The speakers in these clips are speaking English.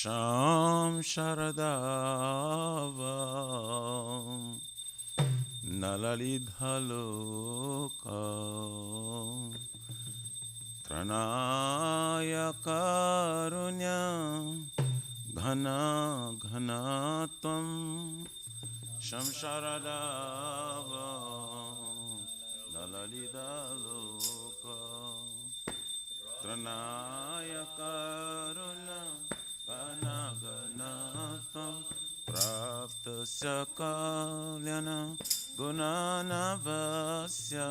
Sham Sharadavam Nalalidhaloka Tranaya Karunya Ghana Ghanatvam Sham Sharadavam Nalalidhaloka Tranaya Karunya Vanaganatam Praptasya Kalyana Gunanavasya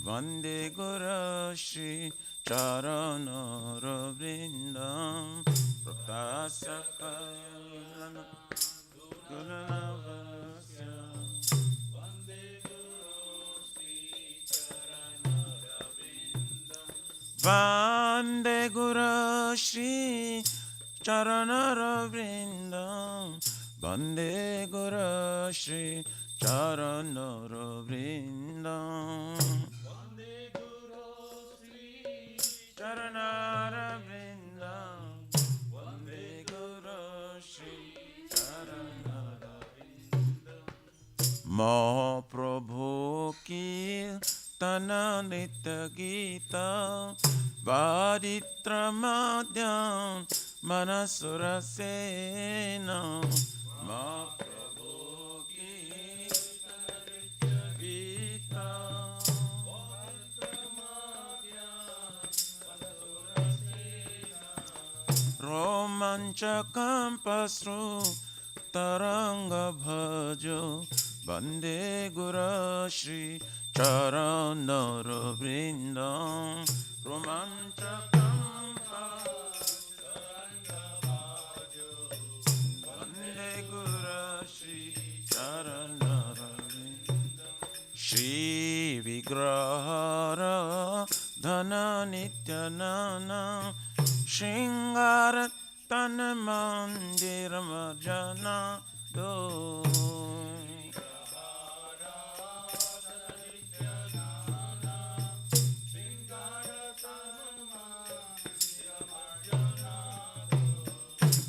Vande Guru Shri Charanaravindam Praptasya Kalyana Gunanavasya Vande Guru Shri Charanaravindam Vande Guru Shri Charanaravindam Vande Guru Shri Charanaravindam Vande Guru Shri Charanaravindam Mahaprabhu ki Tana Nitya Gita Vaditra Madhyam Manasura Sena Mahaprabhu ki Tana Nitya Gita Vaditra Madhyam Manasura Sena Romanchakam Pasru Taranga Bhajo Vande Guru Shri Charanaravindam Romanchakam Taranga Bhajo Vande Guru Shri Charanaravindam Shri Vigrahara Dhana Nityanana Shringarat Tana Mandiramajana Do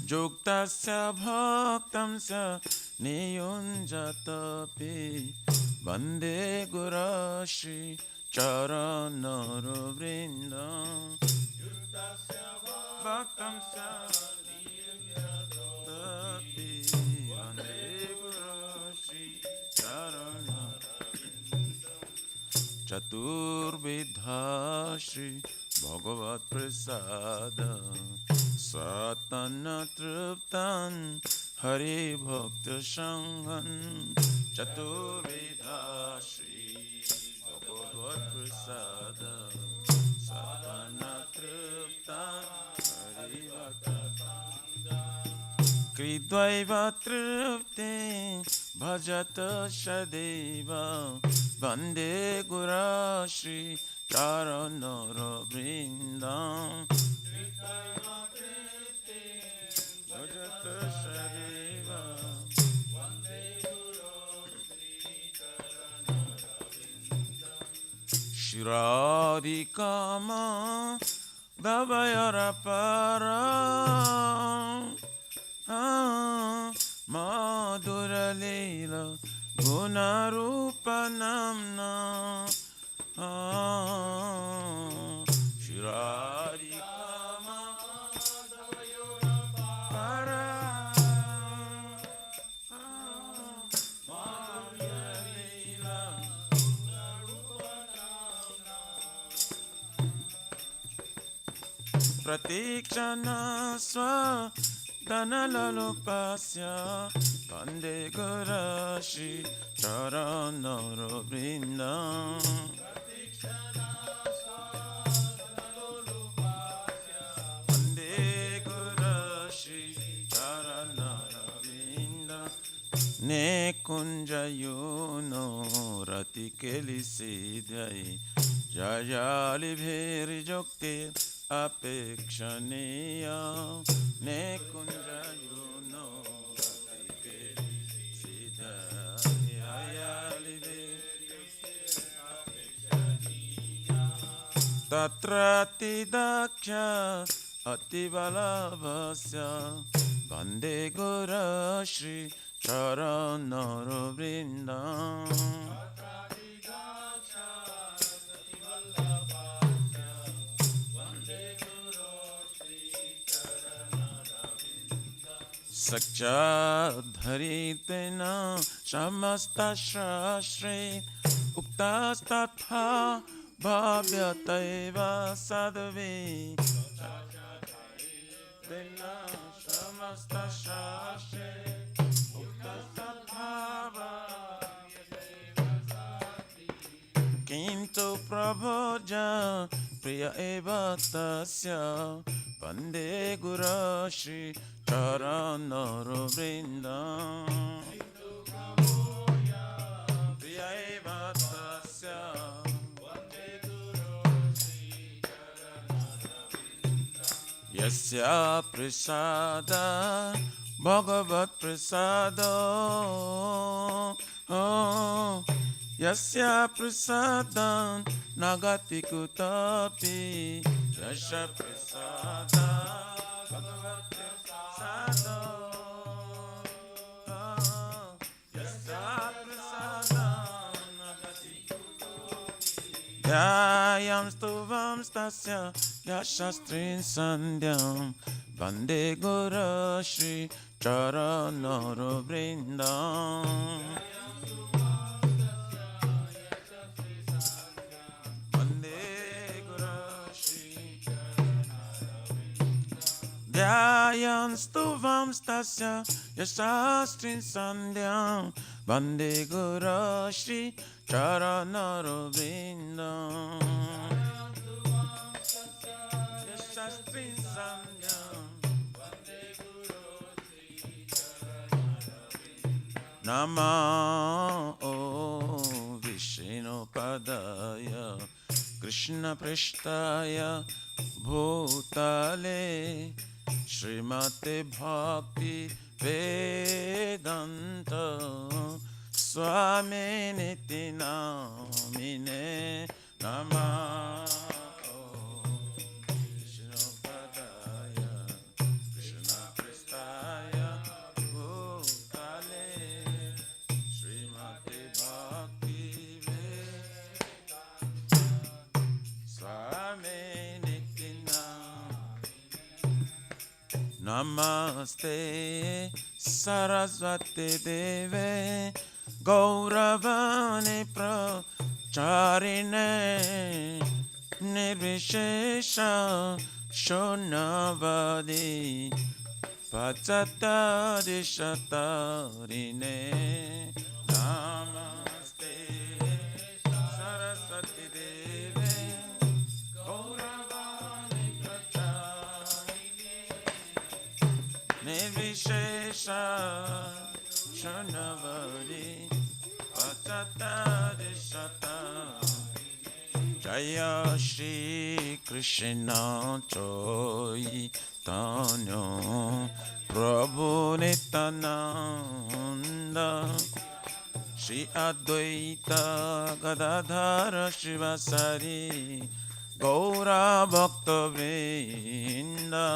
Juktasya bhaktamsya niyunjatapi Vande Guru Shri Charanaravindam Juktasya bhaktamsya niyunjatapi Vande Guru Shri Charanaravindam Chaturvidha Shri Bhagavat Prasada Satana Triptan Hari Bhakta Sanghan Chaturvidha Shri Bhagavat Prasada Satana Triptan Hari Bhakta Sanghan Kridvaiva Tripte Bhajata Shadeva Vande Guru Shri Charanaravindam Shiradikama Dabayarapara Madhura Leela Gunarupa Namna Shiradikama Dabayarapara Pratikshana swa danalalupasya Bande Guru Shri Charanara Vrinda. Bande Guru Shri Charanara Vrinda. Ne kunjayono rati kelisidai jayali bheri jokte apekshaniya. Ne kunjayono rati kelisidai jayali bheri tatrati daksha atibalabhasya bande guru shri charanara vrinda. Sakcha dharitena samasta shastre uktastatha bhavyataiva sadve. Dena samasta shastre uktastatha bhavyataiva sadve. Kintu prabhoja priya eva tasya bande guru shri charanara vrinda. Priya eva tasya bande guru shri charanara vrinda. Yasya prasada bhagavat prasada. Yasya prasadam nagati kutapi. Yasya prasadam bhagavat prasadam. Yasya prasadam nagati kutapi. Yayam stuvam stasya yashastrin sandhyam bande guru shri charanara vrindam. Dhyayan stuvam stasya yashastrin sandhyam bande guru shri charanara vrindam. Yashastrin sandhyam bande guru shri charanara vrindam. Namo Vishnu padaya Krishna prishtaya bhutale Srimate Bhakti Vedanta Swami Niti Namine Namah. Vishnu Padaya Krishna Prestaya Bhutale Srimate Bhakti Vedanta Swami Niti Namaste Saraswati Deve Gauravani Pracharine Nirvishesha Shonavadi Pachatari Shatarine. Namaste Saraswati Deve Gauravani Pracharine Nirvishesha Shonavadi Pachatari Shatarine. Jaya Shri Krishna Chaitanya Prabhu Nityananda Shri Advaita Gadadhara Shivasari Gaura Bhakta Vrinda.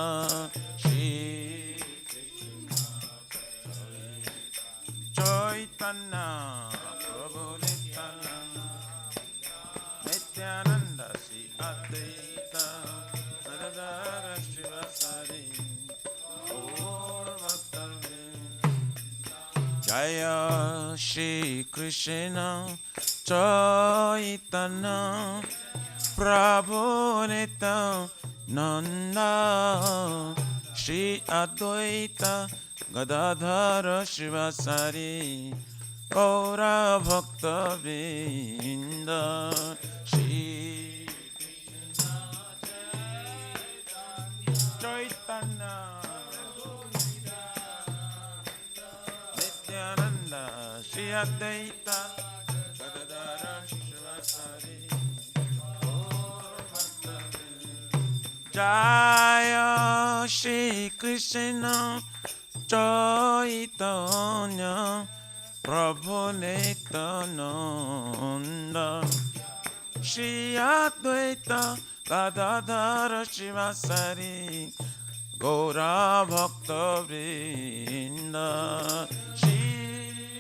Shri Chaitanya Prabhu Nityananda Nityananda Shri Advaita Gadadhara Shivasari Gaura Bhakta Vrinda. Jaya Shri Krishna Chaitanya Prabhu Nityananda Shri Advaita Gadadhara Shivasari Gaura Bhakta Vrinda Shri Chaitanya Nityananda Shri Advaita Gadadhara Shivasari Jaya Shri Krishna Chaitanya Prabhu Nityananda Shri Advaita Gadadhara Shivasari Gaura Bhakta Vrinda Shri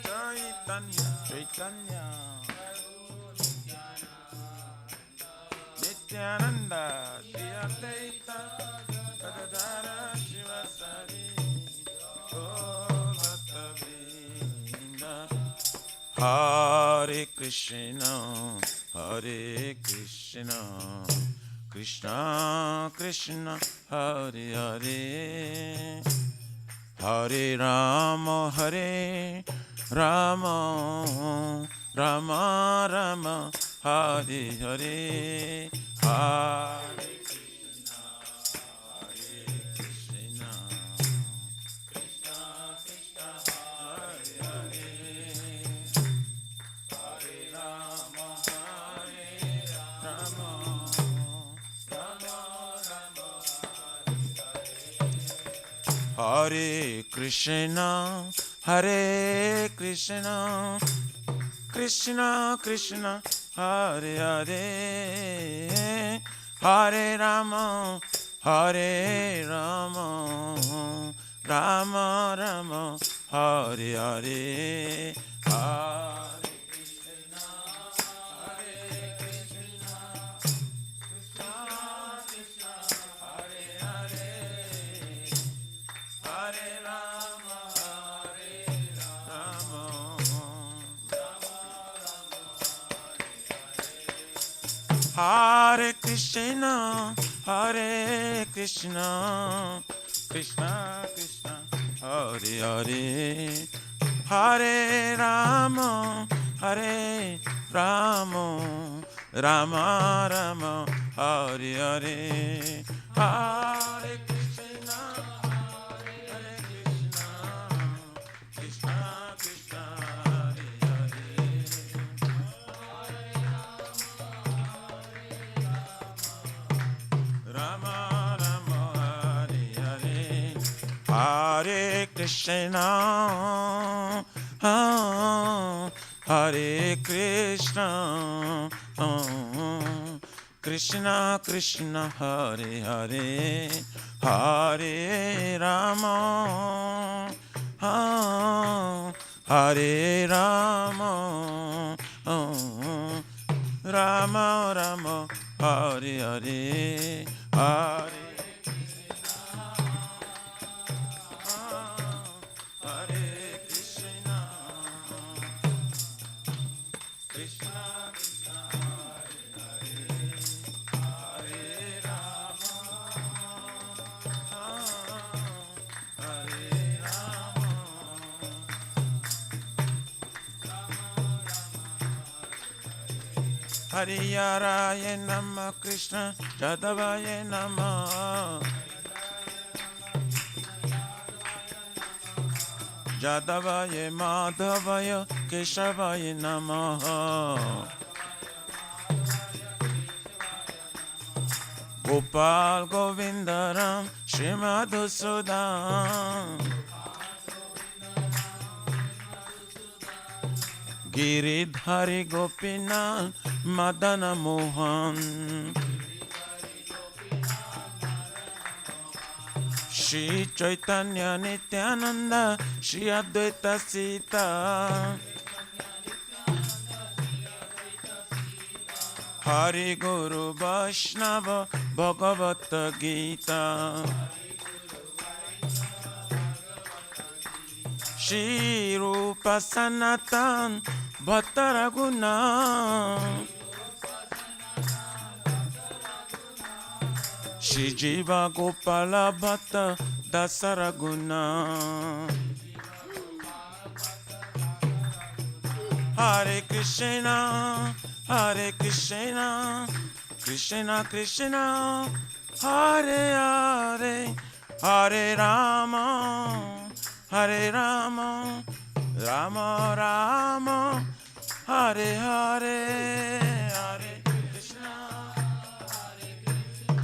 Chaitanya Chaitanya Nityananda Shri Advaita Gadadhara Shivasari Gaura Bhakta Vrinda Hare Krishna Hare Krishna Krishna Krishna Hare Hare Hare Rama Hare Rama Rama Rama Hare Hare Hare Krishna Hare Krishna Krishna Krishna Hare Hare Hare Rama Hare Rama Rama Rama Hare Krishna Hare Krishna Krishna Krishna Hare Hare Hare Rama Hare Rama Rama Rama Hare Hare Hare Krishna Hare Krishna Krishna Krishna Hare Hare Hare Rama Hare Rama Hare Krishna Hare Krishna Krishna Krishna Hare Hare Hare Rama Hare Rama Rama Rama Hare Hare Hare Krishna Hare Krishna Krishna Krishna Hare Hare Rama Rama Hare Hare Hare Krishna Hare Krishna Krishna Krishna Hare Hare Hare Rama Hare Rama Rama Rama Hare Hare Hare Hare Krishna Krishna Krishna Hare Hare Hare Rama Hare Rama Hariyaraya Nama Krishna Jadavaya Nama Jadavaya Madhavaya Keshavaya Namaha Gopal Govindaram Shrimadhusudan Giridhari Gopinath Madana Mohan Shri Chaitanya Nityananda Shri Advaita Sita Hari Guru Vaishnava Bhagavata Gita Shri Rupa Sanatan Bhatta Raguna Shri Jiva Gopala Bhatta Dasaraguna. Hare Krishna, Hare Krishna, Krishna Krishna, Hare Hare, Hare Rama, Hare Rama, Rama Rama, Hare Hare, Hare Krishna, Hare Krishna,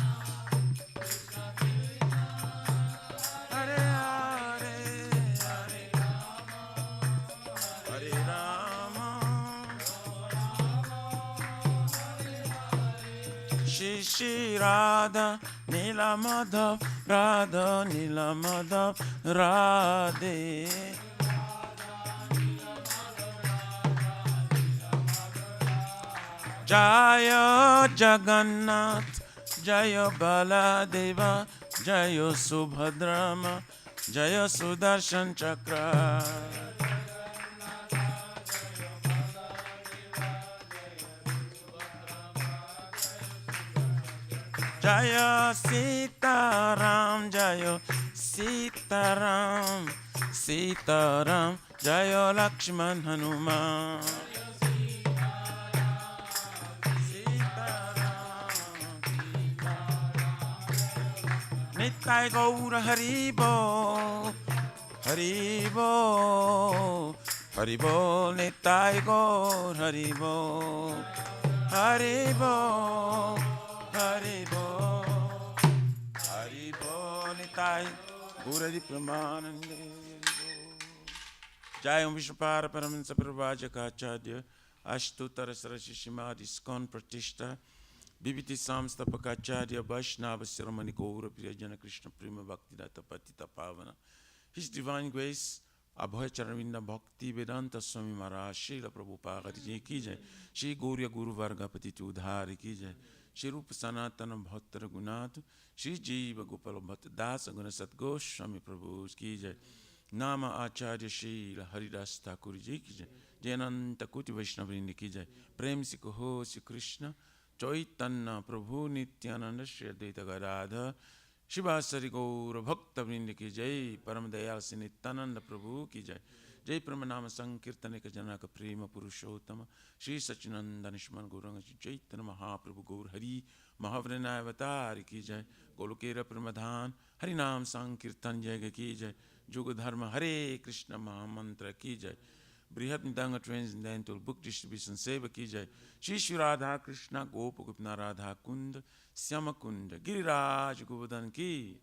Hare Hare, Hare Rama, Shri Radha Nila Madhav, Radha Nila Madhav, Radhe. Jaya Jagannath, Jaya Baladeva, Jaya Subhadrama, Jaya Sudarshan Chakra. Jaya Sitaram, Jaya Sitaram, Sitaram, Jaya Lakshman Hanuman. Nitai Gaura Haribo, Haribo, Haribo, Nitai Gaur Haribo, Haribo, Haribo, Haribo, Nitai Gaura Pramanande. Jai Om Vishwapara Paramahansa Prabhajaka Acharya Ashtutara Sarasya Shimadi Skon Pratishta Bibiti Samstapakacharya Vaishnava Siramani Gaura Priyajana Krishna Prima Bhaktidatta Patita Pavana. His Divine Grace Abhay Charavinda Bhakti Vedanta Swami Maharaj Srila Prabhupada Ki Jai, Shri Gaurya Guru Varga Patitu Udhari Ki Jai, Shri Rupa Sanatana Bhattara Gunatu, Shri Jiva Gopala Bhatta Dasa Guna Satgosh Swami Prabhu Ki Jai, Nama Acharya Srila Haridas Thakur Ji Ki Jai, Jayananta Kuti Vaishnavrinda Ki Jai, Prem Si Kaho Si Krishna Chaitanya Prabhu Nityananda Shri Advaita Gadadhar Shivasari Gaura Bhakta Vrinda Ki Jai, Param Dayal Si Nityananda Prabhu Ki Jai, Jai Pramanama Sankirtanika Janaka Prema Purushottama Shri Sachinanda Nishman Gauranga Chaitanya Mahaprabhu Gaur Hari Mahavrinaya Avatari Ki Jai, Golokera Pramadhan Harinam Sankirtan Jai Ki Jai, Yoga Dharma Hare Krishna Mahamantra Ki Jai, Brihat Nidanga Transcendental Book Distribution Seva Ki Jai, Shri Shri Radha Krishna Gopa Gopna Radha Kunda Syama Kunda Giriraj Govardhan Ki,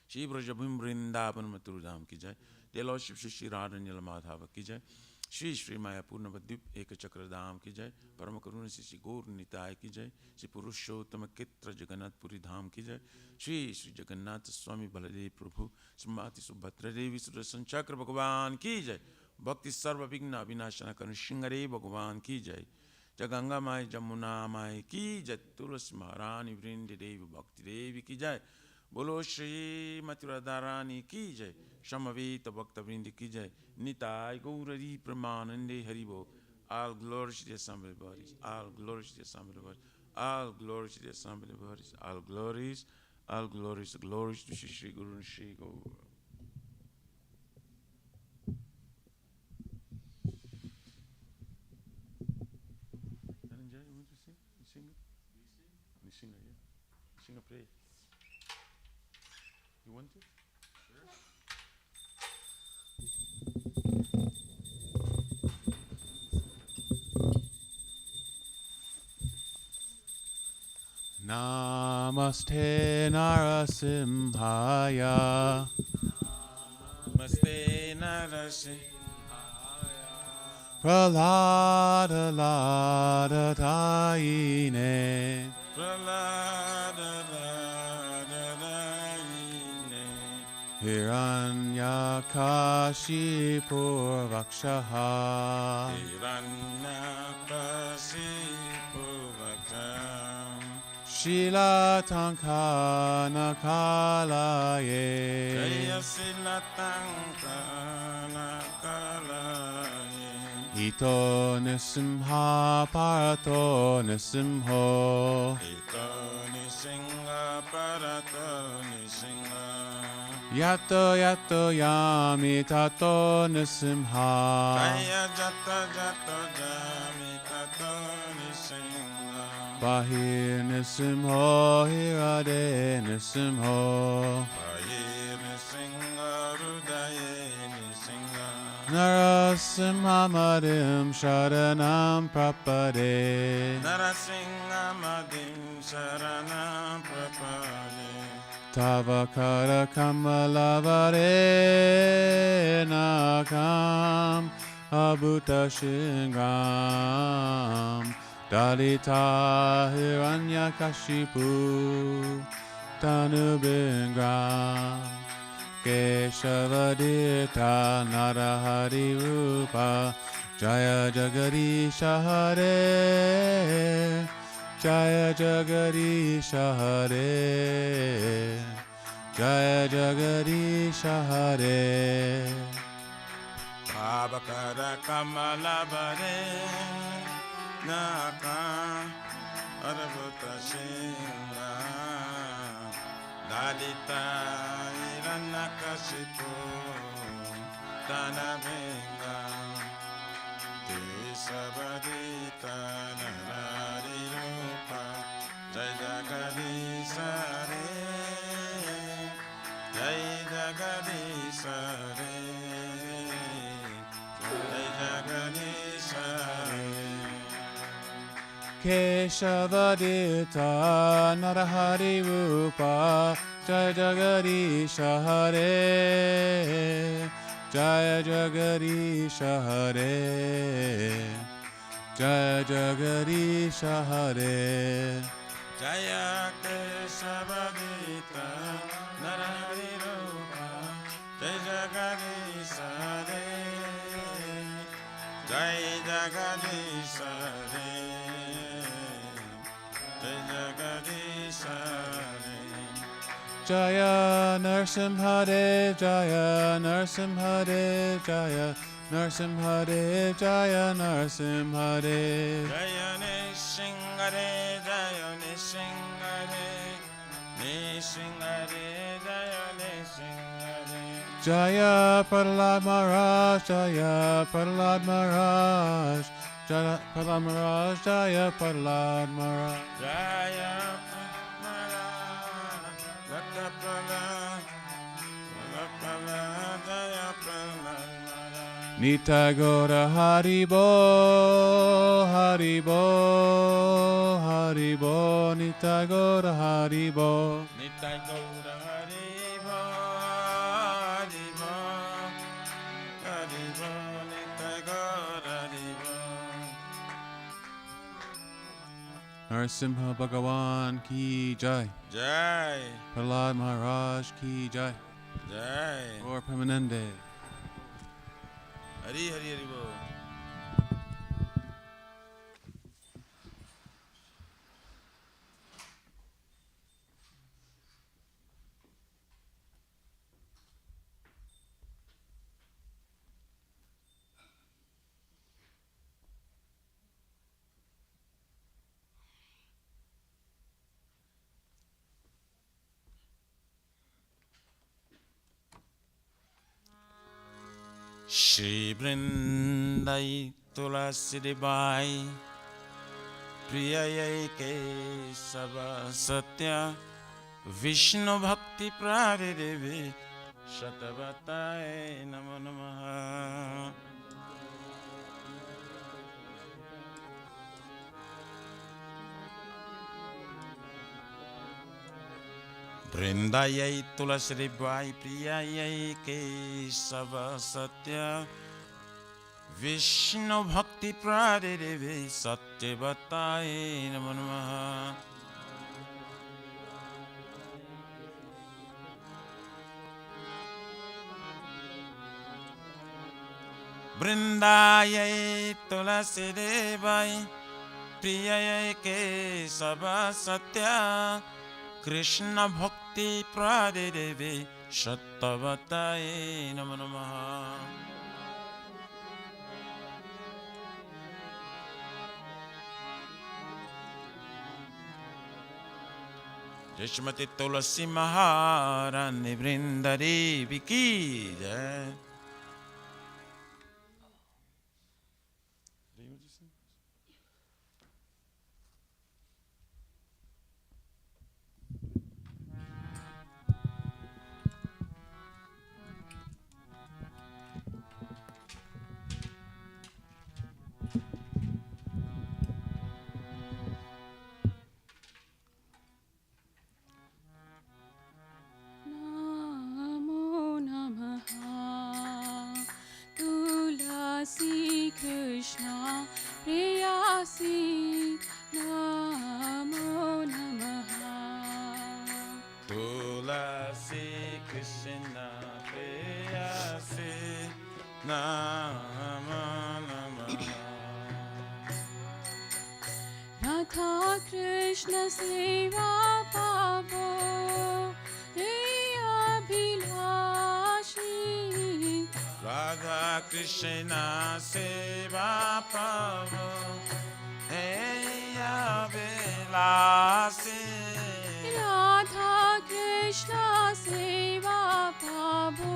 Shri Brajabhim Vrindavan Mathurudham Ki Jai, Dear Lordship Shri Shri Radha Nila Madhava Ki Jai, Shri Shri Maya Purnavadip Eka Chakradham Ki Jai, Paramakaruna Shri Gaur Nitai Ki Jai, Shri Purushottama Ketra Jagannath Puri Dham Ki Jai, Shri Shri Jagannath Swami Baladev Prabhu, Srimati Subhadra Devi Sudarshan Chakra Bhagavan Ki Jai, Bhakti Sarva Vigna Vinashana Kanu Shingare Bhagavan Ki Jai, Jaganga Mai Jamuna Mai Ki Jai, Tulasi Maharani Vrindi Devi Bhakti Devi Ki Jai, Bolo Shri Maturadharani Ki Jai, Shamaveta Bhakta Vrindi Ki Jai, Nitai Gaurari Pramanande Haribo. All glory to the Assembly Bodies, all glory to the Assembly Bodies, all glory to the Assembly Bodies, all glories to Shri Shri Guru and Shri Gaur. Dhananjay, you want to sing? You sing it? You sing it, yeah. You sing a prayer. You want to? Sure. Namaste Narasimhaya. Namaste Narasimhaya. Pralada Lada Taine. Pralada Lada Hiranyakashipu Vakshaha. Hiranyakashipu Vakshaha. Shila Tankana Kalaye. Jaya Sila Tankana Kalaye. Ito nisimha parato nisimho. Ito nisinga parato nisinga. Yato yato yami tato nisimha. Jaya jato jato jami tato nisinga. Bahir nisimho hirade nisimho. Bahir nisinga rudaye nisinga. Narasimha madim sharanam prapade. Narasimha madim sharanam prapade. Tavakara kamalavare nakam abhuta shingam dalita hiranyakashipu tanubingram keshavadita narahari rupa jaya jagadisha hare Jaya Jagadisha Hare Jaya Jagadisha Hare Bhavakara Kamalavare Naka Arabhuta Shinga Dalita Iranakashipu Tanavenga Desavadita Narari Rupa Jai Jagadisha Hare Jai Jagadisha Hare Jai Jagadisha Hare Keshavadita Narahari Rupa Jaya Jagadisha Hare Jaya Jagadisha Hare Jaya Jagadisha Hare Jaya Keshavadita Narahari Rupa Jai Jagadisha Hare Jai Jagadisha Hare Jai Jagadisha Hare Jaya Narsimhadev Jaya Narsimhadev Jaya Narsimhadev Jaya Narsimhadev Jaya Nishingare Jaya Nishingare Nishingare Jaya Nishingare Jaya Prahlad Maharaj Jaya Prahlad Maharaj Jaya Prahlad Maharaj Jaya Prahlad Maharaj Jaya Prahlad Jaya Prahlad Jaya Prahlad Nitai Gaura Haribo Haribo Haribo Nitai Gaura Haribo Nitai Gaura Haribo Haribo Haribo Nitai Gaura Haribo Narasimha Bhagavan Ki Jai Jai Prahlad Maharaj Ki Jai Jai Gaur Premanande Hari Hari Hari Bol Shri Vrindai Tulasi Debai Priyayai Kesava Satya Vishnu Bhakti Praridevi Shatavatai Namo Namaha Vrindayai Tulasi Debai Priyayai Kesava Satya Vishnu Bhakti Pradidevi Satyavatai Namo Namaha Vrindayai Tulasi Devai Priyayai Kesava Satya Krishna Bhakti Pradidevi Satyavatai Namo Namaha जय श्रीमती तुलसी महारानी वृंद देवी की जय। Krishna Priyasi Namo Namaha Tulasi Krishna Priyasi Namo Namaha Radha Krishna Seva Pavo Abhilashi Radha Krishna Seva Pavo Abhilashi Radha Krishna Seva Pavo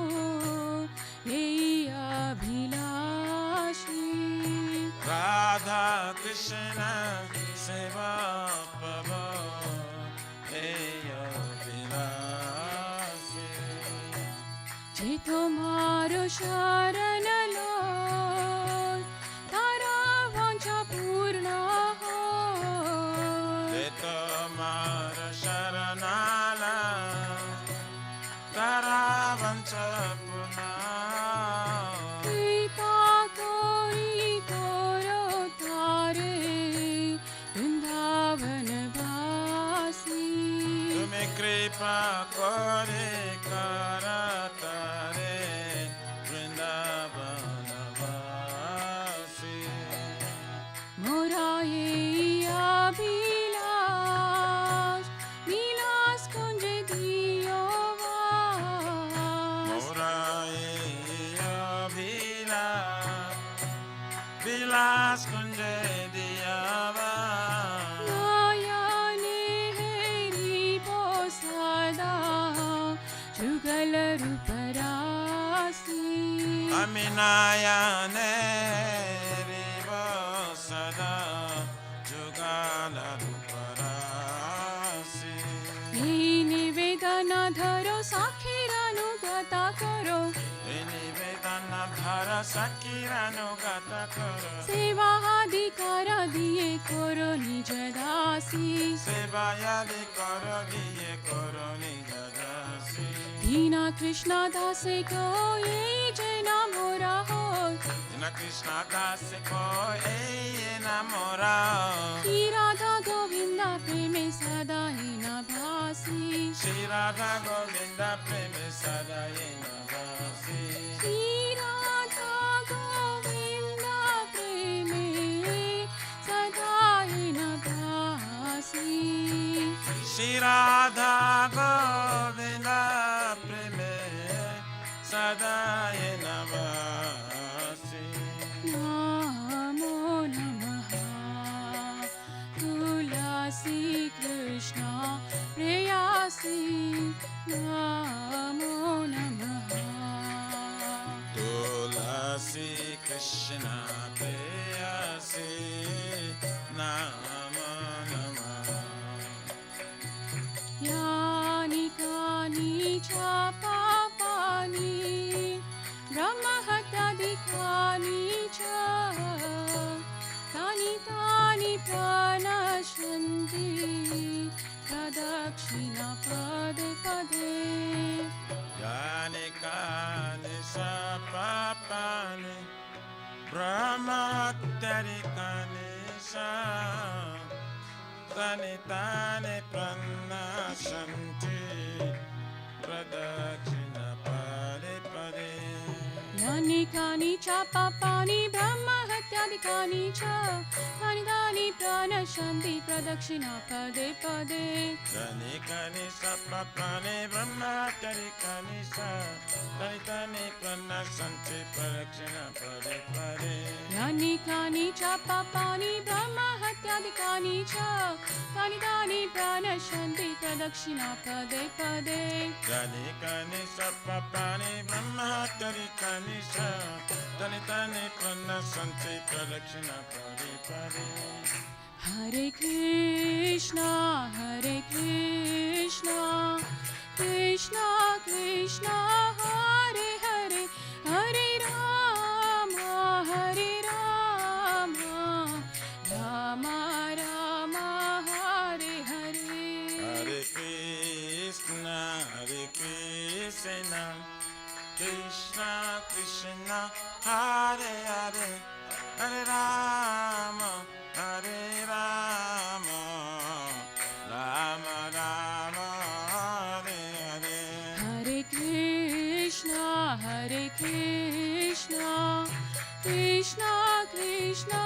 Abhilashi Radha Krishna Seva Pavo Abhilashi Je tomaro sharan lo tara vancha purna ho Je tomara sharanala tara vancha purna kripa kori koro tare vrindavan vasi Tume kripa kore karatare Vrindavana vasi moraye abhilash vilas kunje diyo vas Moraye abhila Vilas kunje diyava nayane heri posada jugal ruparasi Aminayane riva sada Jugala ruparasi nivedana dharo sakhiranu gata karo Nivedana dhara sakirano gata karo seva adhikara diye koro nij dasi Sevayadi karo diye karo nijadasi dina krishna dase ko ye jena mora ho Dina Krishna dase ko eye namora Shri Radha Govinda preme sada ena bhasi Shri Radha Govinda preme sada ena vasi Shri Radha Govinda preme sada ena bhasi Shri Radha Govinda preme sada ena vasi Namo Namaha Tulasi Krishna Preyasi Namo Namaha Tulasi Krishna Preyasi Nama Namaha Yani Kani Cha Papani Brahma Hatyadikani Cha Tani Tani Pranashanti Pradakshina Pade Pade Yani Kani Sapapani Brahma Tarikani Sa Tani Tani Pranashanti Pradakshina Pade Pade Yani Kani Cha Papani Brahma Hatyadikani Cha Tani Tani Pranashanti Pradakshina Pade Pade Tani Kani Sapapani Brahma Tarikani Sa Tani Tani Pranashanti Pradakshina Pade Pade यानि कानि च पापानि ब्रह्महत्यादिकानि च तानि तानि प्रणश्यन्ति प्रदक्षिणा पदे पदे यानि कानि च पापानि ब्रह्महत्यादिकानि च तानि तानि प्रणश्यन्ति प्रदक्षिणा पदे पदे Hare Krishna, Krishna Krishna, Hare Hare, Hare Rama, Rama Rama, Hare Hare. Hare Krishna, Krishna Krishna, Hare Hare, Hare Rama, Rama Rama, Hare Hare. Hare Krishna, Krishna Krishna,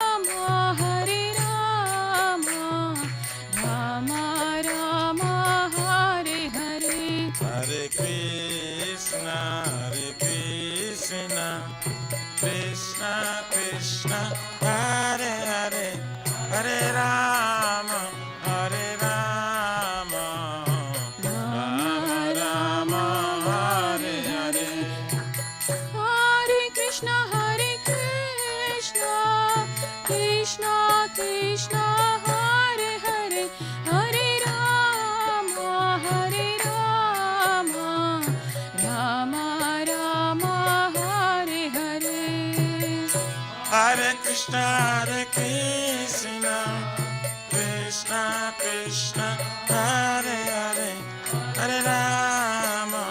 Rama, Hare Rama, Rama Rama, Hare Hare. Hare Krishna, Krishna Krishna, Hare Hare, Hare Rama, Rama Rama, Hare Hare. Hare Krishna, Krishna Krishna, Hare Hare, Hare Rama, Rama Rama, Hare Hare. Hare Krishna, Krishna Krishna, Hare Hare, Hare Rama,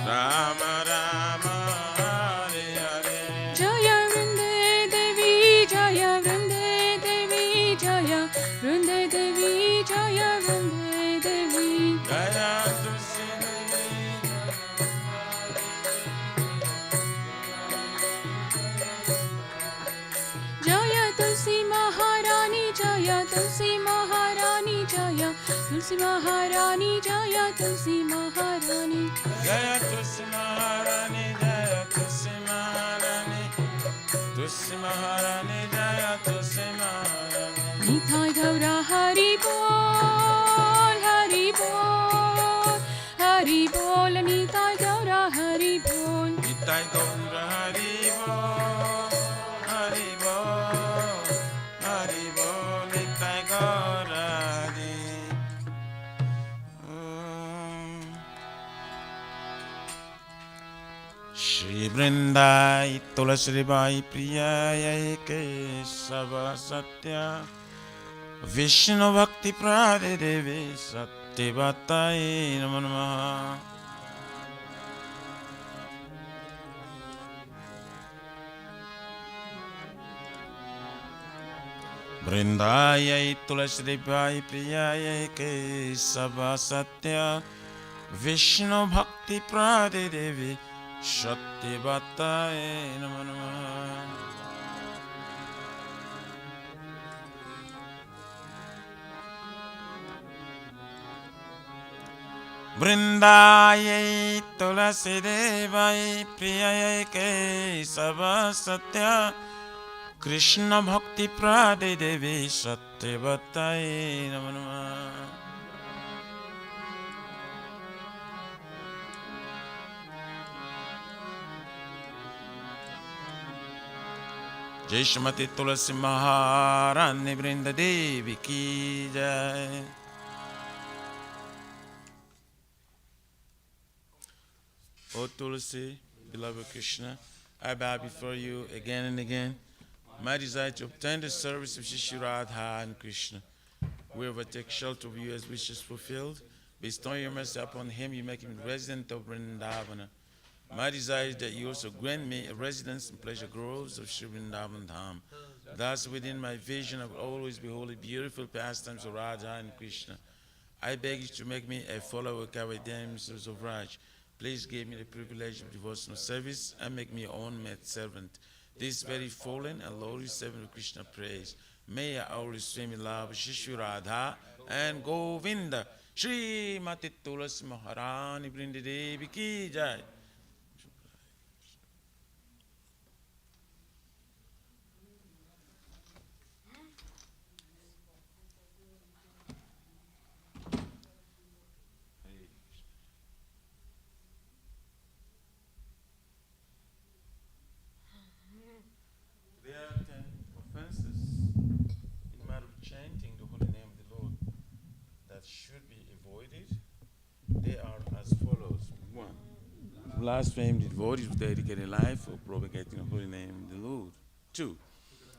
Rama Rama, Hare Hare. Jaya Vrinde Devi, Jaya Vrinde Devi, Jaya Vrinde Devi, Jaya Vrinde Devi. Jaya Tulsi Devi, Jaya Tulsi Maharani, Jaya Tulsi Maharani, Jaya Tulsi Maharani, Jaya Tulsi Maharani. Jaya Tulsi Maharani, Jaya Tulsi Maharani, Tulsi Maharani, Jaya Tulsi Maharani. Nitai Gaura Hari Bol, Hari Bol, Hari Bol, Nitai Gaura Hari Bol. Nitai Gaura Hari Bol, Hari Bol, Hari Bol, Nitai Gaura Hari. Shri Vrindai Tulasi Bai Priyaya Kesava Satya Vishnu Bhakti Prade Devi Satyavattai Namo Namaha. Vrindayai Tulasi Bai Priyaya Kesava Satya Vishnu Bhakti Prade Devi Satyavattai Namo Namaha. Vrindayai Tulasi Devai Priyayai Kesava Satya Krishna Bhakti Prade Devi Satyavattai Namo Namaha. Jai Shrimati Tulasi Maharani Vrinda Devi Ki Jai. O Tulasi, beloved Krishna, I bow before you again and again. My desire to obtain the service of Shri Radha and Krishna. Wherever take shelter of you as wishes fulfilled, bestow your mercy upon him, you make him resident of Vrindavana. My desire is that you also grant me a residence in pleasure groves of Shri Vrindavan Dham. Thus, within my vision, I will always behold the beautiful pastimes of Radha and Krishna. I beg you to make me a follower of Kavadams of Raj. Please give me the privilege of devotional service and make me your own maid servant. This very fallen and lowly servant of Krishna praise. May I always swim in love with Shri Radha and Govinda. Shrimati Tulsi महारानी वृंद देवी की जय। There are 10 offenses in matter of chanting the holy name of the Lord that should be avoided. They are as follows. 1. To blaspheme the devotees of dedicated life or propagating the holy name of the Lord. 2.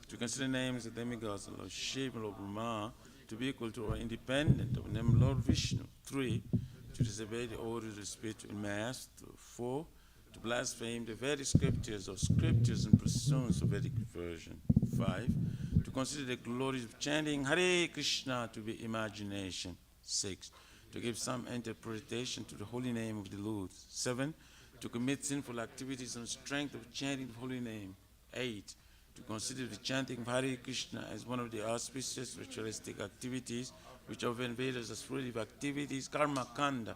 To consider names of demigods of Lord Shiva, Lord Brahma to be equal to or independent of the name of Lord Vishnu. 3. To disobey the orders of the spiritual master. 4. To blaspheme the Vedic scriptures or scriptures and pursuance of Vedic version. 5. To consider the glories of chanting Hare Krishna to be imagination. 6. To give some interpretation to the holy name of the Lord. 7. To commit sinful activities on the strength of chanting the holy name. 8. To consider the chanting of Hare Krishna as one of the auspicious ritualistic activities which often Vedas as fruitive activities, karma kanda.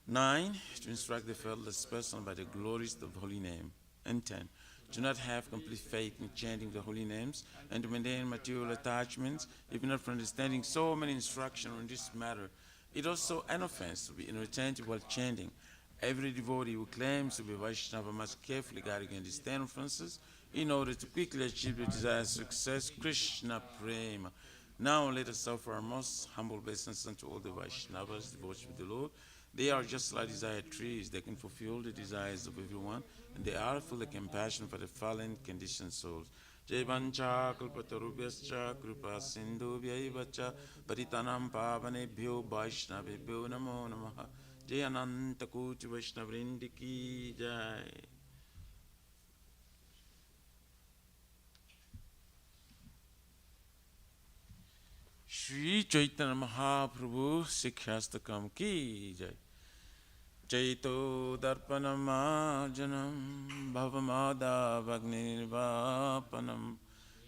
9. To instruct the faithless person by the glories of the holy name. And 10. To not have complete faith in chanting the holy names and to maintain material attachments, even after understanding so many instructions on this matter. It is also an offense to be inattentive while chanting. Every devotee who claims to be Vaishnava must carefully guard against these 10 offenses in order to quickly achieve the desired success. Krishna Prema. Now let us offer our most humble obeisance unto all the Vaishnavas, devoted to the Lord. They are just like desired trees. They can fulfill the desires of everyone, and they are full of compassion for the fallen conditioned souls. Jai Vancha Kalpatarubhyascha Kripa Sindhubhyaivacha Paritanam Pavanebhyo Vaishnavebhyo Namo Namaha. Jai Ananta Koti Vaishnavrindi Ki Jai. Shri Chaitanya Mahaprabhu Sikhyastakam Ki Jai. Chaito Darpanam Ajanam Bhavamada Vagnirvapanam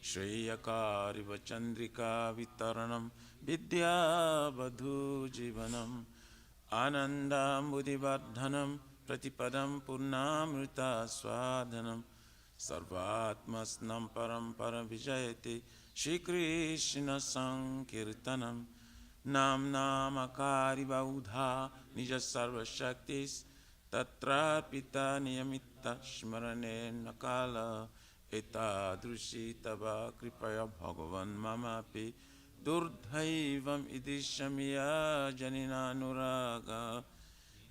Shreyakariva Chandrika Vitaranam Vidya Badhu Jivanam Anandam Buddhivardhanam Pratipadam Purnamrita Swadhanam Sarvatmasnam Parampara Vijayate Shri Krishna Sankirtanam Nam Namakari Baudha Nija Sarva Shaktis Tatra Pita Niyamita Shmarane Nakala Eta Drushi Tava Kripaya Bhagavan Mamapi Durdhaivam Idishamya Janina Nuraga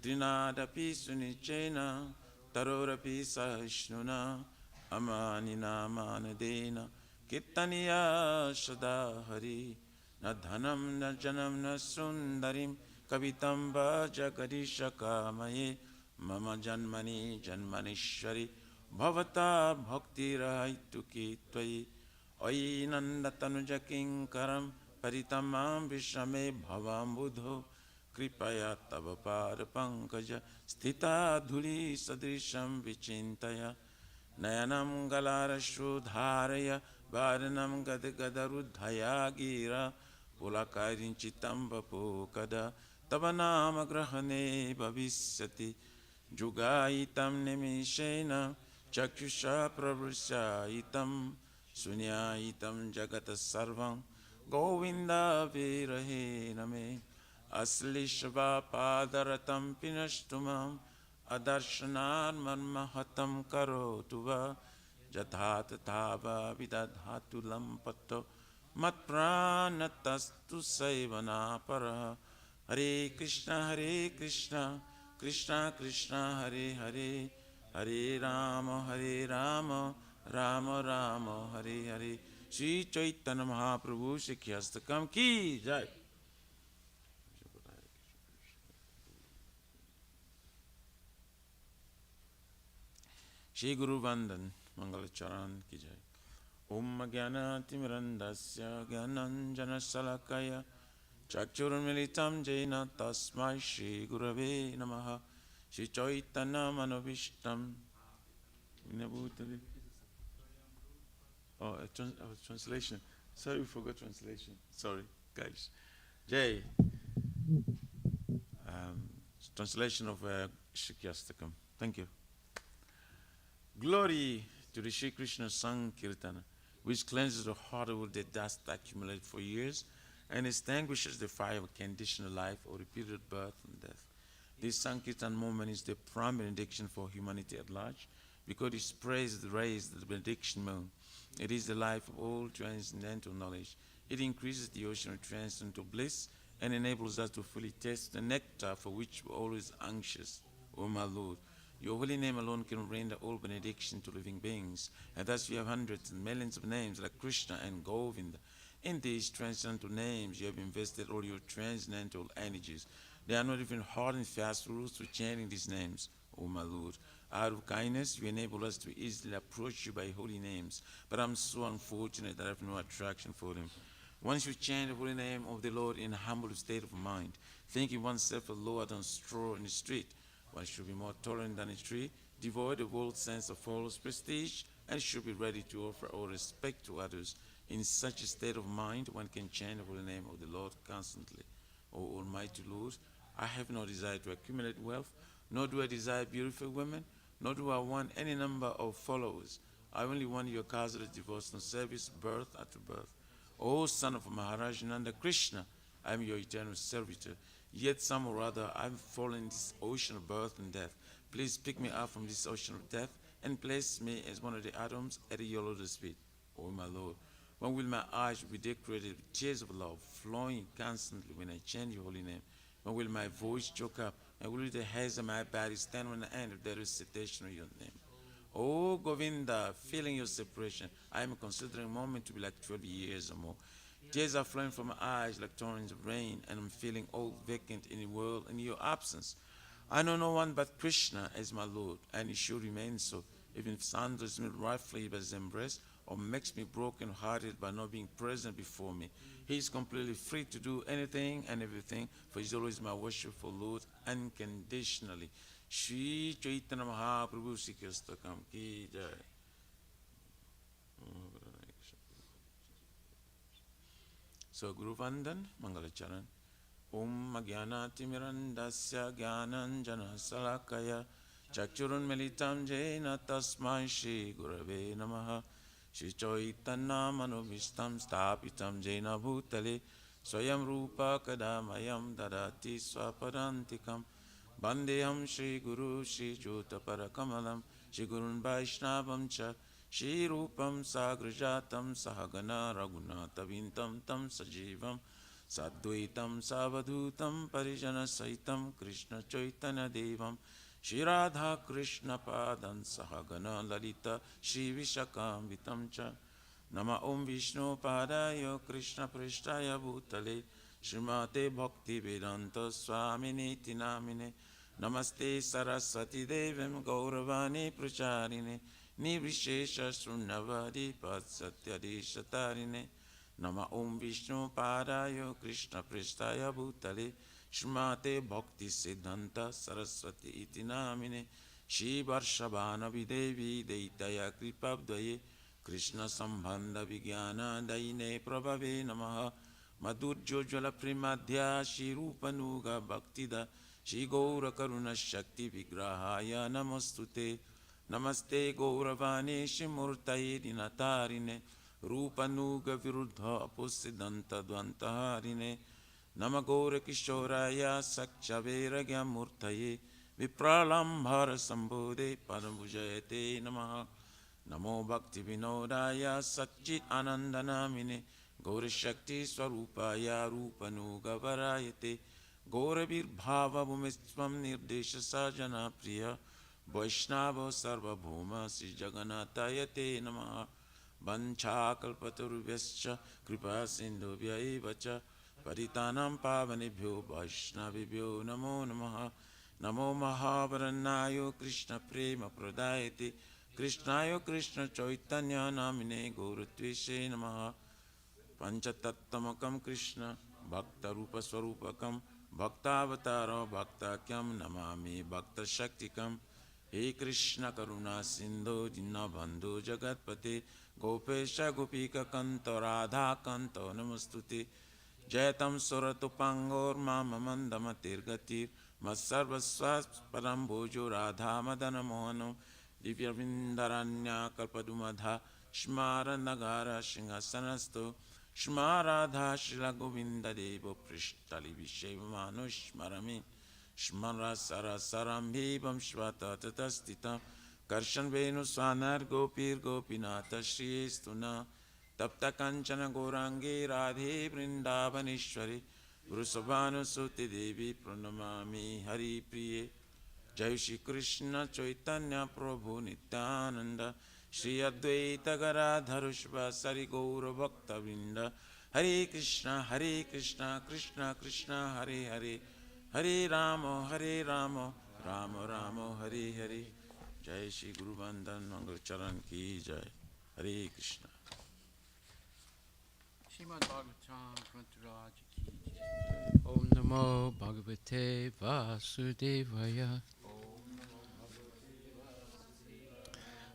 Trinadapi Sunichena Tarorapi Sahishnuna Amanina Manadena Kirtaniya Shadahari Na dhanam na janam na sundarim kavitam vajagadishakamaye mama janmani janmanishwari bhavata bhakti rahaituki tvayi oyi nandatanu kinkaram paritamam vishame bhavam budho kripaya tava pada pankaja sthita dhuli sadrisham vichintaya nayanam galarashu dharaya varanam gadagadarudhaya gira Pulakarinchitam vapokada tavanama grahane bhavisyati Jugaitam nimishena chakshusha pravrushaitam Sunyaitam jagata sarvam Govinda virahe name Aslishva padaratam pinashtumam Adarshanar manmahatam karotuva Jathatatava vidadhatu lampato Matpranatastu saivana para Hare Krishna, Krishna Krishna, Hare Hare, Hare Rama, Rama Rama, Hare Hare. Shri Chaitanya Mahaprabhu Sikhyastakam Ki Jai. Shri Guru Vandan Mangala Charan Ki Jai. Om Jnana-timirandasya Jnananjana-salakaya Chakshurmilitam Jena Tasmai Shri Gurave Namaha Shri Chaitanya Manavishtam Vinabhutali. Oh, translation. Sorry, we forgot translation. Sorry, guys. Jai. Translation of Shikyastakam. Thank you. Glory to the Shri Krishna Sankirtana, which cleanses the heart of the dust accumulated for years and extinguishes the fire of conditional life or repeated birth and death. This Sankirtan moment is the prime benediction for humanity at large, because it spreads the rays of the benediction moon. It is the life of all transcendental knowledge. It increases the ocean of transcendental bliss and enables us to fully taste the nectar for which we're always anxious. O my Lord, your holy name alone can render all benediction to living beings, and thus you have hundreds and millions of names like Krishna and Govinda. In these transcendental names, you have invested all your transcendental energies. There are not even hard and fast rules to chanting these names, O my Lord. Out of kindness, you enable us to easily approach you by holy names, but I'm so unfortunate that I have no attraction for them. Once you chant the holy name of the Lord in a humble state of mind, thinking oneself lower than straw in the street, one should be more tolerant than a tree, devoid of all sense of false prestige, and should be ready to offer all respect to others. In such a state of mind, one can chant the holy name of the Lord constantly. O Almighty Lord, I have no desire to accumulate wealth, nor do I desire beautiful women, nor do I want any number of followers. I only want your causeless devotional service, birth after birth. O son of Maharaj Nanda Krishna, I am your eternal servitor. Yet some or other I have fallen in this ocean of birth and death. Please pick me up from this ocean of death and place me as one of the atoms at your lotus feet. O my Lord, when will my eyes be decorated with tears of love, flowing constantly when I chant your holy name? When will my voice choke up, and will the hairs of my body stand on the end of the recitation of your name? Oh Govinda, feeling your separation, I am considering a moment to be like 12 years or more. Tears are flowing from my eyes like torrents of rain, and I'm feeling all vacant in the world in your absence. I know no one but Krishna as my Lord, and it should remain so, even if sandals me roughly by his embrace, or makes me broken-hearted by not being present before me. He is completely free to do anything and everything, for he is always my worshipful Lord unconditionally. Shri Chaitanya Mahaprabhu Sikyastakam Ki Jai. So Guru Vandan, Mangala Charan. Om Agyanati Mirandasya Gyananjana Salakaya Chakchurun Militam Jena Tasmai Shri Gurave Namaha Shri Chaitanya Manobhishtam Stapitam Jena Bhutale Swayam Rupa Kadamayam Dadati Swapadantikam Bandeham Shri Guru Shri Jota Parakamalam Shri Gurun Vaishnavam Cha Shri Rupam Sagrajatam Sahagana Raghunatha Vintam Tam Sajivam Sadvaitam Savadhutam Parijana Saitam Krishna Chaitanya Devam Shri Radha Krishna Padan Sahagana Lalita Shri Vishakam Vitamcha Nama Om Vishnu Padaya Krishna Prishtaya Bhutale Srimate Bhakti Vedanta Swamini Tinamine Namaste Saraswati Devim Gauravani Pracharine Nivishesha Srunnavadi Patsatyadeshatarine Nama Om Vishnu Padaya Krishna Prishtaya Bhutale Srimate Bhakti Siddhanta Saraswati Iti Namine Shri Varshabhana Videvi Deitaya Kripabdvaye Krishna Sambandha Vijnana Daine Prabhave Namaha Madhurjojala Primadhya Shri Rupanuga Bhaktida Shri Gaura Karuna Shakti Vigrahaya Namastute Namaste Gauravane Shimurtaye Dinatarine Rupanuga Viruddha Apusidanta Dvantaharine Namagore Kishoraya Sakchavera Murtaye Vipralambhara Sambodhe Padambujayate Namaha Namo Bhakti Vinodaya Satchit Anandanamine Gaura Shakti Swarupaya Rupanuga Varayate Gauravir Bhava Bhumistvam Nirdesha Sajana Priya Vaishnava Sarva Bhuma Sri Jagannathayate Namaha Vancha Kalpatarubhyascha Kripa Sindhubhya Evacha Paritanam Pavanebhyo Vaishnavibhyo Namo Namaha Namo Mahavaranayo Krishna Prema Pradayate Krishnayo Krishna Chaitanya Namine Gauratvishe Namaha Panchatattamakam Krishna Bhakta Rupa Swarupakam Bhaktavatara Bhaktakyam Namami Bhakta Shaktikam He Krishna Karuna Sindhu Dinabandhu Jagatpate Gopesha Gopika Kanto Radha Kanto Namastute Jaitam Suratu Pangor Mama Mandamatir Gatir Matsarvasva param bhojo radha madana mohano Divyavindaranya kalpadumadha Shmara nagara shingasanasto Shmaradha shila govinda devo prishtali vishevamano shmarami Shmara sara saram bhivam shvata tatastitam Karshan venu swanar gopir gopinata shriyestuna Tapta kanchana gorangi radhe vrindavaneshwari Vrusabhanu suti devi pranamami hari priye Jai Shri Krishna Chaitanya Prabhu Nityananda Shri Advaita Garadhara Sari Gaura Bhakta Vrinda Hare Krishna Krishna Krishna Hare Hare Hare Rama Rama Rama Hare Hare Jai Shri Guru Bandhan Mangal Charan Ki Jai Hare Krishna Srimad Bhagavatam Grantaraj Ki Om Namo Bhagavate Vasudevaya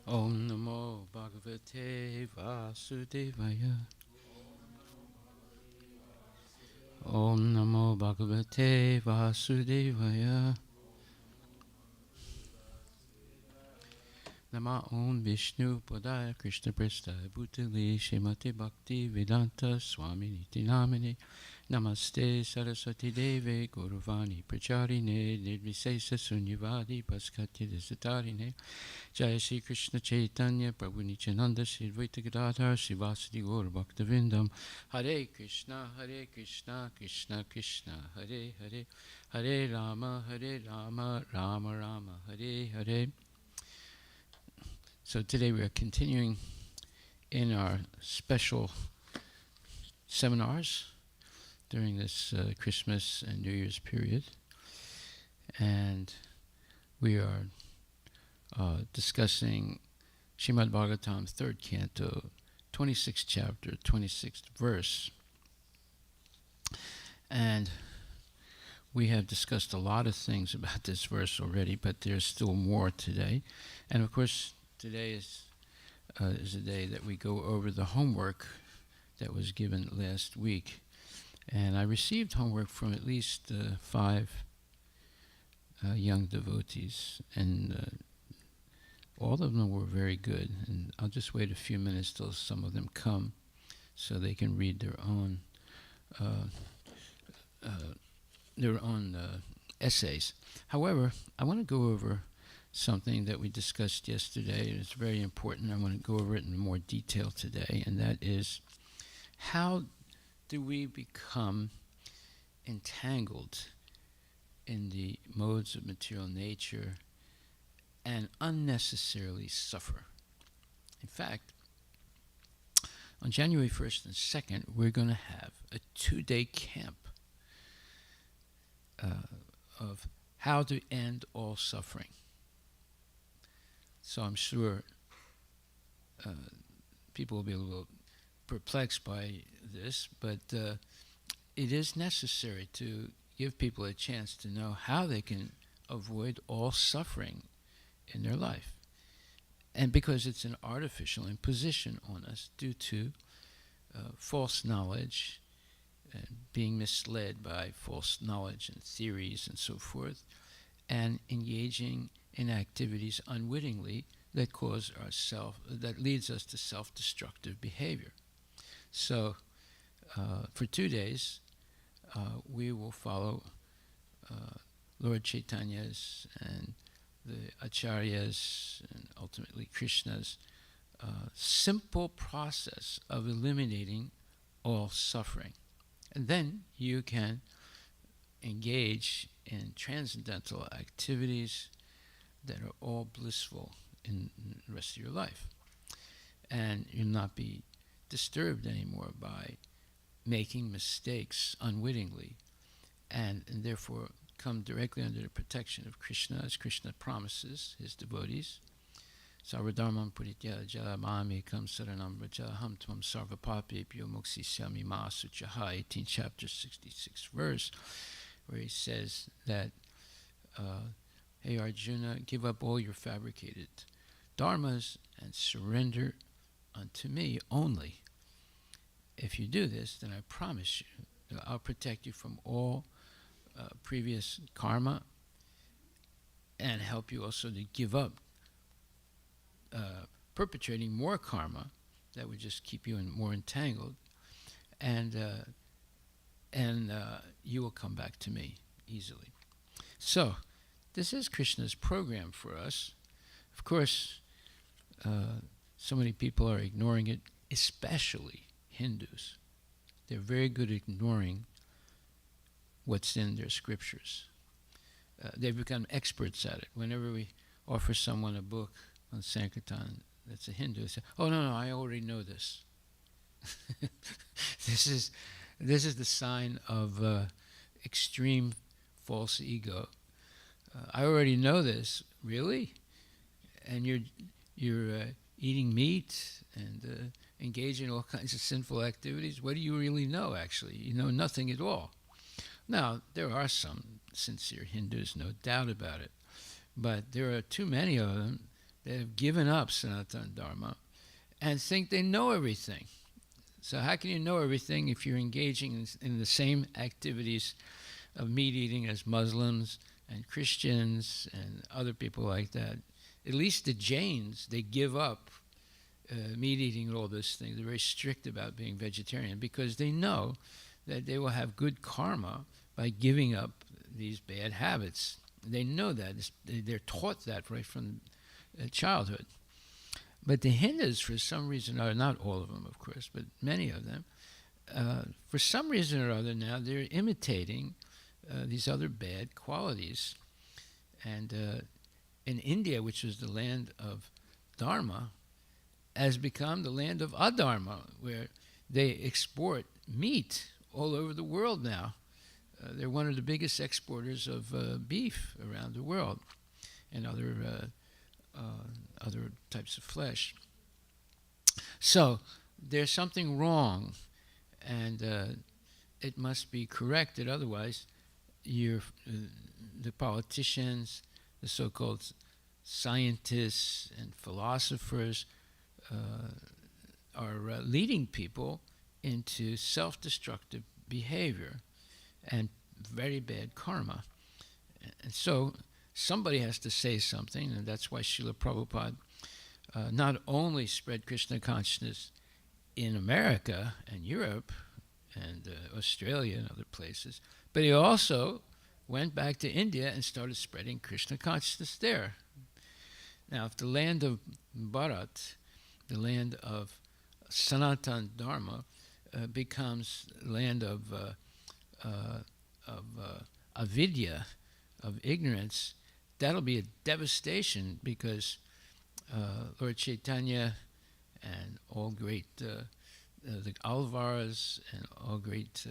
Om Namo Bhagavate Vasudevaya Om Namo Bhagavate Vasudevaya Nama Om Vishnu Padaya Krishna Prestaya Bhutali Shrimati Bhakti Vedanta Swami Niti Namini Namaste Saraswati Deve Guruvani Pracharine Nirvisesa Sunyavadi Paskati Desatarine Jaya Shri Krishna Chaitanya Prabhu Nityananda Shri Advaita Gadadhar Srivasadi Gaur Bhaktavindam Hare Krishna Krishna Krishna Hare Hare Hare Rama Rama Rama Hare Hare. So today we are continuing in our special seminars during this Christmas and New Year's period. And we are discussing Srimad Bhagavatam's 3rd canto, 26th chapter, 26th verse. And we have discussed a lot of things about this verse already, but there's still more today. And of course, today is a day that we go over the homework that was given last week. And I received homework from at least 5 young devotees, and all of them were very good. And I'll just wait a few minutes till some of them come so they can read their own essays. However, I want to go over something that we discussed yesterday. It's very important. I want to go over it in more detail today, and that is, how do we become entangled in the modes of material nature and unnecessarily suffer? In fact, on January 1st and 2nd, we're going to have a 2-day camp of how to end all suffering. So I'm sure people will be a little perplexed by this, but it is necessary to give people a chance to know how they can avoid all suffering in their life. And because it's an artificial imposition on us due to false knowledge and being misled by false knowledge and theories and so forth, and engaging in activities unwittingly that that leads us to self-destructive behavior. So for 2 days, we will follow Lord Chaitanya's and the Acharyas and ultimately Krishna's simple process of eliminating all suffering. And then you can engage in transcendental activities that are all blissful in the rest of your life. And you'll not be disturbed anymore by making mistakes unwittingly, and therefore come directly under the protection of Krishna, as Krishna promises his devotees. Sarvadharmam puritya jalamamekam saranam vrajaham tvam sarvapapebhyo moksishyami ma suchaha, 18th chapter, 66th verse, where he says that, hey Arjuna, give up all your fabricated dharmas and surrender unto me only. If you do this, then I promise you that I'll protect you from all previous karma and help you also to give up perpetrating more karma that would just keep you more entangled, and you will come back to me easily. So this is Krishna's program for us. Of course, so many people are ignoring it, especially Hindus. They're very good at ignoring what's in their scriptures. They've become experts at it. Whenever we offer someone a book on Sankirtan that's a Hindu, they say, "Oh no, I already know this." This is the sign of extreme false ego. I already know this, really, and you're eating meat and engaging in all kinds of sinful activities. What do you really know? Actually, you know nothing at all. Now, there are some sincere Hindus, no doubt about it, but there are too many of them that have given up Sanatana Dharma and think they know everything. So how can you know everything if you're engaging in the same activities of meat eating as Muslims and Christians and other people like that? At least the Jains, they give up meat eating and all those things. They're very strict about being vegetarian because they know that they will have good karma by giving up these bad habits. They know that. They're taught that right from childhood. But the Hindus, for some reason or other, not all of them, of course, but many of them, for some reason or other now, they're imitating these other bad qualities. And in India, which was the land of Dharma, has become the land of Adharma, where they export meat all over the world now. They're one of the biggest exporters of beef around the world and other types of flesh. So there's something wrong, and it must be corrected. Otherwise, the politicians, the so-called scientists and philosophers are leading people into self-destructive behavior and very bad karma. And so somebody has to say something, and that's why Srila Prabhupada not only spread Krishna consciousness in America and Europe and Australia and other places, but he also went back to India and started spreading Krishna consciousness there. Now, if the land of Bharat, the land of Sanatana Dharma, becomes land of avidya, of ignorance, that'll be a devastation, because Lord Chaitanya and all great the Alvaras and all great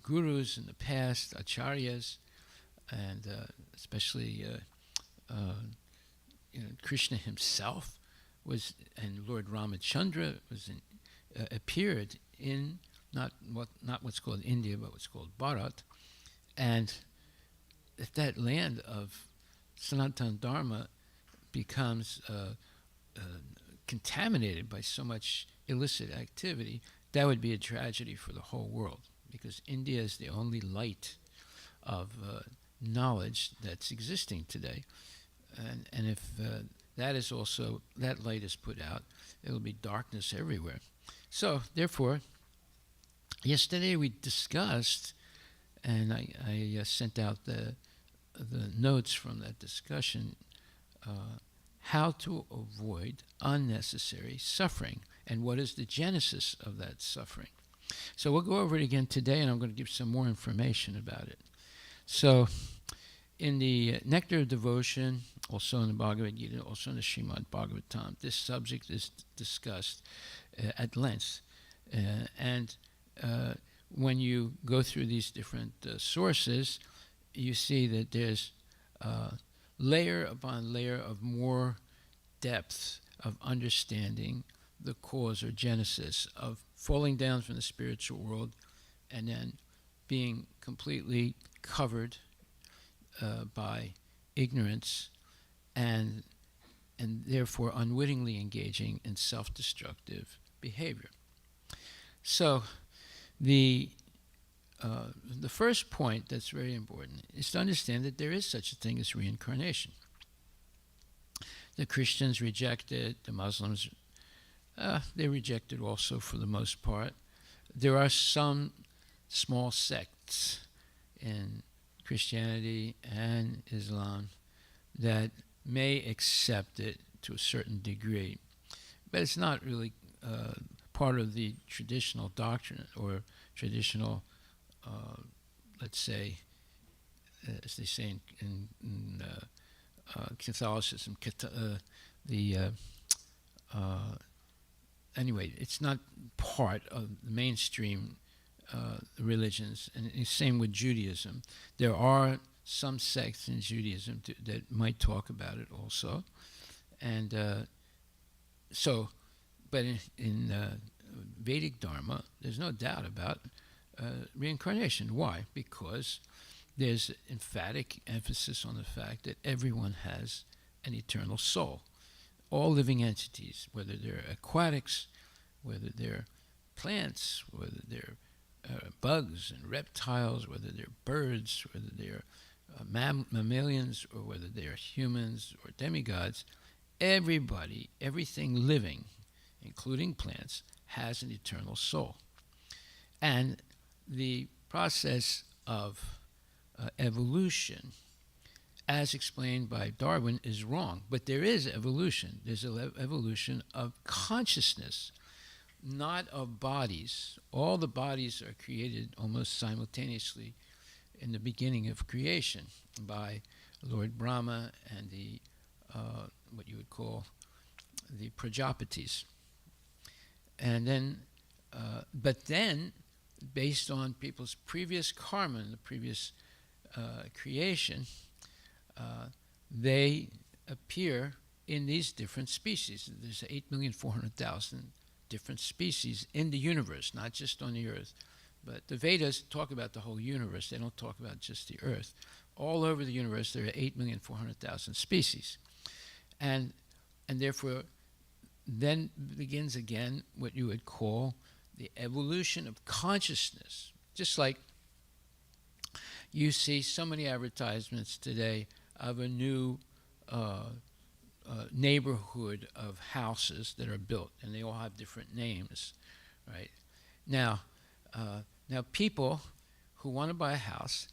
gurus in the past, acharyas, and especially Krishna himself was, and Lord Ramachandra was appeared in not what's called India, but what's called Bharat. And if that land of Sanatana Dharma becomes contaminated by so much illicit activity, that would be a tragedy for the whole world, because India is the only light of knowledge that's existing today. And if that light is put out, it'll be darkness everywhere. So, therefore, yesterday we discussed, and I sent out the notes from that discussion, how to avoid unnecessary suffering and what is the genesis of that suffering. So we'll go over it again today, and I'm going to give some more information about it. So in the Nectar of Devotion, also in the Bhagavad Gita, also in the Srimad Bhagavatam, this subject is discussed at length. And when you go through these different sources, you see that there's layer upon layer of more depth of understanding the cause or genesis of falling down from the spiritual world and then being completely covered by ignorance and therefore unwittingly engaging in self-destructive behavior. So the the first point that's very important is to understand that there is such a thing as reincarnation. The Christians reject it, the Muslims, they reject it also for the most part. There are some small sects in Christianity and Islam that may accept it to a certain degree, but it's not really part of the traditional doctrine or traditional, let's say, as they say in Catholicism, anyway, it's not part of the mainstream religions, and the same with Judaism. There are some sects in Judaism that might talk about it also, and but in Vedic Dharma, there's no doubt about reincarnation. Why? Because there's emphatic emphasis on the fact that everyone has an eternal soul. All living entities, whether they're aquatics, whether they're plants, whether they're bugs and reptiles, whether they're birds, whether they're mammalians, or whether they're humans or demigods, everybody, everything living, including plants, has an eternal soul. And the process of evolution, as explained by Darwin, is wrong. But there is evolution. There's an evolution of consciousness, not of bodies. All the bodies are created almost simultaneously in the beginning of creation by Lord Brahma and the what you would call the Prajapatis. And then, but then, based on people's previous karma and the previous creation, they appear in these different species. There's 8,400,000 different species in the universe, not just on the Earth. But the Vedas talk about the whole universe. They don't talk about just the Earth. All over the universe, there are 8,400,000 species. And therefore, then begins again what you would call the evolution of consciousness. Just like you see so many advertisements today of a new neighborhood of houses that are built, and they all have different names, right? Now people who want to buy a house,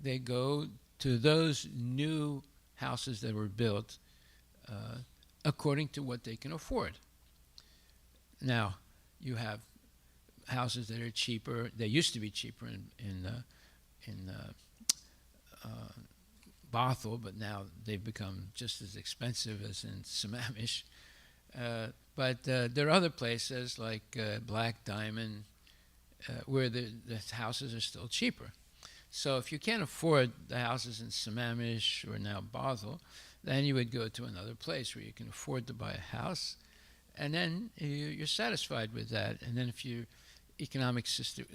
they go to those new houses that were built according to what they can afford. Now, you have houses that are cheaper. They used to be cheaper in Bothell, but now they've become just as expensive as in Sammamish. But there are other places like Black Diamond where the houses are still cheaper. So if you can't afford the houses in Sammamish or now Bothell, then you would go to another place where you can afford to buy a house, and then you're satisfied with that. And then if your economic state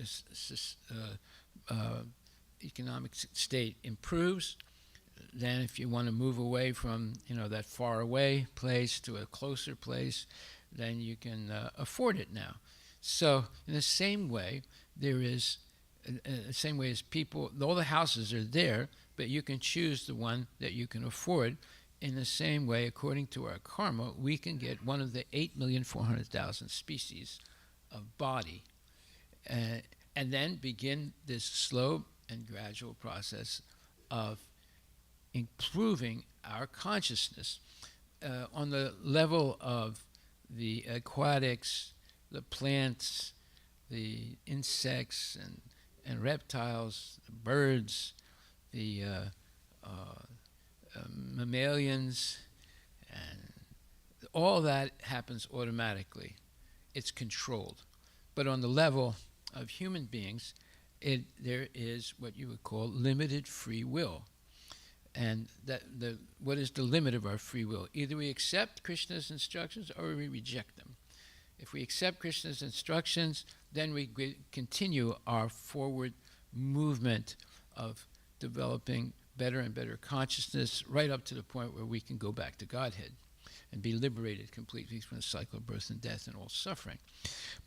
improves, then if you want to move away from that far away place to a closer place, then you can afford it now. So in the same way, there is the same way as people, all the houses are there, but you can choose the one that you can afford. In the same way, according to our karma, we can get one of the 8,400,000 species of body, and then begin this slow and gradual process of improving our consciousness on the level of the aquatics, the plants, the insects and reptiles, the birds, the mammalians, and all that happens automatically. It's controlled. But on the level of human beings, there is what you would call limited free will. And what is the limit of our free will? Either we accept Krishna's instructions or we reject them. If we accept Krishna's instructions, then we continue our forward movement of developing better and better consciousness right up to the point where we can go back to Godhead and be liberated completely from the cycle of birth and death and all suffering.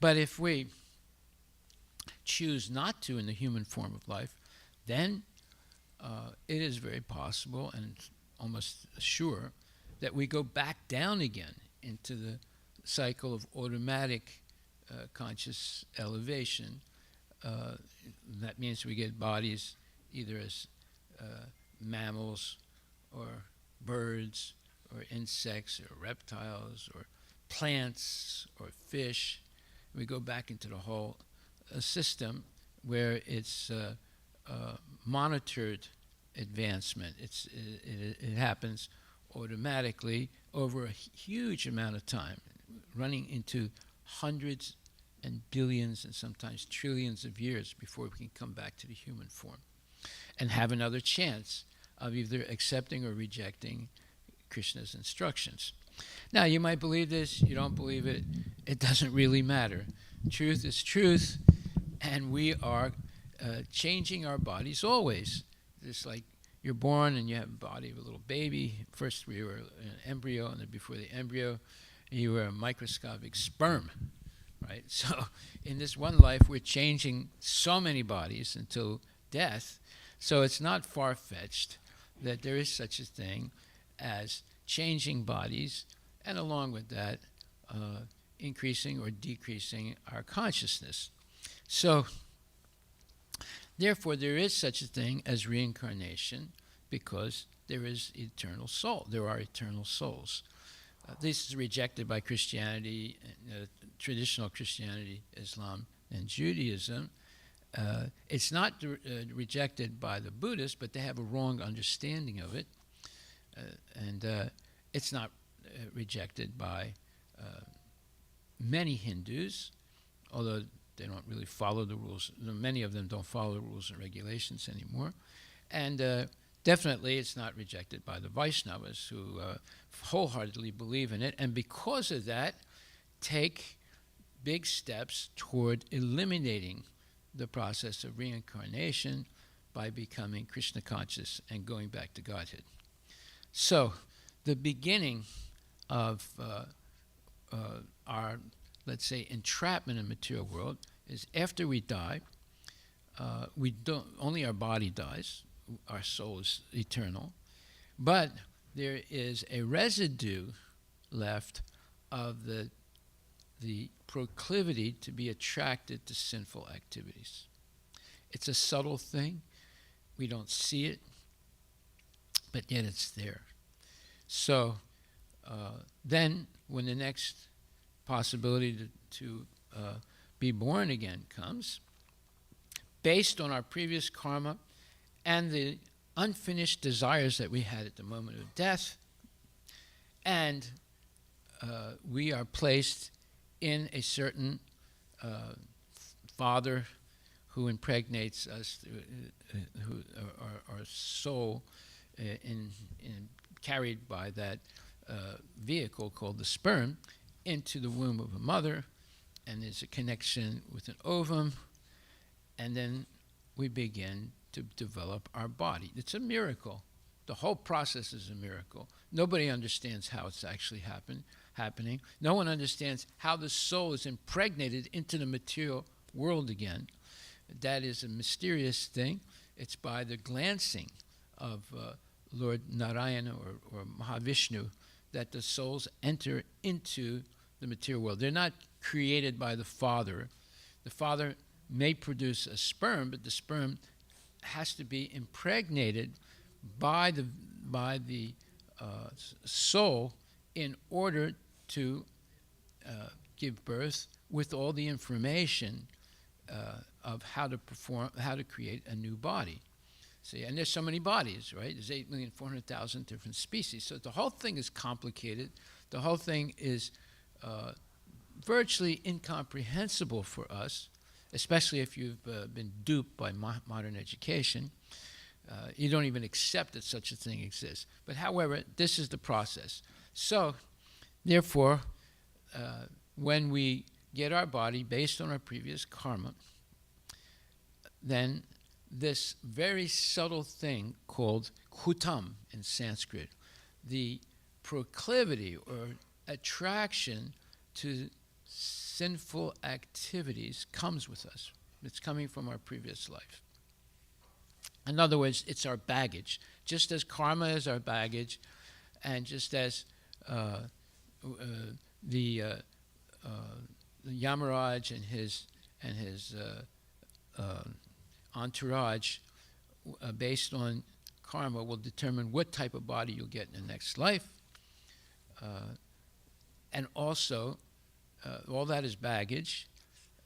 But if we choose not to in the human form of life, then it is very possible and almost sure that we go back down again into the cycle of automatic conscious elevation. That means we get bodies either as mammals or birds or insects or reptiles or plants or fish. We go back into the whole system where it's monitored advancement. It happens automatically over a huge amount of time, running into hundreds and billions and sometimes trillions of years before we can come back to the human form and have another chance of either accepting or rejecting Krishna's instructions. Now, you might believe this, you don't believe it, it doesn't really matter. Truth is truth, and we are changing our bodies always. Just like you're born and you have a body of a little baby. First we were an embryo, and then before the embryo, you were a microscopic sperm, right? So in this one life, we're changing so many bodies until death. So it's not far-fetched that there is such a thing as changing bodies, and along with that, increasing or decreasing our consciousness. So, therefore, there is such a thing as reincarnation because there is eternal soul. There are eternal souls. This is rejected by Christianity, traditional Christianity, Islam, and Judaism. It's not rejected by the Buddhists, but they have a wrong understanding of it. And it's not rejected by many Hindus, although they don't really follow the rules. Many of them don't follow the rules and regulations anymore. And definitely it's not rejected by the Vaishnavas, who wholeheartedly believe in it, and because of that, take big steps toward eliminating the process of reincarnation by becoming Krishna conscious and going back to Godhead. So, the beginning of our, let's say, entrapment in the material world is after we die, we don't, only our body dies, our soul is eternal, but there is a residue left of the proclivity to be attracted to sinful activities. It's a subtle thing. We don't see it, but yet it's there. So then when the next possibility to be born again comes, based on our previous karma and the unfinished desires that we had at the moment of death, and we are placed in a certain father who impregnates us, who our soul carried by that vehicle called the sperm into the womb of a mother, and there's a connection with an ovum, and then we begin to develop our body. It's a miracle. The whole process is a miracle. Nobody understands how it's actually happening. No one understands how the soul is impregnated into the material world again. That is a mysterious thing. It's by the glancing of Lord Narayana or Mahavishnu that the souls enter into the material world. They're not created by the Father. The Father may produce a sperm, but the sperm has to be impregnated by the soul in order to give birth with all the information of how to create a new body. See, and there's so many bodies, right? There's 8,400,000 different species. So the whole thing is complicated. The whole thing is virtually incomprehensible for us, especially if you've been duped by modern education. You don't even accept that such a thing exists. But however, this is the process. So, therefore, when we get our body based on our previous karma, then this very subtle thing called kutam in Sanskrit, the proclivity or attraction to sinful activities comes with us. It's coming from our previous life. In other words, it's our baggage. Just as karma is our baggage, and just as the Yamaraj and his entourage, based on karma, will determine what type of body you'll get in the next life. And also, all that is baggage,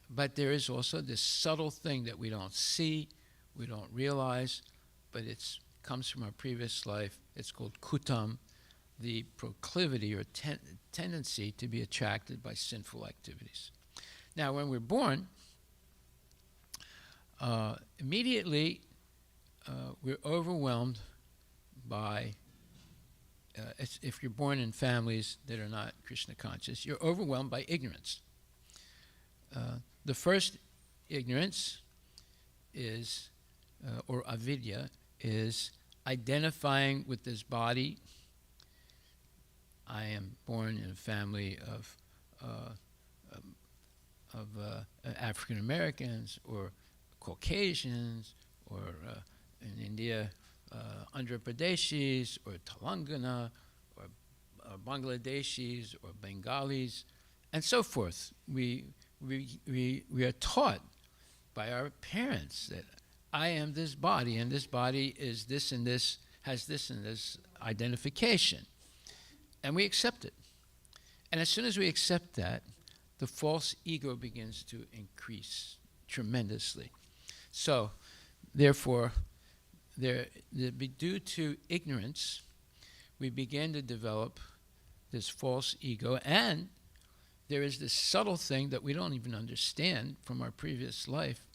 but there is also this subtle thing that we don't see, we don't realize, but it comes from our previous life. It's called kutam, the proclivity or tendency to be attracted by sinful activities. Now, when we're born, immediately we're overwhelmed by, if you're born in families that are not Krishna conscious, you're overwhelmed by ignorance. The first ignorance is, or avidya, is identifying with this body. I am born in a family of African Americans or Caucasians, or in India, Andhra Pradeshis or Telangana or Bangladeshis or Bengalis, and so forth. We are taught by our parents that I am this body, and this body is this and this, has this and this identification. And we accept it. And as soon as we accept that, the false ego begins to increase tremendously. So, therefore, due to ignorance, we begin to develop this false ego, and there is this subtle thing that we don't even understand from our previous life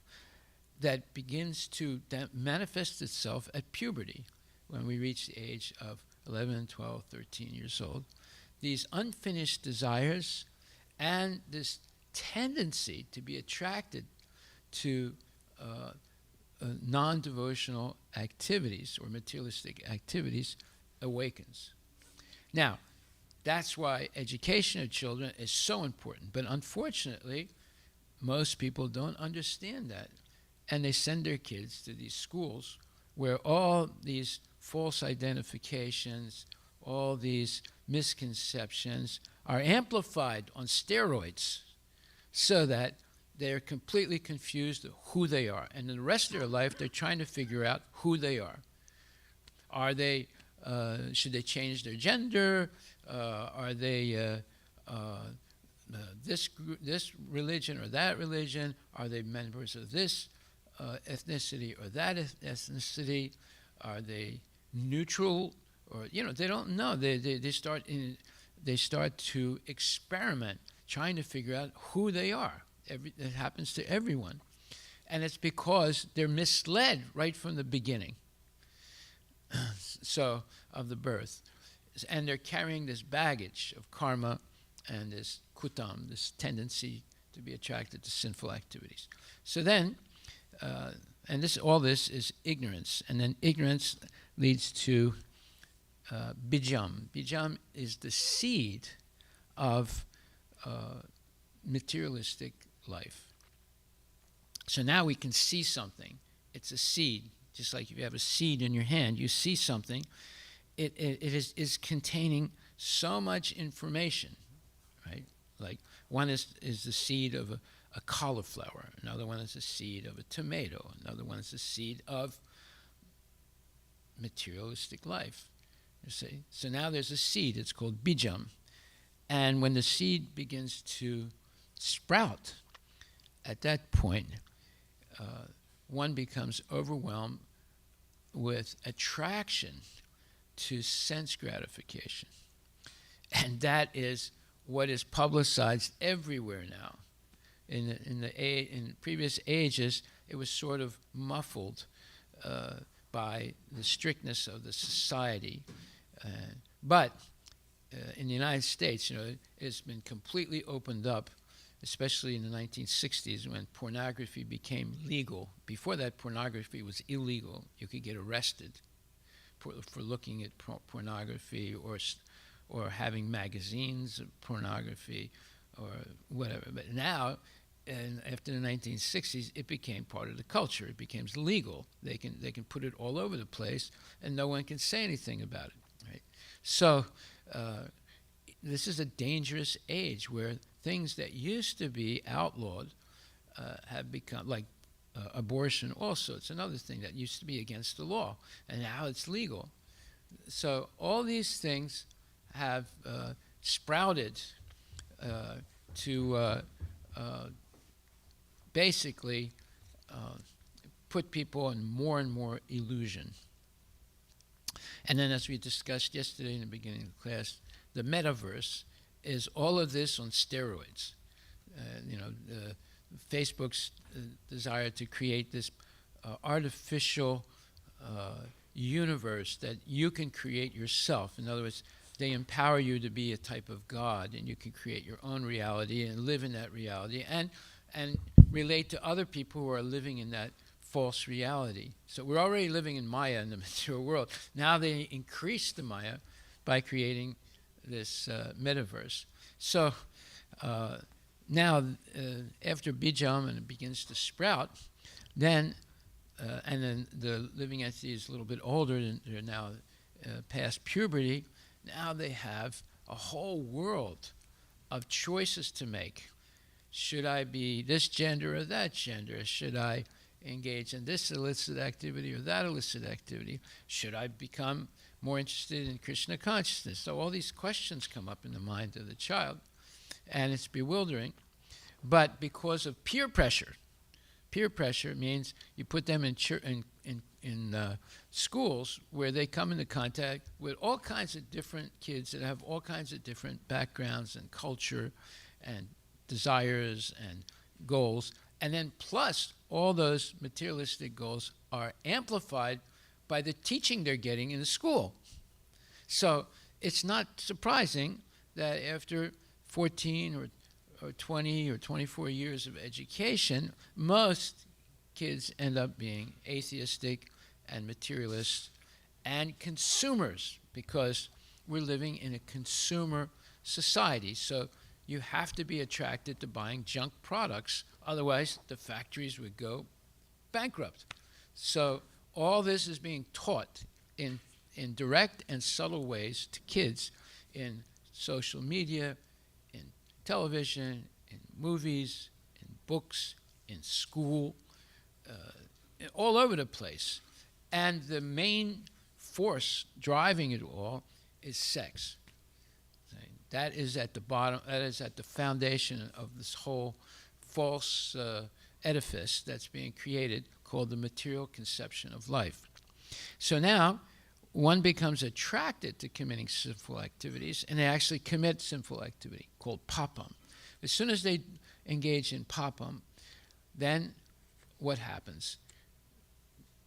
that begins to manifest itself at puberty, when we reach the age of 11, 12, 13 years old. These unfinished desires and this tendency to be attracted to non-devotional activities or materialistic activities awakens. Now, that's why education of children is so important. But unfortunately, most people don't understand that. And they send their kids to these schools where all these false identifications, all these misconceptions are amplified on steroids, so that they're completely confused of who they are. And in the rest of their life, they're trying to figure out who they are. Are they, should they change their gender? Are they this religion or that religion? Are they members of this ethnicity or that ethnicity? Are they neutral? Or, they don't know. They start to experiment, trying to figure out who they are. It happens to everyone. And it's because they're misled right from the beginning, so, of the birth. And they're carrying this baggage of karma and this kutam, this tendency to be attracted to sinful activities. So then, and all this is ignorance. And then ignorance leads to bijam. Bijam is the seed of materialistic life. So now we can see something. It's a seed. Just like if you have a seed in your hand, you see something. It is containing so much information, right? Like one is the seed of a cauliflower. Another one is the seed of a tomato. Another one is the seed of materialistic life. You see? So now there's a seed. It's called bijam. And when the seed begins to sprout, at that point, one becomes overwhelmed with attraction to sense gratification. And that is what is publicized everywhere now. In previous ages, it was sort of muffled by the strictness of the society. But in the United States, it's been completely opened up, especially in the 1960s when pornography became legal. Before that, pornography was illegal. You could get arrested for looking at pornography or having magazines of pornography or whatever. But now and after the 1960s, it became part of the culture. It became legal. They can put it all over the place, and no one can say anything about it. Right? So this is a dangerous age where things that used to be outlawed have become, like abortion also. It's another thing that used to be against the law, and now it's legal. So all these things have sprouted to basically put people in more and more illusion. And then, as we discussed yesterday in the beginning of the class, the metaverse is all of this on steroids. Facebook's desire to create this artificial universe that you can create yourself. In other words, they empower you to be a type of God, and you can create your own reality and live in that reality and relate to other people who are living in that false reality. So we're already living in Maya in the material world. Now they increase the Maya by creating this metaverse. So now after Bijam and it begins to sprout, then and then the living entity is a little bit older, and they're now past puberty. Now they have a whole world of choices to make. Should I be this gender or that gender? Should I engage in this illicit activity or that illicit activity? Should I become more interested in Krishna consciousness? So all these questions come up in the mind of the child, and it's bewildering. But because of peer pressure means you put them in schools where they come into contact with all kinds of different kids that have all kinds of different backgrounds and culture and desires and goals. And then plus all those materialistic goals are amplified by the teaching they're getting in the school. So it's not surprising that after 14 or 20 or 24 years of education, most kids end up being atheistic and materialists and consumers, because we're living in a consumer society. So you have to be attracted to buying junk products, otherwise the factories would go bankrupt. So all this is being taught in direct and subtle ways to kids in social media, in television, in movies, in books, in school, all over the place. And the main force driving it all is sex. That is at the bottom, that is at the foundation of this whole false edifice that's being created called the material conception of life. So now one becomes attracted to committing sinful activities, and they actually commit sinful activity called papam. As soon as they engage in papam, then what happens?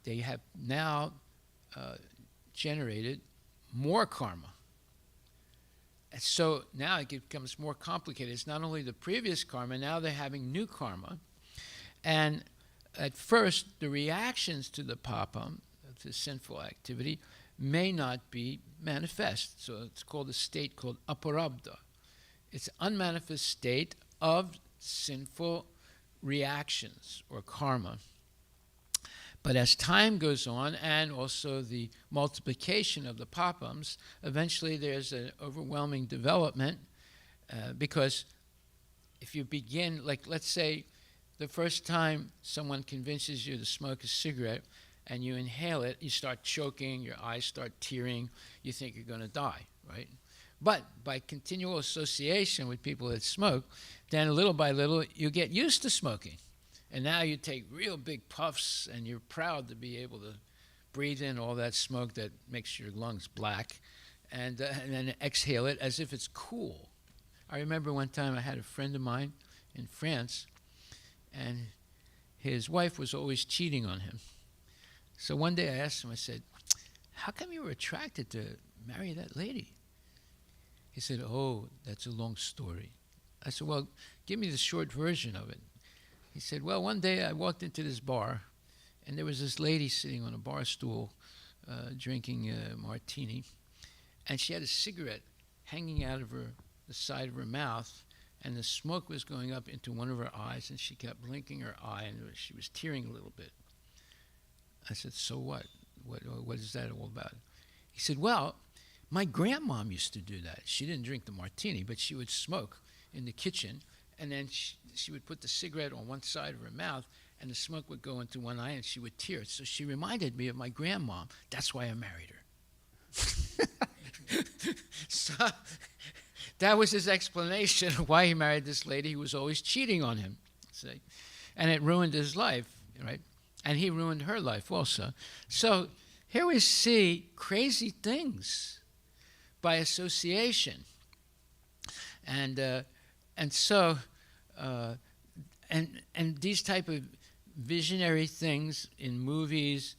They have now generated more karma. And so now it becomes more complicated. It's not only the previous karma, now they're having new karma. And at first, the reactions to the papam, the sinful activity, may not be manifest. So it's called a state called aparabdha. It's an unmanifest state of sinful reactions or karma. But as time goes on, and also the multiplication of the papams, eventually there's an overwhelming development, because if you begin, like let's say the first time someone convinces you to smoke a cigarette and you inhale it, you start choking, your eyes start tearing, you think you're going to die, right? But by continual association with people that smoke, then little by little you get used to smoking. And now you take real big puffs, and you're proud to be able to breathe in all that smoke that makes your lungs black, and then exhale it as if it's cool. I remember one time I had a friend of mine in France, and his wife was always cheating on him. So one day I asked him, I said, "How come you were attracted to marry that lady?" He said, "Oh, that's a long story." I said, "Well, give me the short version of it." He said, "Well, one day I walked into this bar, and there was this lady sitting on a bar stool drinking a martini, and she had a cigarette hanging out of the side of her mouth, and the smoke was going up into one of her eyes, and she kept blinking her eye, and she was tearing a little bit. I said, so what? What is that all about? He said, well, my grandmom used to do that. She didn't drink the martini, but she would smoke in the kitchen, and then she would put the cigarette on one side of her mouth, and the smoke would go into one eye, and she would tear. So she reminded me of my grandmom. That's why I married her. So that was his explanation of why he married this lady who was always cheating on him. See? And it ruined his life, right? And he ruined her life also. So here we see crazy things by association. And so these type of visionary things in movies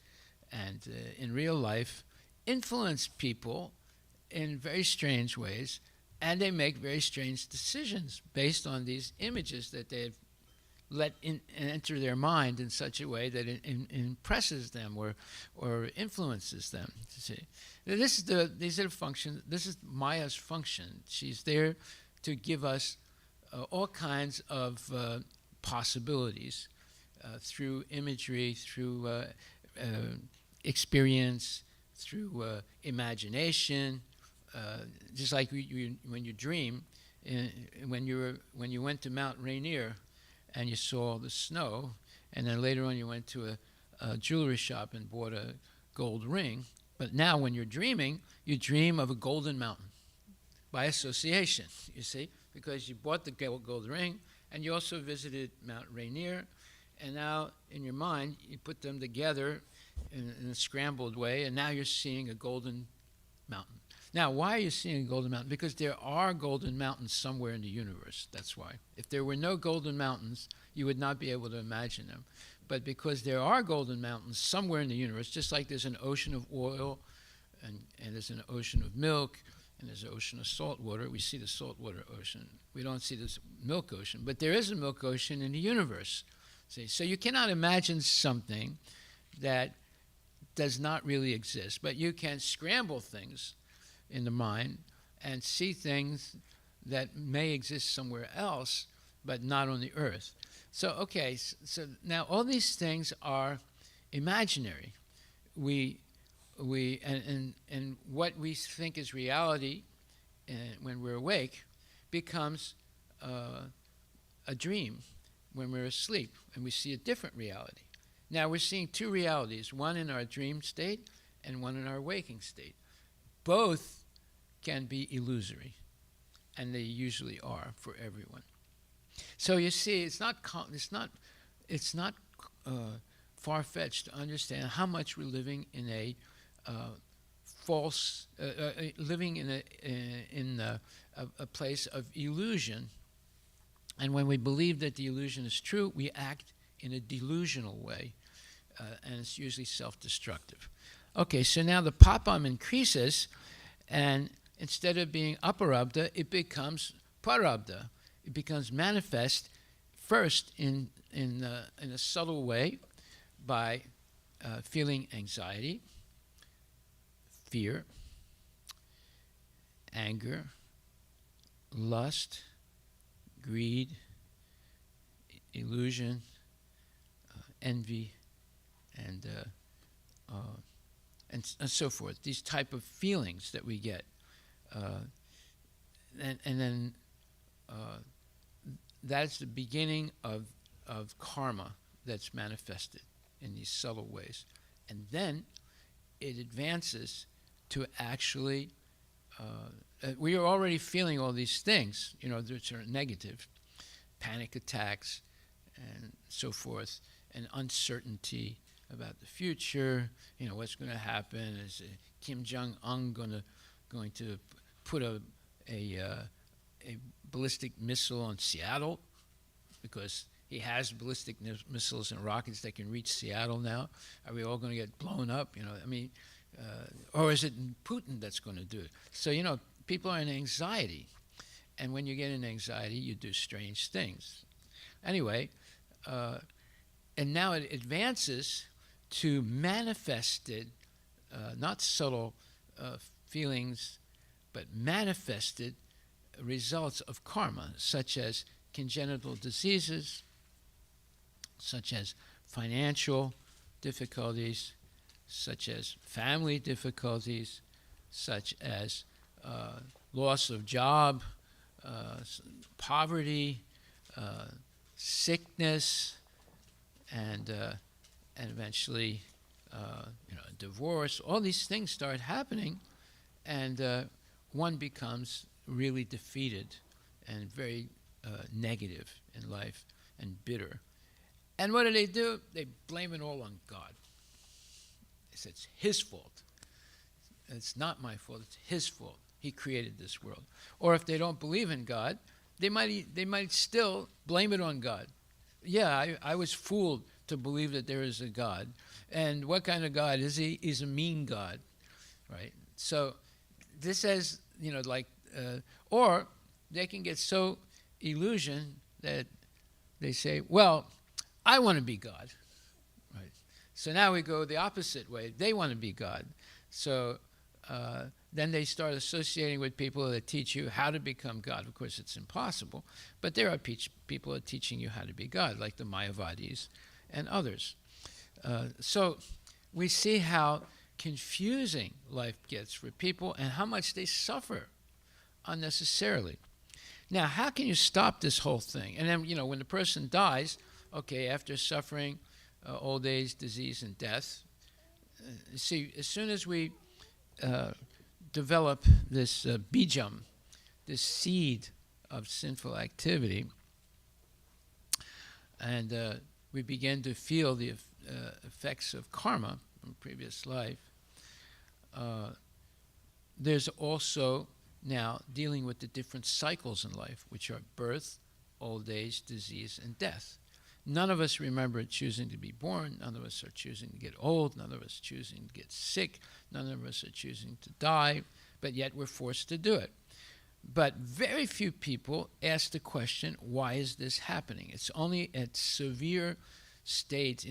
and in real life influence people in very strange ways, and they make very strange decisions based on these images that they've let enter their mind in such a way that it impresses them or influences them. See, these are the functions. This is Maya's function. She's there to give us all kinds of possibilities through imagery, through experience, through imagination. Just like when you dream, when you went to Mount Rainier and you saw the snow, and then later on you went to a jewelry shop and bought a gold ring. But now when you're dreaming, you dream of a golden mountain by association, you see, because you bought the gold ring and you also visited Mount Rainier, and now in your mind you put them together in a scrambled way, and now you're seeing a golden mountain. Now, why are you seeing a golden mountain? Because there are golden mountains somewhere in the universe. That's why. If there were no golden mountains, you would not be able to imagine them. But because there are golden mountains somewhere in the universe, just like there's an ocean of oil and there's an ocean of milk and there's an ocean of salt water, we see the saltwater ocean. We don't see this milk ocean. But there is a milk ocean in the universe. See? So you cannot imagine something that does not really exist. But you can scramble things in the mind and see things that may exist somewhere else, but not on the earth. So, okay, so now all these things are imaginary. And what we think is reality when we're awake becomes a dream when we're asleep, and we see a different reality. Now we're seeing two realities, one in our dream state and one in our waking state. Both can be illusory, and they usually are for everyone. So you see, it's not far-fetched to understand how much we're living in a a place of illusion, and when we believe that the illusion is true, we act in a delusional way, and it's usually self-destructive. Okay, so now the papam increases, and instead of being aparabdha, it becomes parabdha. It becomes manifest first in a subtle way by feeling anxiety, fear, anger, lust, greed, illusion, envy, and so forth. These type of feelings that we get. And then that's the beginning of karma that's manifested in these subtle ways. And then it advances to actually, we are already feeling all these things, which are negative, panic attacks and so forth, and uncertainty about the future, what's going to happen, is Kim Jong-un going to put a ballistic missile on Seattle, because he has ballistic missiles and rockets that can reach Seattle now. Are we all going to get blown up? Or is it Putin that's going to do it? So, people are in anxiety. And when you get in anxiety, you do strange things. Anyway, and now it advances to manifested, not subtle feelings, but manifested results of karma, such as congenital diseases, such as financial difficulties, such as family difficulties, such as loss of job, poverty, sickness, and eventually divorce. All these things start happening, and one becomes really defeated and very negative in life and bitter. And what do? They blame it all on God. They say it's his fault. It's not my fault, it's his fault. He created this world. Or if they don't believe in God, they might still blame it on God. Yeah, I was fooled to believe that there is a God. And what kind of God is he? He's a mean God, right? So this says, or they can get so illusioned that they say, well, I want to be God, right? So now we go the opposite way. They want to be God. So then they start associating with people that teach you how to become God. Of course, it's impossible, but there are people that are teaching you how to be God, like the Mayavadis and others. So we see how confusing life gets for people and how much they suffer unnecessarily. Now, how can you stop this whole thing? And then, when the person dies, okay, after suffering old age, disease, and death, see, as soon as we develop this bijam, this seed of sinful activity, and we begin to feel the effects of karma from previous life, there's also now dealing with the different cycles in life, which are birth, old age, disease, and death. None of us remember choosing to be born. None of us are choosing to get old. None of us choosing to get sick. None of us are choosing to die, but yet we're forced to do it. But very few people ask the question, why is this happening? It's only at severe states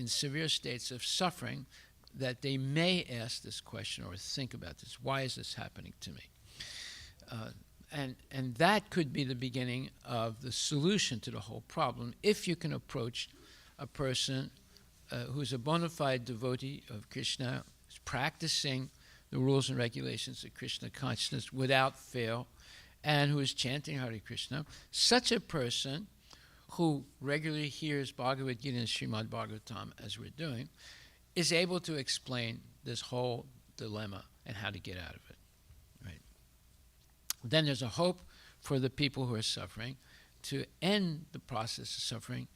of suffering that they may ask this question or think about this. Why is this happening to me? And that could be the beginning of the solution to the whole problem if you can approach a person who's a bona fide devotee of Krishna, who's practicing the rules and regulations of Krishna consciousness without fail, and who is chanting Hare Krishna. Such a person who regularly hears Bhagavad Gita and Srimad Bhagavatam, as we're doing, is able to explain this whole dilemma and how to get out of it. Right? Then there's a hope for the people who are suffering to end the process of suffering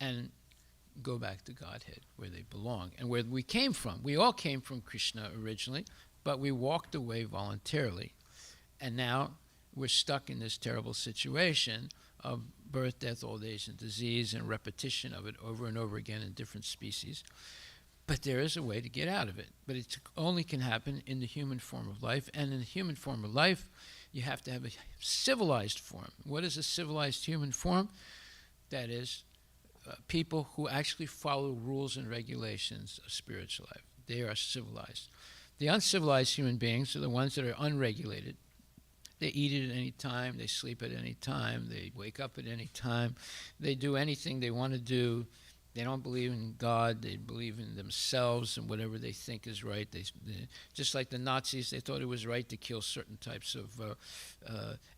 and go back to Godhead, where they belong and where we came from. We all came from Krishna originally, but we walked away voluntarily. And now we're stuck in this terrible situation of birth, death, old age, and disease, and repetition of it over and over again in different species. But there is a way to get out of it. But it only can happen in the human form of life. And in the human form of life, you have to have a civilized form. What is a civilized human form? That is, people who actually follow rules and regulations of spiritual life. They are civilized. The uncivilized human beings are the ones that are unregulated. They eat at any time, they sleep at any time, they wake up at any time, they do anything they want to do. They don't believe in God, they believe in themselves and whatever they think is right. They just like the Nazis, they thought it was right to kill certain types of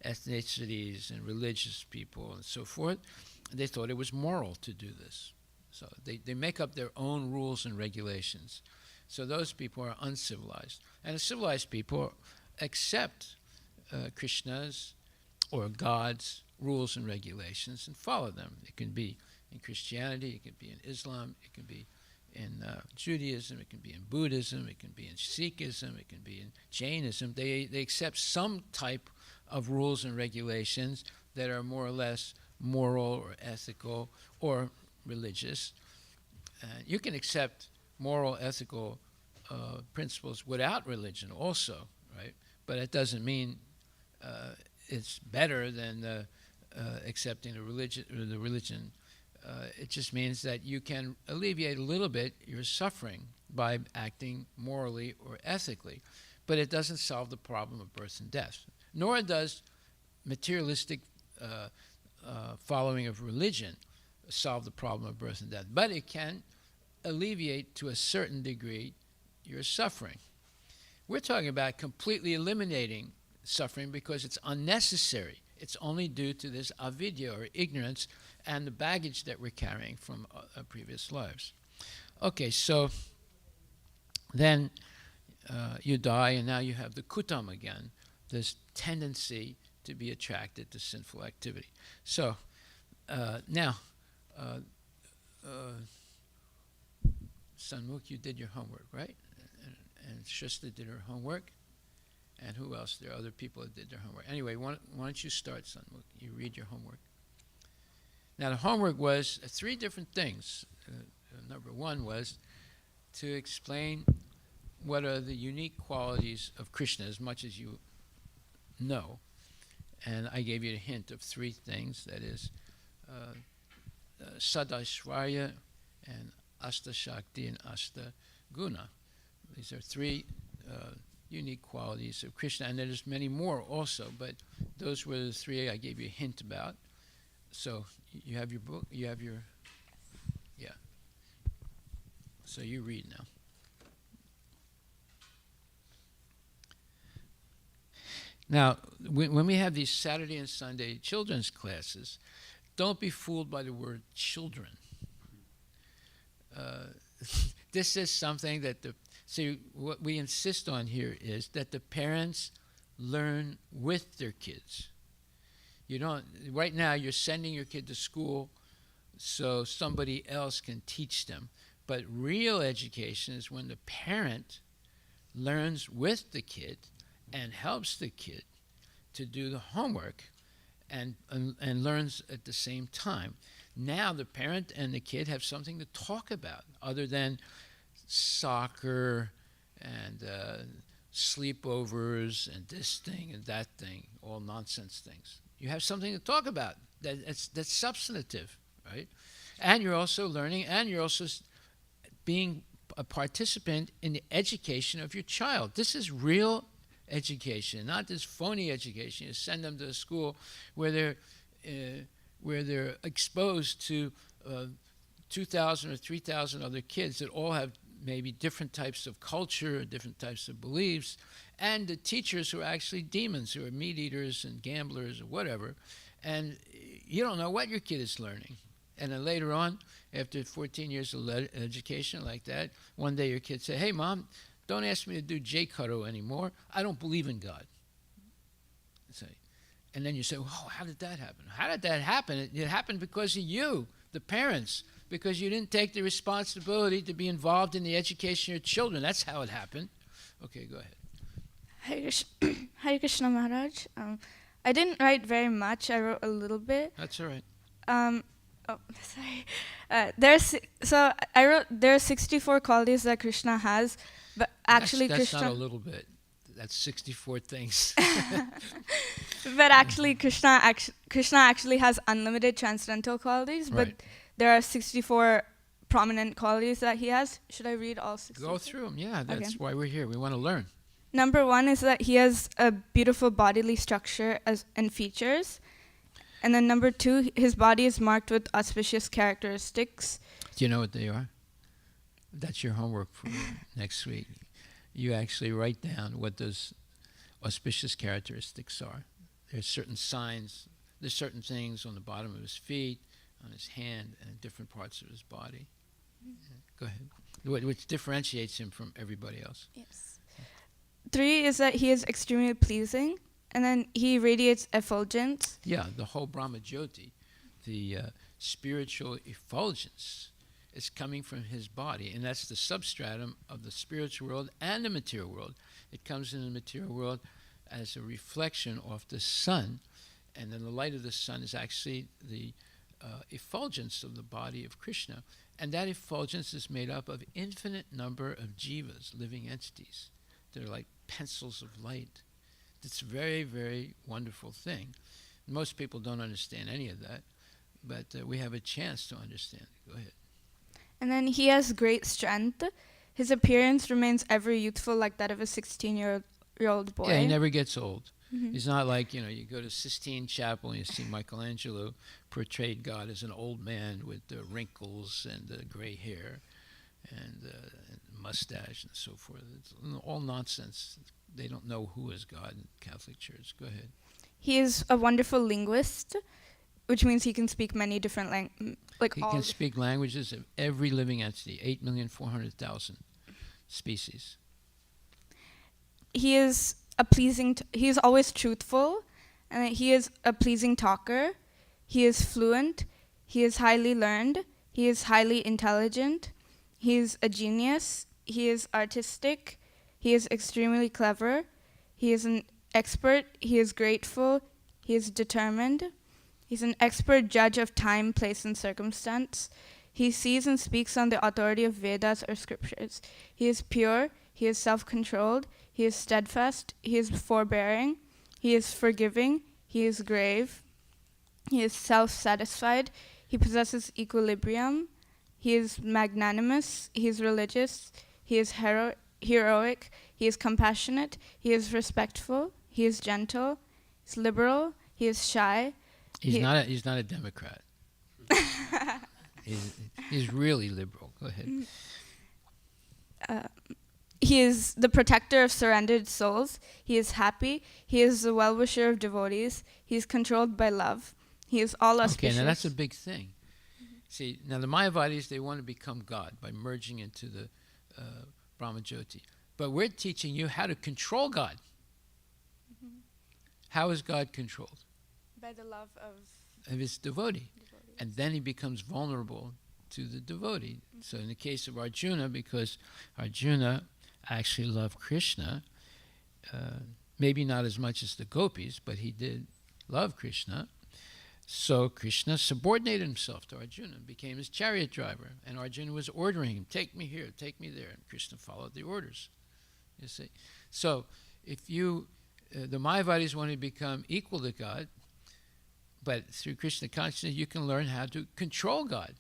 ethnicities and religious people and so forth. They thought it was moral to do this. So they make up their own rules and regulations. So those people are uncivilized. And the civilized people accept Krishna's or God's rules and regulations and follow them. It can be in Christianity, it can be in Islam, it can be in Judaism, it can be in Buddhism, it can be in Sikhism, it can be in Jainism. They accept some type of rules and regulations that are more or less moral or ethical or religious. You can accept moral, ethical principles without religion also, right? But it doesn't mean it's better than accepting the religion. It just means that you can alleviate a little bit your suffering by acting morally or ethically. But it doesn't solve the problem of birth and death. Nor does materialistic following of religion solve the problem of birth and death, but it can alleviate to a certain degree your suffering. We're talking about completely eliminating suffering because it's unnecessary. It's only due to this avidya, or ignorance, and the baggage that we're carrying from previous lives. Okay, so then you die, and now you have the kutam again, this tendency to be attracted to sinful activity. So now, Sanmukh, you did your homework, right? And Shrista did her homework. And who else? There are other people that did their homework. Anyway, why don't you start, Sanmukh? You read your homework. Now, the homework was 3 different things. Number 1 was to explain what are the unique qualities of Krishna, as much as you know. And I gave you a hint of 3 things. That is Sadashvarya and Asta Shakti and Asta Guna. These are 3 unique qualities of Krishna, and there's many more also, but those were the 3 I gave you a hint about. So you have your book, you have your, yeah. So you read now. Now, when we have these Saturday and Sunday children's classes, don't be fooled by the word children. This is something that what we insist on here is that the parents learn with their kids. You don't, right now you're sending your kid to school so somebody else can teach them. But real education is when the parent learns with the kid and helps the kid to do the homework and learns at the same time. Now the parent and the kid have something to talk about other than soccer and sleepovers and this thing and that thing, all nonsense things. You have something to talk about that's substantive, right? And you're also learning, and you're also being a participant in the education of your child. This is real education, not this phony education. You send them to a school where they're exposed to 2,000 or 3,000 other kids that all have maybe different types of culture, different types of beliefs, and the teachers who are actually demons, who are meat eaters and gamblers or whatever, and you don't know what your kid is learning. And then later on, after 14 years of education like that, one day your kid say, "Hey, Mom, don't ask me to do J-Karo anymore. I don't believe in God." And then you say, "Oh, how did that happen?" How did that happen? It happened because of you, the parents, because you didn't take the responsibility to be involved in the education of your children. That's how it happened. Okay, go ahead. Hare Krishna Maharaj. I didn't write very much. I wrote a little bit. That's all right. Sorry. I wrote there are 64 qualities that Krishna has, but actually that's Krishna. not a little bit. That's 64 things. But actually, Krishna actually has unlimited transcendental qualities. But Right. there are 64 prominent qualities that he has. Should I read all 64? Go through them. Yeah, that's Okay. why we're here. We want to learn. Number 1 is that he has a beautiful bodily structure and features. And then number 2, his body is marked with auspicious characteristics. Do you know what they are? That's your homework for next week. You actually write down what those auspicious characteristics are. There's certain signs, there's certain things on the bottom of his feet, on his hand, and different parts of his body. Yeah, go ahead. Which differentiates him from everybody else. Yes. 3 is that he is extremely pleasing. And then he radiates effulgence. Yeah, the whole Brahma Jyoti, the spiritual effulgence, is coming from his body, and that's the substratum of the spiritual world and the material world. It comes in the material world as a reflection of the sun, and then the light of the sun is actually the effulgence of the body of Krishna, and that effulgence is made up of infinite number of jivas, living entities. They're like pencils of light. It's a very, very wonderful thing. Most people don't understand any of that, but we have a chance to understand it. Go ahead. And then he has great strength. His appearance remains ever youthful, like that of a 16-year-old boy. Yeah, he never gets old. He's not like, you go to Sistine Chapel and you see Michelangelo portrayed God as an old man with the wrinkles and the gray hair and mustache and so forth. It's all nonsense. They don't know who is God in the Catholic Church. Go ahead. He is a wonderful linguist, which means he can speak many different He can speak languages of every living entity, 8,400,000 species. He is he is always truthful, and he is a pleasing talker. He is fluent. He is highly learned. He is highly intelligent. He is a genius. He is artistic. He is extremely clever. He is an expert. He is grateful. He is determined. He's an expert judge of time, place, and circumstance. He sees and speaks on the authority of Vedas or scriptures. He is pure. He is self-controlled. He is steadfast. He is forbearing. He is forgiving. He is grave. He is self-satisfied. He possesses equilibrium. He is magnanimous. He is religious. He is heroic. He is compassionate. He is respectful. He is gentle. He is liberal. He is shy. He's not a Democrat. he's really liberal. Go ahead. He is the protector of surrendered souls. He is happy. He is the well-wisher of devotees. He is controlled by love. He is all auspicious. Okay, now that's a big thing. See, now the Mayavadis, they want to become God by merging into the Brahmajyoti. But we're teaching you how to control God. How is God controlled? By the love of his devotee. And then he becomes vulnerable to the devotee. So in the case of Arjuna, because Arjuna actually loved Krishna, maybe not as much as the gopis, but he did love Krishna. So Krishna subordinated himself to Arjuna and became his chariot driver. And Arjuna was ordering him, take me here, take me there. And Krishna followed the orders, you see. So if the Mayavadis want to become equal to God, but through Krishna consciousness, you can learn how to control God.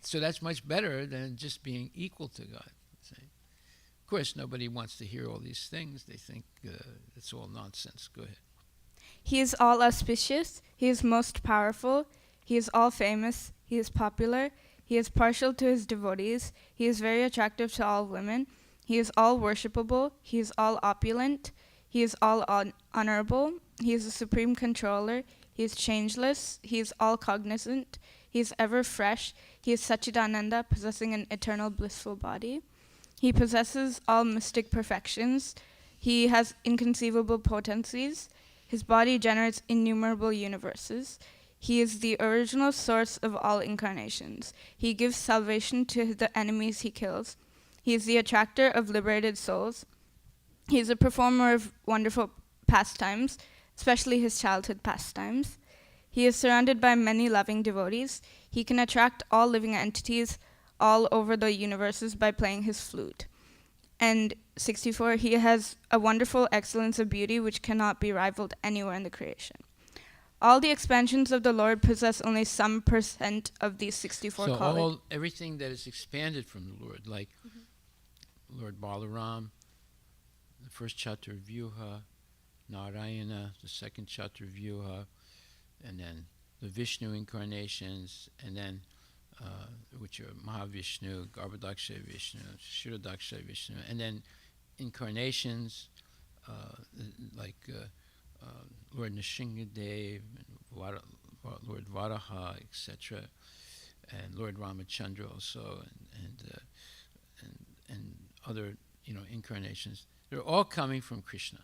So that's much better than just being equal to God. See? Of course, nobody wants to hear all these things. They think it's all nonsense. Go ahead. He is all auspicious. He is most powerful. He is all famous. He is popular. He is partial to his devotees. He is very attractive to all women. He is all worshipable. He is all opulent. He is all honorable. He is the supreme controller. He is changeless. He is all cognizant. He is ever fresh. He is Satchidananda, possessing an eternal blissful body. He possesses all mystic perfections. He has inconceivable potencies. His body generates innumerable universes. He is the original source of all incarnations. He gives salvation to the enemies he kills. He is the attractor of liberated souls. He is a performer of wonderful pastimes, especially his childhood pastimes. He is surrounded by many loving devotees. He can attract all living entities all over the universes by playing his flute. And 64, he has a wonderful excellence of beauty which cannot be rivaled anywhere in the creation. All the expansions of the Lord possess only some % of these 64 qualities. So everything that is expanded from the Lord, like Lord Balaram, the first chapter of Vyuha, Narayana, the second chapter of Vyuha, and then the Vishnu incarnations, and then which are Mahavishnu, Garbhodaksha Vishnu, Kshirodaksha Vishnu, and then incarnations like Lord Nrsimhadev, Lord Varaha, etc., and Lord Ramachandra also, and other incarnations. They're all coming from Krishna,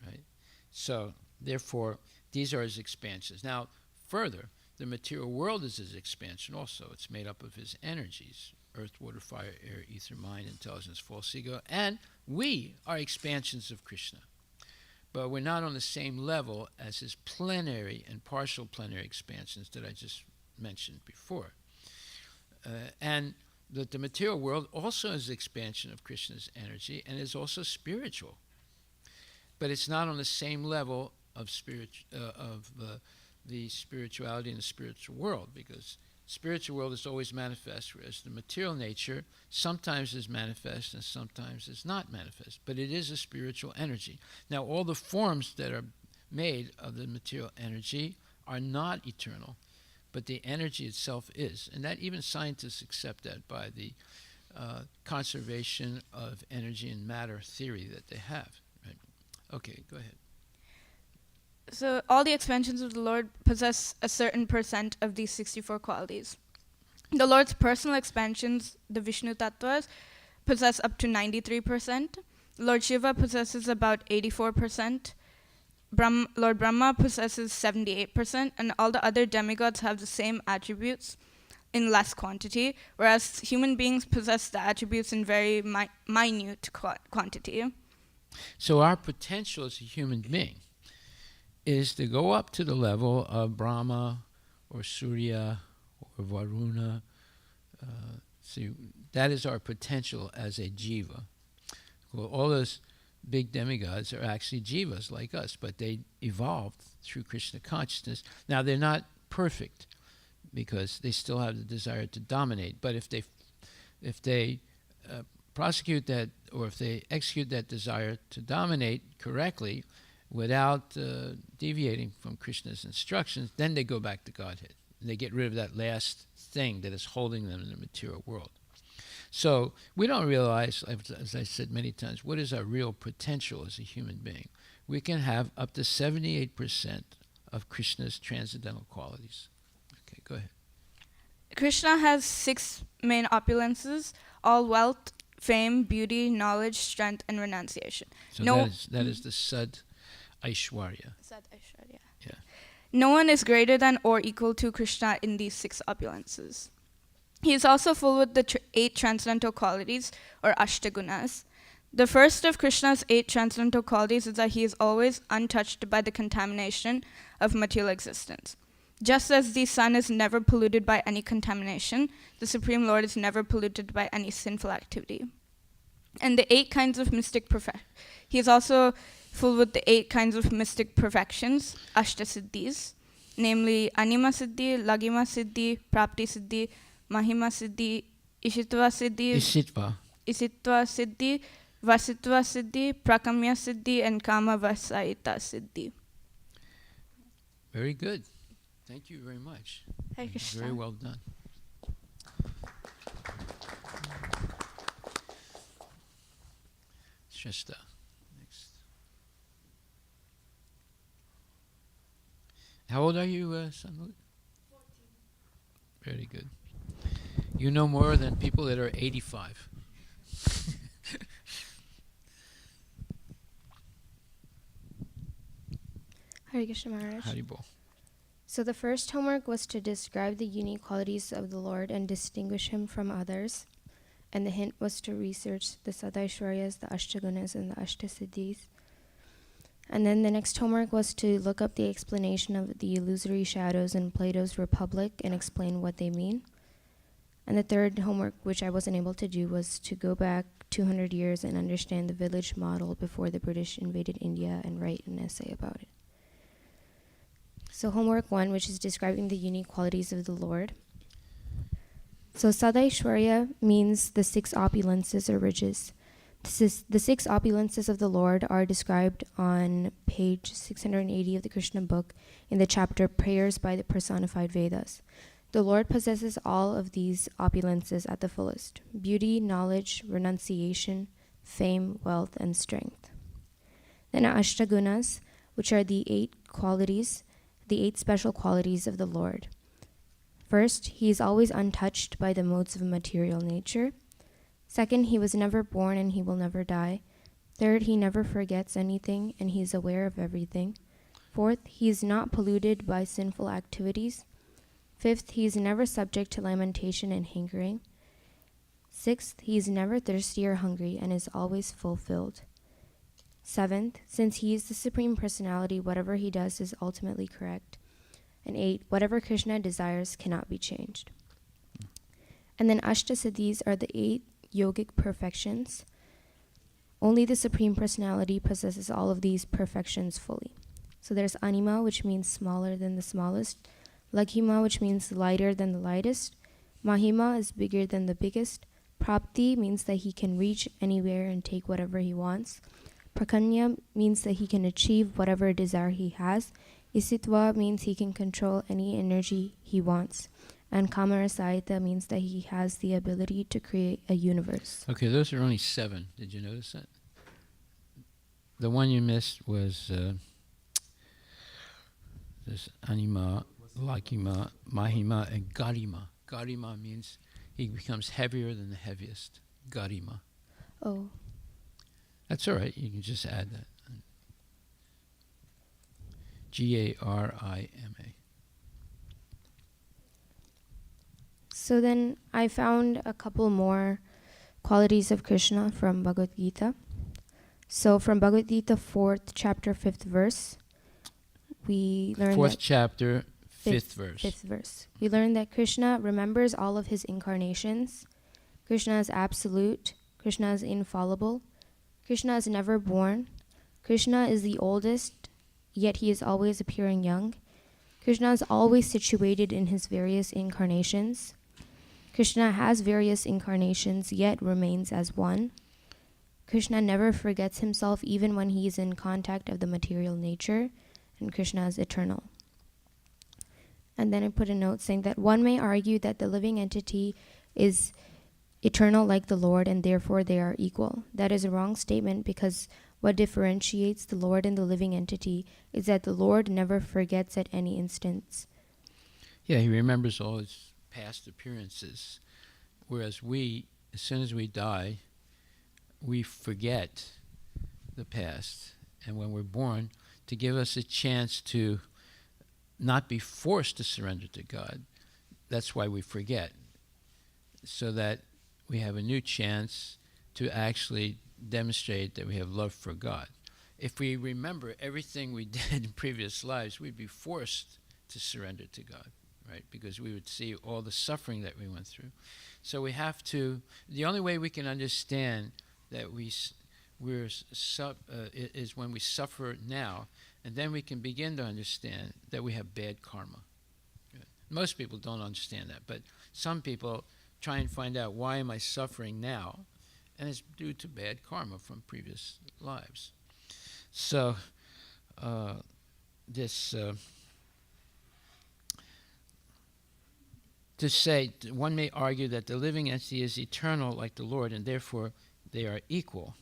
right? So therefore, these are his expansions. Now, further, the material world is his expansion also. It's made up of his energies: earth, water, fire, air, ether, mind, intelligence, false ego, and we are expansions of Krishna. But we're not on the same level as his plenary and partial plenary expansions that I just mentioned before. And that the material world also is expansion of Krishna's energy and is also spiritual. But it's not on the same level of the spirituality in the spiritual world, because spiritual world is always manifest, whereas the material nature sometimes is manifest and sometimes is not manifest. But it is a spiritual energy. Now, all the forms that are made of the material energy are not eternal, but the energy itself is. And that even scientists accept that by the conservation of energy and matter theory that they have. Right? Okay, go ahead. So all the expansions of the Lord possess a certain percent of these 64 qualities. The Lord's personal expansions, the Vishnu Tattvas, possess up to 93%. Lord Shiva possesses about 84%. Lord Brahma possesses 78%, and all the other demigods have the same attributes in less quantity, whereas human beings possess the attributes in very minute quantity. So our potential as a human being is to go up to the level of Brahma or Surya or Varuna. See, that is our potential as a jiva. Well, all those big demigods are actually jivas like us, but they evolved through Krishna consciousness. Now, they're not perfect because they still have the desire to dominate, but if they prosecute that, or if they execute that desire to dominate correctly without deviating from Krishna's instructions, then they go back to Godhead. And they get rid of that last thing that is holding them in the material world. So we don't realize, as I said many times, what is our real potential as a human being. We can have up to 78% of Krishna's transcendental qualities. Okay, go ahead. Krishna has 6 main opulences, all wealth, fame, beauty, knowledge, strength, and renunciation. So that is the Sad Aishwarya. Yeah. No one is greater than or equal to Krishna in these 6 opulences. He is also full with the 8 transcendental qualities, or Ashtagunas. The first of Krishna's 8 transcendental qualities is that he is always untouched by the contamination of material existence. Just as the sun is never polluted by any contamination, the Supreme Lord is never polluted by any sinful activity. And the 8 kinds of mystic he is also full with the 8 kinds of mystic perfections, Ashtasiddhis, namely Anima Siddhi, Lagima Siddhi, Prapti Siddhi, Mahima Siddhi, Ishitva Siddhi, Vasitva Siddhi, Prakamya Siddhi, and Kama Vasaita Siddhi. Very good. Thank you very much. Hare Krishna. Very well done. Shrestha, next. How old are you, Sanlu? 14. Very good. You know more than people that are 85. Hare Krishna Maharaj. Haribol. So the first homework was to describe the unique qualities of the Lord and distinguish him from others. And the hint was to research the Sadaishwaryas, the Ashtagunas, and the Ashtasiddhis. And then the next homework was to look up the explanation of the illusory shadows in Plato's Republic and explain what they mean. And the third homework, which I wasn't able to do, was to go back 200 years and understand the village model before the British invaded India and write an essay about it. So homework 1, which is describing the unique qualities of the Lord. So Sadaishwarya means the 6 opulences or riches. The 6 opulences of the Lord are described on page 680 of the Krishna book in the chapter Prayers by the Personified Vedas. The Lord possesses all of these opulences at the fullest: beauty, knowledge, renunciation, fame, wealth, and strength. Then Ashtagunas, which are the 8 qualities, the 8 special qualities of the Lord. First, he is always untouched by the modes of material nature. Second, he was never born and he will never die. Third, he never forgets anything and he is aware of everything. Fourth, he is not polluted by sinful activities. Fifth, he is never subject to lamentation and hankering. Sixth, he is never thirsty or hungry and is always fulfilled. Seventh, since he is the Supreme Personality, whatever he does is ultimately correct. And 8, whatever Krishna desires cannot be changed. And then Ashtasiddhis are the 8 yogic perfections. Only the Supreme Personality possesses all of these perfections fully. So there's Anima, which means smaller than the smallest, Laghima, which means lighter than the lightest. Mahima is bigger than the biggest. Prapti means that he can reach anywhere and take whatever he wants. Prakanya means that he can achieve whatever desire he has. Isitva means he can control any energy he wants. And Kamarasayita means that he has the ability to create a universe. Okay, those are only 7. Did you notice that? The one you missed was this Anima, Laghima, Mahima, and Garima. Garima means he becomes heavier than the heaviest. Garima. Oh. That's all right. You can just add that. Garima. So then I found a couple more qualities of Krishna from Bhagavad Gita. So from Bhagavad Gita 4th chapter 5th verse, we learn 4th that chapter, 5th verse. 5th verse. We learn that Krishna remembers all of his incarnations. Krishna is absolute. Krishna is infallible. Krishna is never born. Krishna is the oldest, yet he is always appearing young. Krishna is always situated in his various incarnations. Krishna has various incarnations, yet remains as one. Krishna never forgets himself even when he is in contact of the material nature, and Krishna is eternal. And then I put a note saying that one may argue that the living entity is eternal like the Lord, and therefore they are equal. That is a wrong statement, because what differentiates the Lord and the living entity is that the Lord never forgets at any instance. Yeah, he remembers all his past appearances, whereas we, as soon as we die, we forget the past. And when we're born, to give us a chance to not be forced to surrender to God, that's why we forget, so that we have a new chance to actually demonstrate that we have love for God. If we remember everything we did in previous lives, we'd be forced to surrender to God, right? Because we would see all the suffering that we went through. So we have to, the only way we can understand that is when we suffer now, and then we can begin to understand that we have bad karma. Right? Most people don't understand that, but some people try and find out, why am I suffering now? And it's due to bad karma from previous lives. So to say, one may argue that the living entity is eternal like the Lord, and therefore they are equal.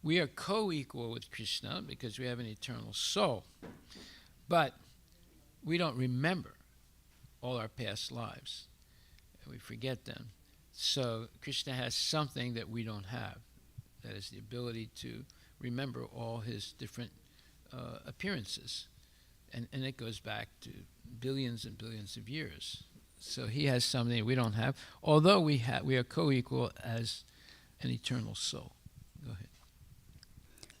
We are co-equal with Krishna because we have an eternal soul, but we don't remember all our past lives. We forget them. So Krishna has something that we don't have. That is the ability to remember all his different appearances. And it goes back to billions and billions of years. So he has something we don't have, although we are co-equal as an eternal soul. Go ahead.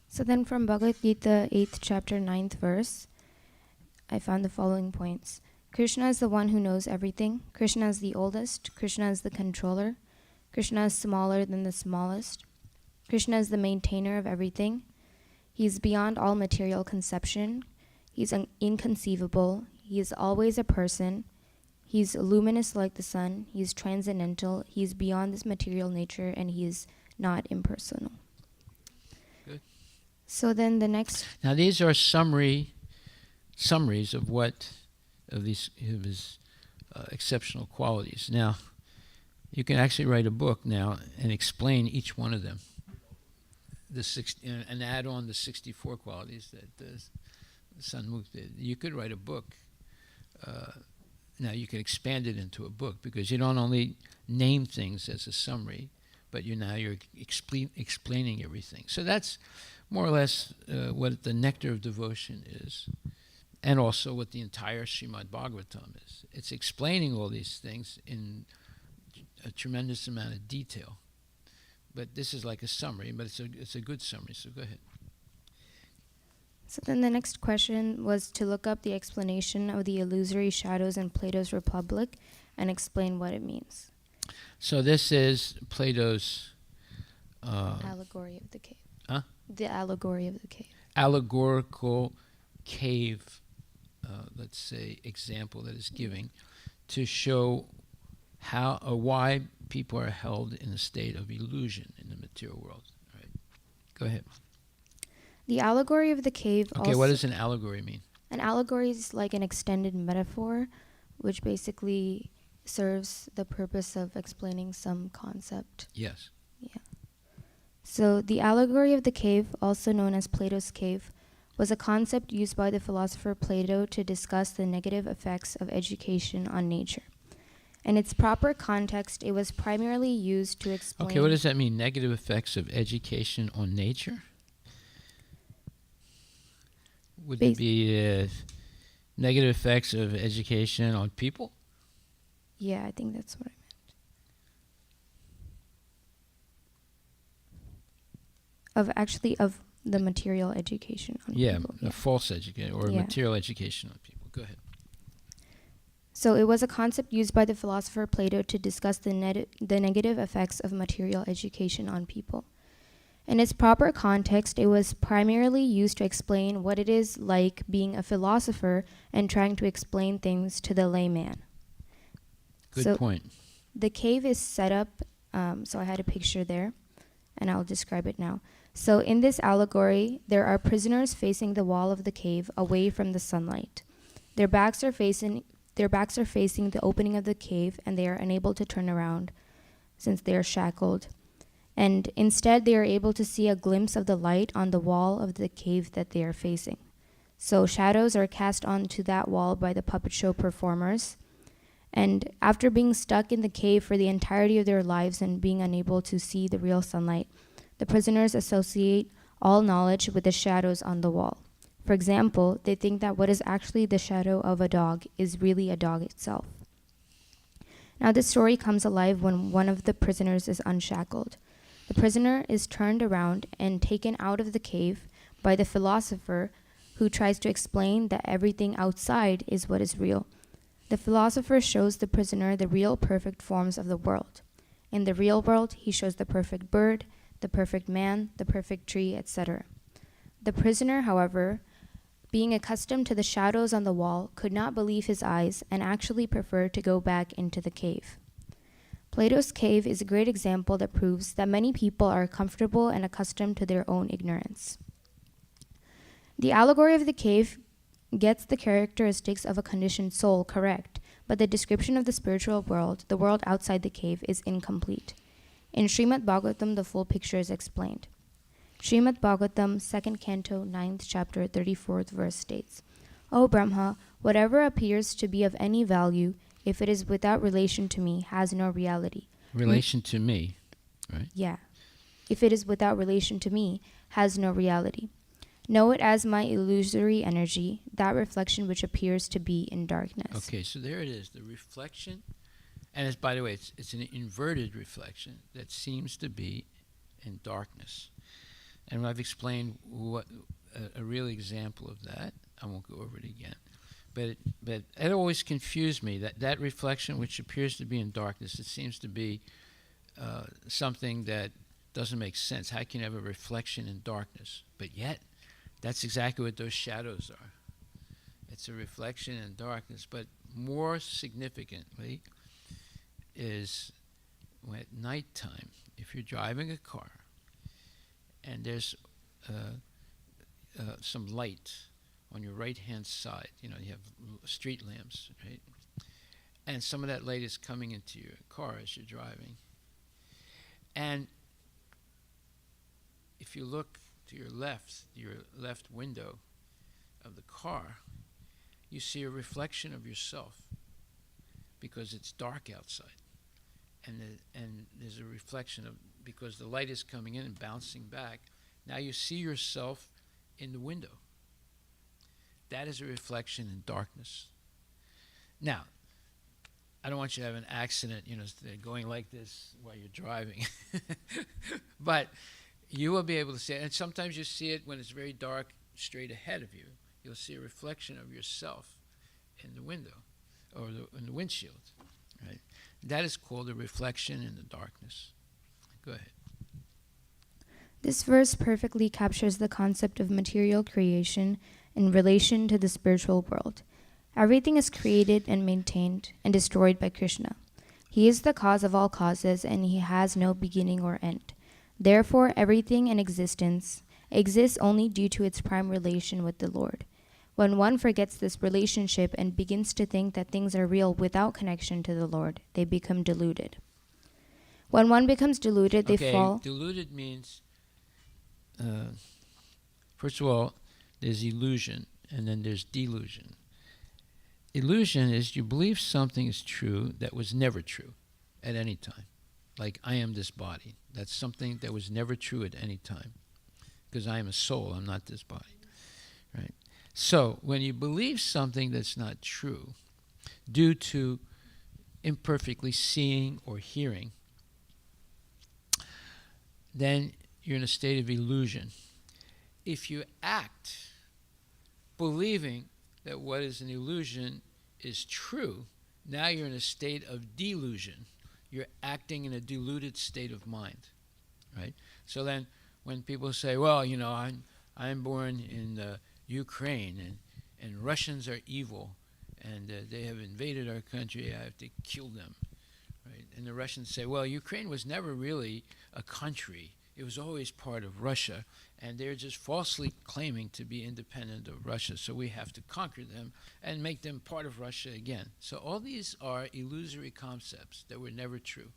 So then from Bhagavad Gita 8th chapter 9th verse, I found the following points. Krishna is the one who knows everything. Krishna is the oldest. Krishna is the controller. Krishna is smaller than the smallest. Krishna is the maintainer of everything. He is beyond all material conception. He's inconceivable. He is always a person. He's luminous like the sun. He is transcendental. He is beyond this material nature, and he is not impersonal. Good. So then the next... Now these are summaries of his exceptional qualities. Now, you can actually write a book now and explain each one of them, and add on the 64 qualities that Sanmukh did. You could write a book. Now you can expand it into a book, because you don't only name things as a summary, but you're explaining everything. So that's more or less what the nectar of devotion is, and also what the entire Srimad Bhagavatam is. It's explaining all these things in a tremendous amount of detail. But this is like a summary, but it's a good summary, so go ahead. So then the next question was to look up the explanation of the illusory shadows in Plato's Republic and explain what it means. So this is Plato's... allegory of the cave. Huh? The allegory of the cave. Allegorical cave let's say, example that is giving to show how or why people are held in a state of illusion in the material world. All right. Go ahead. The allegory of the cave Okay, also... what does an allegory mean? An allegory is like an extended metaphor, which basically serves the purpose of explaining some concept. Yes. So the allegory of the cave, also known as Plato's cave, was a concept used by the philosopher Plato to discuss the negative effects of education on nature. In its proper context, it was primarily used to explain... Okay, what does that mean? Negative effects of education on nature? Would it be negative effects of education on people? Yeah, I think that's what I meant. Of the material education on people. Yeah, false education or Yeah. material education on people. Go ahead. So it was a concept used by the philosopher Plato to discuss the negative effects of material education on people. In its proper context, it was primarily used to explain what it is like being a philosopher and trying to explain things to the layman. Good point. The cave is set up, so I had a picture there, and I'll describe it now. So in this allegory, there are prisoners facing the wall of the cave away from the sunlight. Their backs are facing the opening of the cave, and they are unable to turn around since they are shackled. And instead, they are able to see a glimpse of the light on the wall of the cave that they are facing. So shadows are cast onto that wall by the puppet show performers. And after being stuck in the cave for the entirety of their lives and being unable to see the real sunlight, the prisoners associate all knowledge with the shadows on the wall. For example, they think that what is actually the shadow of a dog is really a dog itself. Now this story comes alive when one of the prisoners is unshackled. The prisoner is turned around and taken out of the cave by the philosopher, who tries to explain that everything outside is what is real. The philosopher shows the prisoner the real perfect forms of the world. In the real world, he shows the perfect bird, the perfect man, the perfect tree, etc. The prisoner, however, being accustomed to the shadows on the wall, could not believe his eyes and actually preferred to go back into the cave. Plato's cave is a great example that proves that many people are comfortable and accustomed to their own ignorance. The allegory of the cave gets the characteristics of a conditioned soul correct, but the description of the spiritual world, the world outside the cave, is incomplete. In Srimad Bhagavatam, the full picture is explained. Srimad Bhagavatam, 2nd Canto, 9th chapter, 34th verse states, O Brahma, whatever appears to be of any value, if it is without relation to me, has no reality. Relation to me, right? Yeah. If it is without relation to me, has no reality. Know it as my illusory energy, that reflection which appears to be in darkness. Okay, so there it is, the reflection. And it's, by the way, it's an inverted reflection that seems to be in darkness. And I've explained what a real example of that. I won't go over it again. But it always confused me, that reflection which appears to be in darkness, it seems to be something that doesn't make sense. How can you have a reflection in darkness? But yet, that's exactly what those shadows are. It's a reflection in darkness. But more significantly is when at nighttime, if you're driving a car and there's some light on your right-hand side, you have street lamps, right? And some of that light is coming into your car as you're driving. And if you look to your left window of the car, you see a reflection of yourself because it's dark outside. And there's a reflection of, because the light is coming in and bouncing back, now you see yourself in the window. That is a reflection in darkness. Now, I don't want you to have an accident, going like this while you're driving. But you will be able to see it. And sometimes you see it when it's very dark straight ahead of you. You'll see a reflection of yourself in the window or in the windshield. Right? That is called a reflection in the darkness. Go ahead. This verse perfectly captures the concept of material creation in relation to the spiritual world. Everything is created and maintained and destroyed by Krishna. He is the cause of all causes, and he has no beginning or end. Therefore, everything in existence exists only due to its prime relation with the Lord. When one forgets this relationship and begins to think that things are real without connection to the Lord, they become deluded. When one becomes deluded, they fall. Deluded means, first of all, there's illusion, and then there's delusion. Illusion is you believe something is true that was never true at any time. Like, I am this body. That's something that was never true at any time. Because I am a soul, I'm not this body. Right? So, when you believe something that's not true, due to imperfectly seeing or hearing, then you're in a state of illusion. If you act believing that what is an illusion is true, now you're in a state of delusion. You're acting in a deluded state of mind, right? So then when people say, well, you know, I'm born in Ukraine and Russians are evil and they have invaded our country, I have to kill them, right? And the Russians say, well, Ukraine was never really a country. It was always part of Russia, and they're just falsely claiming to be independent of Russia, so we have to conquer them and make them part of Russia again. So all these are illusory concepts that were never true.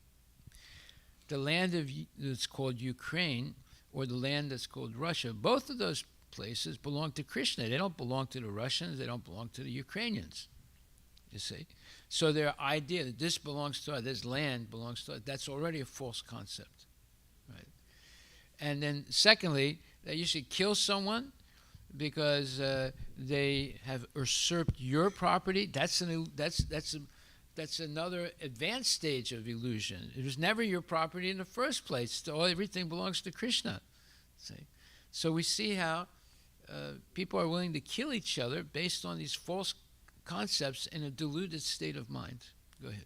The land that's called Ukraine, or the land that's called Russia, both of those places belong to Krishna. They don't belong to the Russians, they don't belong to the Ukrainians, you see. So their idea that this belongs to us, this land belongs to us, that's already a false concept, right? And then secondly, that you should kill someone because they have usurped your property. That's another advanced stage of illusion. It was never your property in the first place. So everything belongs to Krishna. See? So we see how people are willing to kill each other based on these false concepts in a deluded state of mind. Go ahead.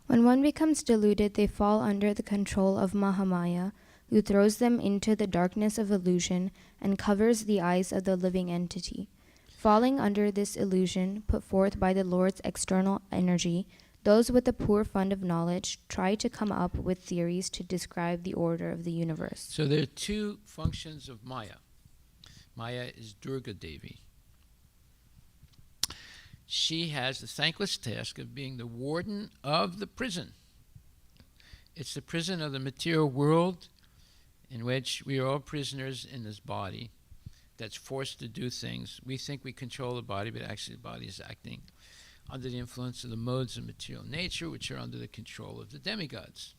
When one becomes deluded, they fall under the control of Mahamaya, who throws them into the darkness of illusion and covers the eyes of the living entity. Falling under this illusion put forth by the Lord's external energy, those with a poor fund of knowledge try to come up with theories to describe the order of the universe. So there are two functions of Maya. Maya is Durga Devi. She has the thankless task of being the warden of the prison. It's the prison of the material world in which we are all prisoners in this body that's forced to do things. We think we control the body, but actually the body is acting under the influence of the modes of material nature, which are under the control of the demigods.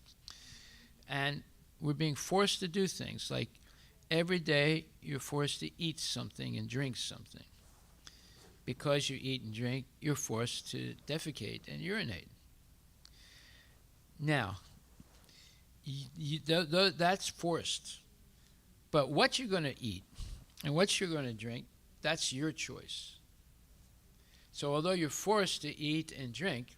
And we're being forced to do things, like every day you're forced to eat something and drink something. Because you eat and drink, you're forced to defecate and urinate. Now, that's forced. But what you're going to eat and what you're going to drink, that's your choice. So although you're forced to eat and drink,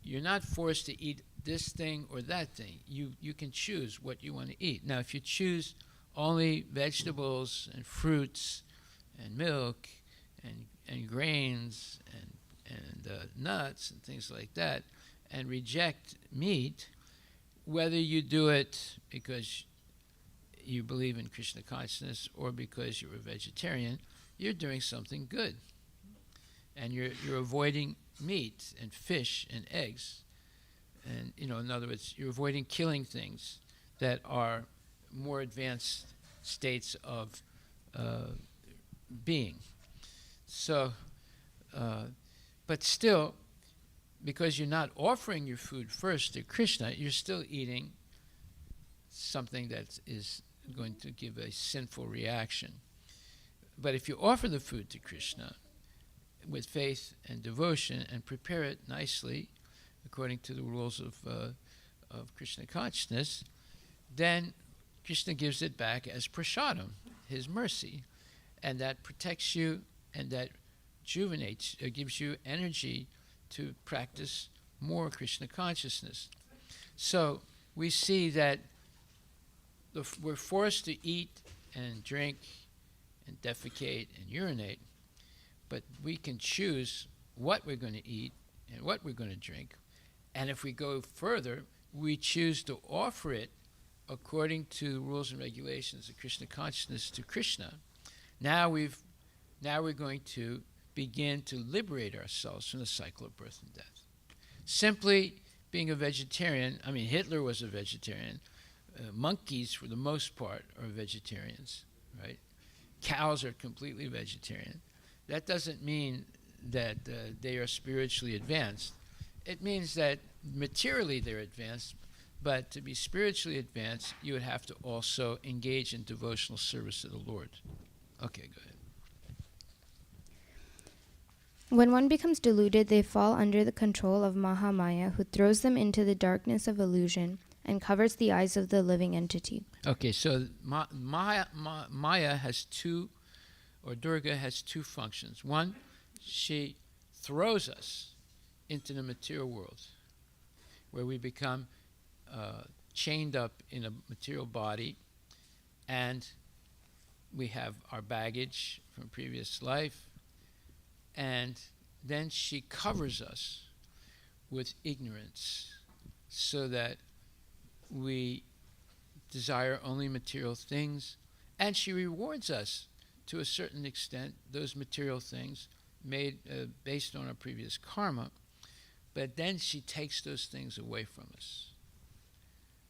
you're not forced to eat this thing or that thing. You can choose what you want to eat. Now, if you choose only vegetables and fruits and milk and grains and nuts and things like that, and reject meat, whether you do it because you believe in Krishna consciousness or because you're a vegetarian, you're doing something good. And you're avoiding meat and fish and eggs. And, in other words, you're avoiding killing things that are more advanced states of being. So, but still, because you're not offering your food first to Krishna, you're still eating something that is going to give a sinful reaction. But if you offer the food to Krishna with faith and devotion and prepare it nicely according to the rules of Krishna consciousness, then Krishna gives it back as prasadam, his mercy, and that protects you and that rejuvenates, gives you energy to practice more Krishna consciousness. So we see that we're forced to eat and drink and defecate and urinate, but we can choose what we're going to eat and what we're going to drink. And if we go further, we choose to offer it according to the rules and regulations of Krishna consciousness to Krishna. Now we're going to begin to liberate ourselves from the cycle of birth and death. Simply being a vegetarian, I mean, Hitler was a vegetarian. Monkeys, for the most part, are vegetarians, right? Cows are completely vegetarian. That doesn't mean that they are spiritually advanced. It means that materially they're advanced, but to be spiritually advanced, you would have to also engage in devotional service to the Lord. Okay, go ahead. When one becomes deluded, they fall under the control of Mahamaya, who throws them into the darkness of illusion and covers the eyes of the living entity. Okay, so Maya has two, or Durga has two functions. One, she throws us into the material world, where we become chained up in a material body, and we have our baggage from previous life, and then she covers us with ignorance so that we desire only material things, and she rewards us to a certain extent, those material things made based on our previous karma, but then she takes those things away from us.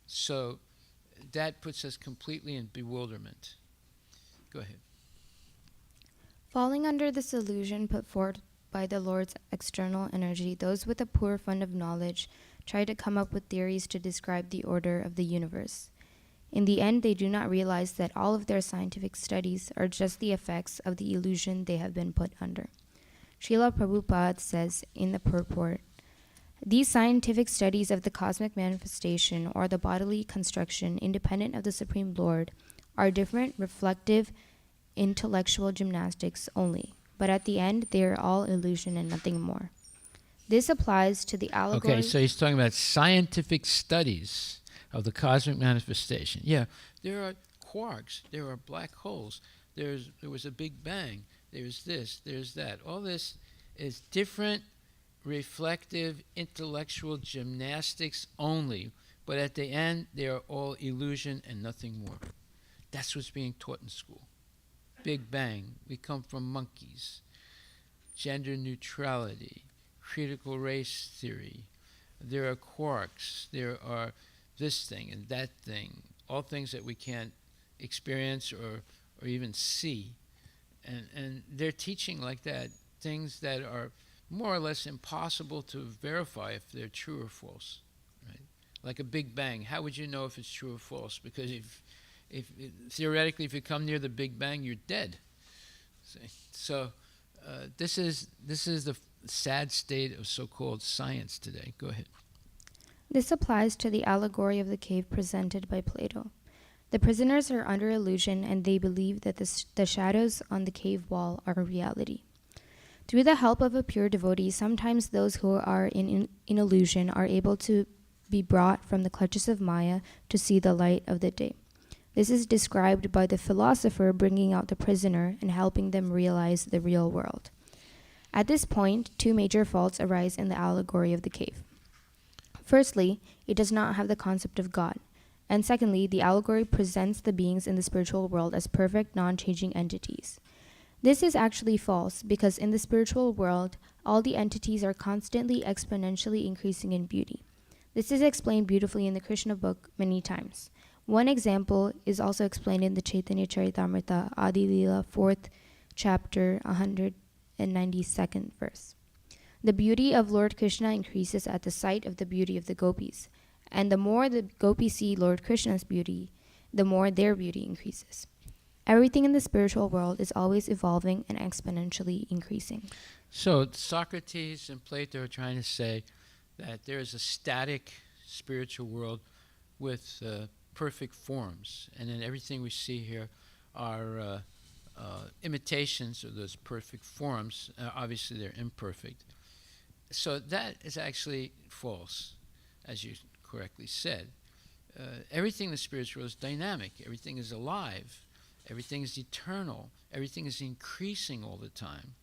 So that puts us completely in bewilderment. Go ahead. Falling under this illusion put forth by the Lord's external energy, those with a poor fund of knowledge try to come up with theories to describe the order of the universe. In the end, they do not realize that all of their scientific studies are just the effects of the illusion they have been put under. Srila Prabhupada says in the purport, "These scientific studies of the cosmic manifestation or the bodily construction independent of the Supreme Lord are different, reflective, intellectual gymnastics only, but at the end they are all illusion and nothing more." This applies to the allegory. Okay, so he's talking about scientific studies of the cosmic manifestation. Yeah, there are quarks, there are black holes, there was a Big Bang, there's this, there's that. All this is different, reflective, intellectual gymnastics only, but at the end they are all illusion and nothing more. That's what's being taught in school. Big Bang, we come from monkeys. Gender neutrality, critical race theory. There are quarks, there are this thing and that thing, all things that we can't experience or even see. And they're teaching like that, things that are more or less impossible to verify if they're true or false. Right? Like a Big Bang, how would you know if it's true or false? Because if theoretically, if you come near the Big Bang, you're dead. See? So this is the sad state of so-called science today. Go ahead. This applies to the allegory of the cave presented by Plato. The prisoners are under illusion and they believe that the shadows on the cave wall are reality. Through the help of a pure devotee, sometimes those who are in illusion are able to be brought from the clutches of Maya to see the light of the day. This is described by the philosopher bringing out the prisoner and helping them realize the real world. At this point, two major faults arise in the allegory of the cave. Firstly, it does not have the concept of God. And secondly, the allegory presents the beings in the spiritual world as perfect, non-changing entities. This is actually false because in the spiritual world, all the entities are constantly exponentially increasing in beauty. This is explained beautifully in the Krishna book many times. One example is also explained in the Chaitanya Charitamrita, Adi Leela, 4th chapter, 192nd verse. The beauty of Lord Krishna increases at the sight of the beauty of the gopis, and the more the gopis see Lord Krishna's beauty, the more their beauty increases. Everything in the spiritual world is always evolving and exponentially increasing. So Socrates and Plato are trying to say that there is a static spiritual world with perfect forms, and then everything we see here are imitations of those perfect forms. Obviously, they're imperfect. So that is actually false, as you correctly said. Everything in the spiritual world is dynamic. Everything is alive. Everything is eternal. Everything is increasing all the time.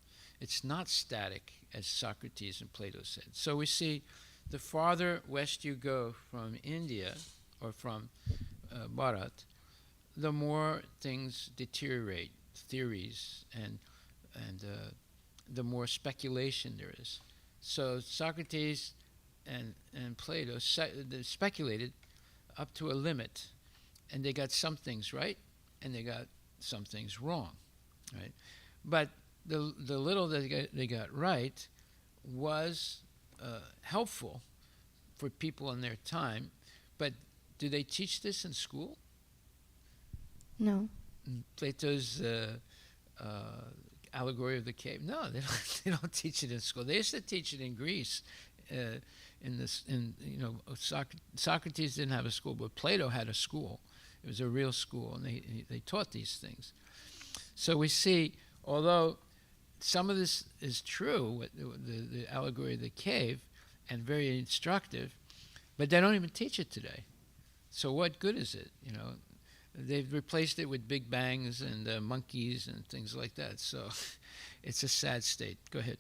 It's not static, as Socrates and Plato said. So we see the farther west you go from India or from Bharat, the more things deteriorate, theories, and the more speculation there is. So Socrates and Plato they speculated up to a limit, and they got some things right, and they got some things wrong, right? But the little that they got right was helpful for people in their time. But do they teach this in school? No. Plato's allegory of the cave. No, they don't teach it in school. They used to teach it in Greece. Socrates didn't have a school, but Plato had a school. It was a real school, and they taught these things. So we see, although some of this is true, the allegory of the cave, and very instructive, but they don't even teach it today. So what good is it? They've replaced it with big bangs and monkeys and things like that. So it's a sad state. Go ahead.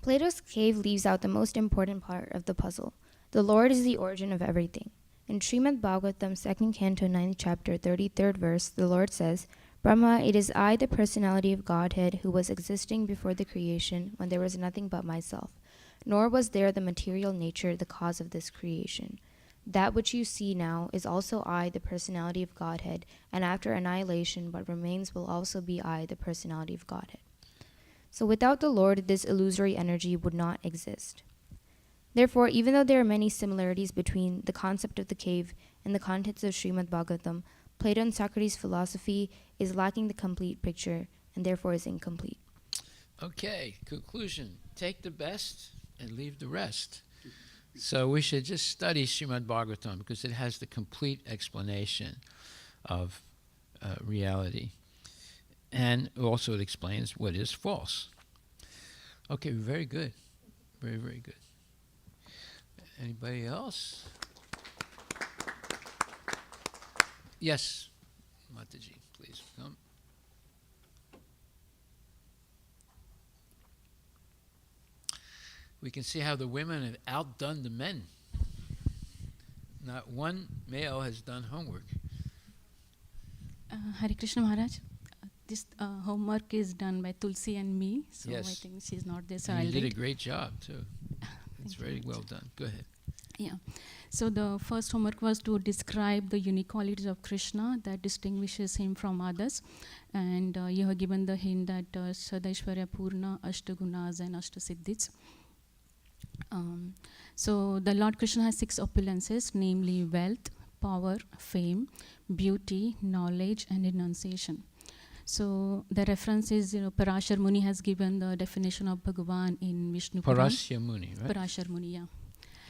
Plato's cave leaves out the most important part of the puzzle. The Lord is the origin of everything. In Srimad Bhagavatam, 2nd Canto, 9th chapter, 33rd verse, the Lord says, Brahma, it is I, the personality of Godhead, who was existing before the creation when there was nothing but myself, nor was there the material nature the cause of this creation. That which you see now is also I, the personality of Godhead, and after annihilation what remains will also be I, the personality of Godhead. So without the Lord, this illusory energy would not exist. Therefore, even though there are many similarities between the concept of the cave and the contents of Srimad Bhagavatam, Plato and Socrates' philosophy is lacking the complete picture and therefore is incomplete. Okay, conclusion. Take the best and leave the rest. So we should just study Srimad Bhagavatam because it has the complete explanation of reality. And also it explains what is false. Okay, very good. Very, very good. Anybody else? Yes, Mataji, please come. We can see how the women have outdone the men. Not one male has done homework. Hare Krishna Maharaj, this homework is done by Tulsi and me, so Yes. I think she's not there, so And I'll you did a read. great job too. It's Thank you very much. well done. Go ahead. Yeah. So the first homework was to describe the unique qualities of Krishna that distinguishes him from others. And you have given the hint that Sadaishwarya Purna, Ashtagunas and Ashtasiddhis. So the Lord Krishna has 6 opulences, namely wealth, power, fame, beauty, knowledge and enunciation. So the reference is, Parashar Muni has given the definition of Bhagavan in Vishnu Puran. Parasya Muni, right? Parashar Muni, yeah.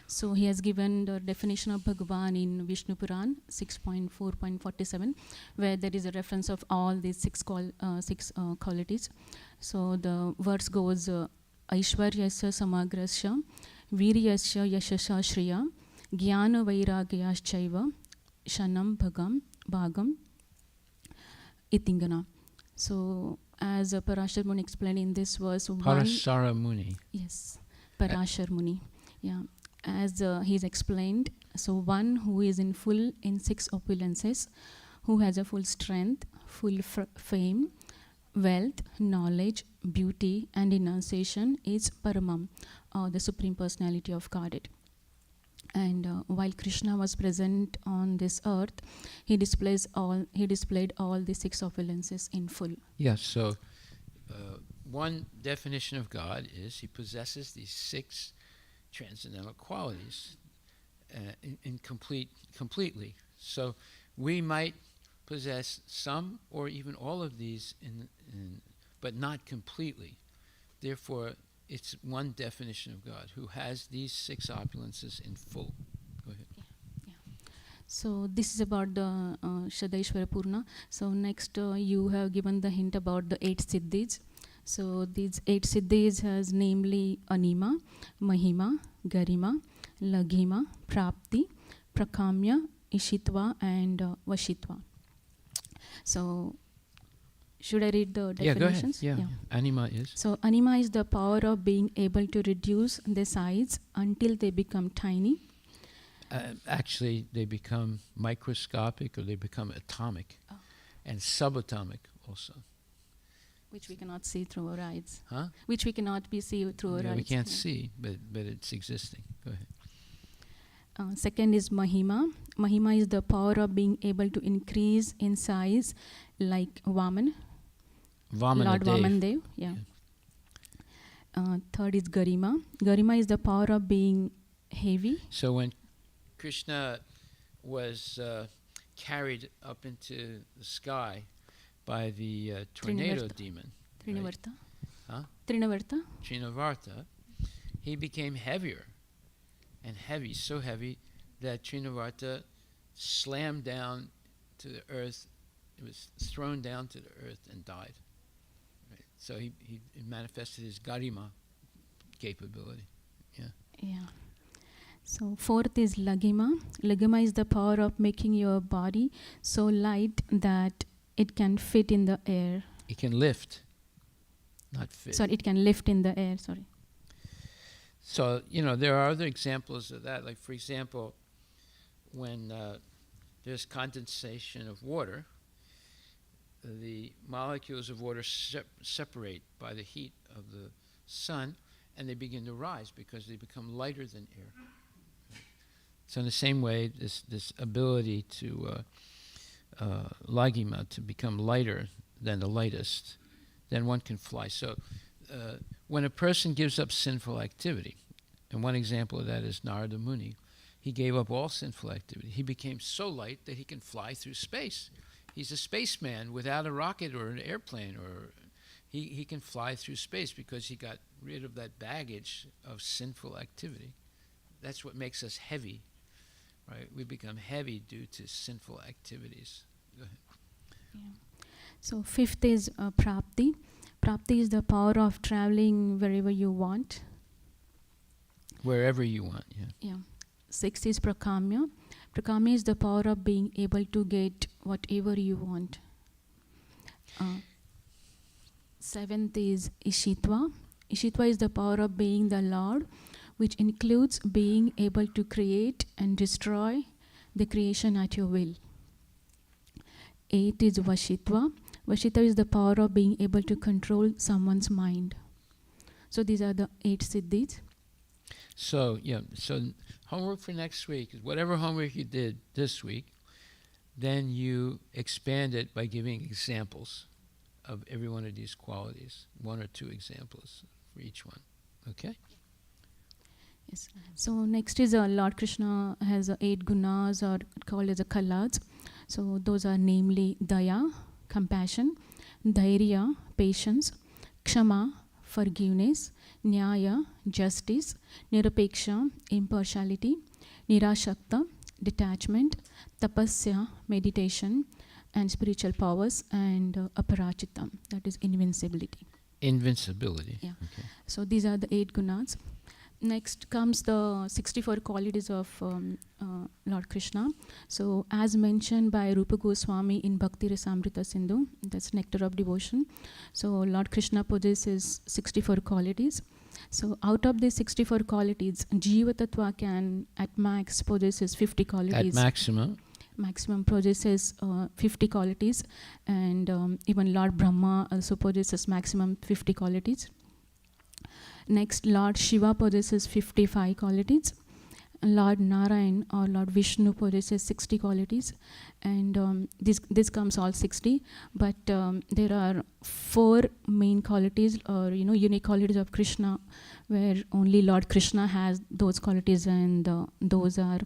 So he has given the definition of Bhagavan in Vishnu Puran 6.4.47, where there is a reference of all these 6 qualities. So the verse goes, Aishwaryasya samagrasya, Viryasya yashasha shriya, Jnana vairagyashchaiva, Shanam bhagam, Itingana. So as Parashar Muni explained in this verse, Parasara Muni. Yes, Parashar Muni. Yeah, as he's explained, so one who is in full in 6 opulences, who has a full strength, full fame, wealth, knowledge, beauty, and enunciation is Paramam, the Supreme Personality of Godhead. And while Krishna was present on this earth, he displayed all the 6 opulences in full. Yes, so one definition of God is he possesses these 6 transcendental qualities completely. So we might possess some or even all of these, but not completely. Therefore, it's one definition of God who has these 6 opulences in full. Go ahead. Yeah. So this is about the Shadaishwara Purna. So next you have given the hint about the 8 Siddhis. So these 8 Siddhis has namely Anima, Mahima, Garima, Laghima, Prapti, Prakamya, Ishitva and Vashitva. So should I read the Yeah, go ahead. definitions? Yeah. Anima is. So anima is the power of being able to reduce the size until they become tiny. Actually, they become microscopic or they become atomic and subatomic also. Which we cannot see through our eyes. Huh? Which we cannot be see through our eyes. We can't see, but it's existing. Go ahead. Second is Mahima. Mahima is the power of being able to increase in size like Vaman, Lord Vamandev. Yeah. Third is Garima. Garima is the power of being heavy. So when Krishna was carried up into the sky by the tornado Trinavarta. demon, Trinavarta. Huh? Trinavarta. Trinavarta, he became heavier and heavy, so heavy that Trinavarta slammed down to the earth. It was thrown down to the earth and died. Right? So he manifested his Garima capability. Yeah. So fourth is Lagima. Lagima is the power of making your body so light that it can fit in the air. It can lift, not fit. Sorry, it can lift in the air. Sorry. So, there are other examples of that. Like, for example, when there's condensation of water, the molecules of water separate by the heat of the sun, and they begin to rise because they become lighter than air. So in the same way, this ability to lagima, to become lighter than the lightest, then one can fly. So when a person gives up sinful activity, and one example of that is Narada Muni, he gave up all sinful activity. He became so light that he can fly through space. He's a spaceman without a rocket or an airplane, or he can fly through space because he got rid of that baggage of sinful activity. That's what makes us heavy, right? We become heavy due to sinful activities. Go ahead. Yeah. So fifth is Prapti. Prapti is the power of traveling wherever you want. Wherever you want, yeah. Yeah. Sixth is Prakamya. Prakamya is the power of being able to get whatever you want. Seventh is Ishitva. Ishitva is the power of being the Lord, which includes being able to create and destroy the creation at your will. Eighth is Vashitva. Vashitva is the power of being able to control someone's mind. So these are the 8 siddhis. So homework for next week is whatever homework you did this week, then you expand it by giving examples of every one of these qualities, 1 or 2 examples for each one. Okay? Yes. So next is Lord Krishna has 8 gunas, or called as a kalas. So those are namely daya, compassion, dhairya, patience, kshama, forgiveness, nyaya, justice, nirapeksha, impartiality, nirashakta, detachment, tapasya, meditation, and spiritual powers, and aparachita, that is invincibility. Invincibility. Yeah. Okay. So these are the 8 gunas. Next comes the 64 qualities of Lord Krishna. So as mentioned by Rupa Goswami in Bhakti Rasamrita Sindhu, that's Nectar of Devotion. So Lord Krishna possesses 64 qualities. So out of these 64 qualities, Jiva Tattva can at max possesses 50 qualities. At maximum possesses 50 qualities, and even Lord Brahma also possesses maximum 50 qualities. Next, Lord Shiva possesses 55 qualities. Lord Narayan or Lord Vishnu possesses 60 qualities, and this comes all 60. But there are 4 main qualities, or unique qualities of Krishna, where only Lord Krishna has those qualities, and those are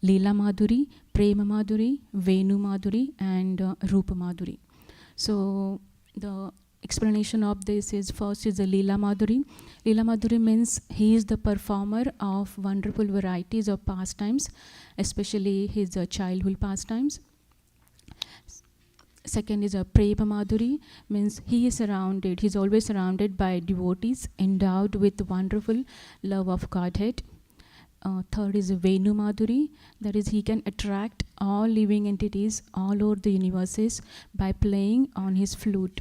Leela Madhuri, Prema Madhuri, Venu Madhuri, and Rupa Madhuri. So the explanation of this is, first is the Leela Madhuri. Leela Madhuri means he is the performer of wonderful varieties of pastimes, especially his childhood pastimes. Second is a Prema Madhuri, means he's always surrounded by devotees endowed with wonderful love of Godhead. Third is Venu Madhuri, that is he can attract all living entities all over the universes by playing on his flute.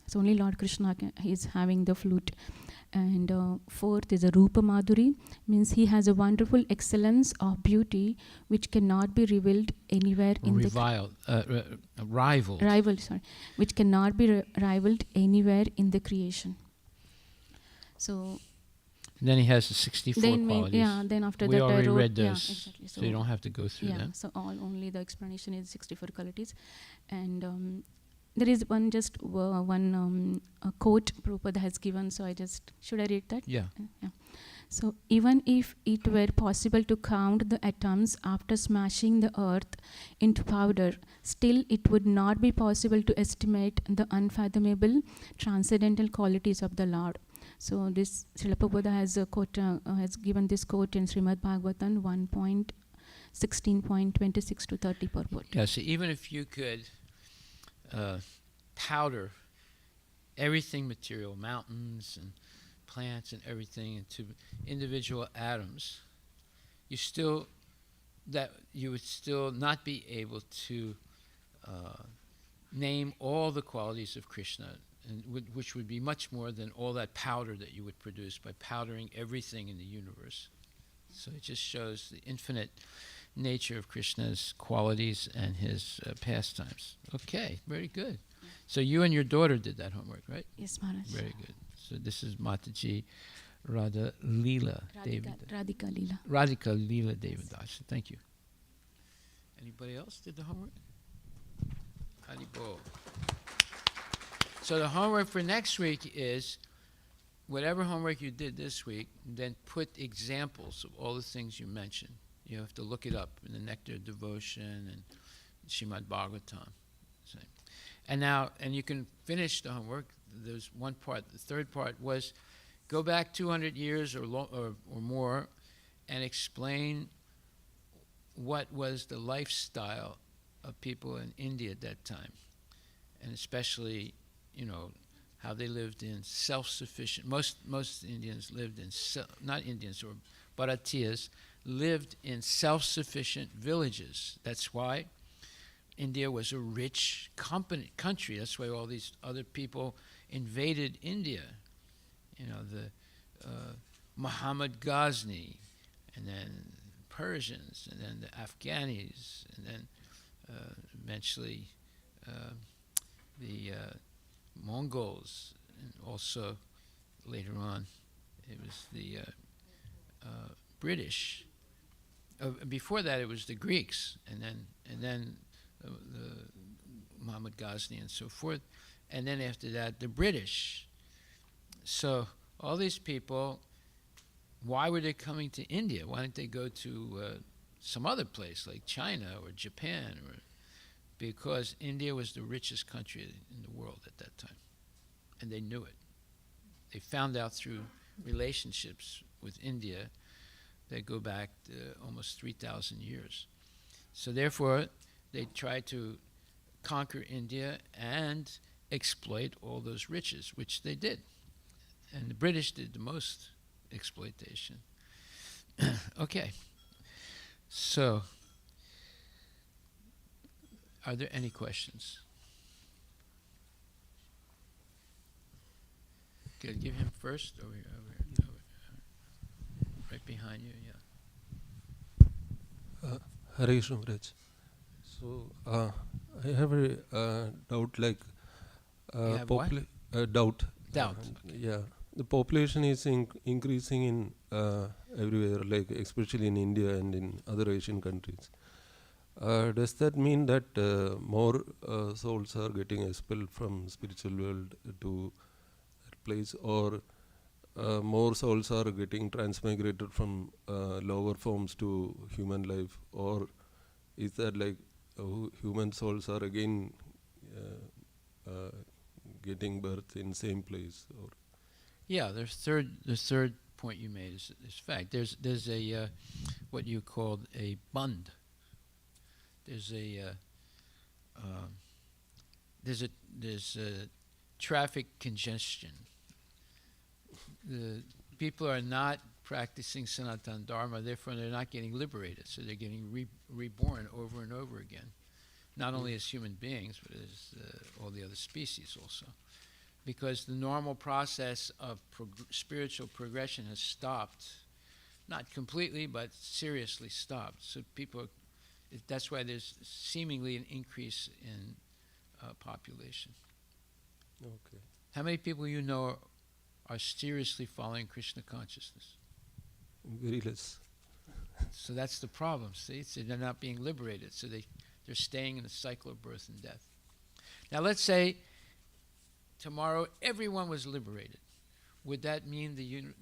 So only Lord Krishna is having the flute. And fourth is a Rupa Madhuri, means he has a wonderful excellence of beauty which cannot be revealed anywhere in Rivaled. Which cannot be rivaled anywhere in the creation. So And then he has the 64 qualities. Then after we that already I wrote, read those, exactly. so you don't have to go through them. So only the explanation is 64 qualities. And there is one quote Prabhupada has given, so should I read that? Yeah. So even if it were possible to count the atoms after smashing the earth into powder, still it would not be possible to estimate the unfathomable transcendental qualities of the Lord. So this Srila Prabhupada has given this quote in Srimad Bhagavatam 1.16.26 to 30 purport. Yeah, so even if you could powder everything material, mountains and plants and everything into individual atoms, you would still not be able to name all the qualities of Krishna, and which would be much more than all that powder that you would produce by powdering everything in the universe. So it just shows the infinite nature of Krishna's qualities and his pastimes. Okay, very good. So you and your daughter did that homework, right? Yes, Maharaj. Very good. So this is Mataji Radha Leela Radhika Leela. Radhika Leela Devadas. Thank you. Anybody else did the homework? Haribol. So the homework for next week is whatever homework you did this week, then put examples of all the things you mentioned. You have to look it up in the Nectar of Devotion and Srimad Bhagavatam. So, and you can finish the homework. There's one part. The third part was go back 200 years or more and explain what was the lifestyle of people in India at that time, and especially, how they lived in self-sufficient. Most Indians lived in not Indians or Bharatiyas lived in self-sufficient villages. That's why India was a rich country. That's why all these other people invaded India. The Muhammad Ghazni, and then Persians, and then the Afghanis, and then eventually the Mongols, and also later on it was the British. Before that it was the Greeks, and then the Muhammad Ghazni and so forth, and then after that the British. So all these people, why were they coming to India? Why didn't they go to some other place like China or Japan? Because India was the richest country in the world at that time, and they knew it. They found out through relationships with India that go back almost 3,000 years. So therefore, they tried to conquer India and exploit all those riches, which they did. And the British did the most exploitation. Okay. So, are there any questions? Okay, give him first. Over here. Right behind you, yeah. Hare Krishna Maharaj. So, I have a doubt, like You have what? Doubt. Doubt. Okay. Yeah, the population is increasing in everywhere, like especially in India and in other Asian countries. Does that mean that more souls are getting expelled from spiritual world to that place, or more souls are getting transmigrated from lower forms to human life, or is that like human souls are again getting birth in same place? Or Yeah, the third point you made is fact. There's a what you called a bund. There's a traffic congestion. The people are not practicing Sanatana Dharma, therefore they're not getting liberated. So they're getting reborn over and over again, not only as human beings, but as all the other species also. because the normal process of spiritual progression has stopped. Not completely, but seriously stopped. So that's why there's seemingly an increase in population. Okay. How many people you know are seriously following Krishna consciousness? Very less. So that's the problem, see? So they're not being liberated, so they're staying in the cycle of birth and death. Now let's say tomorrow everyone was liberated. Would that mean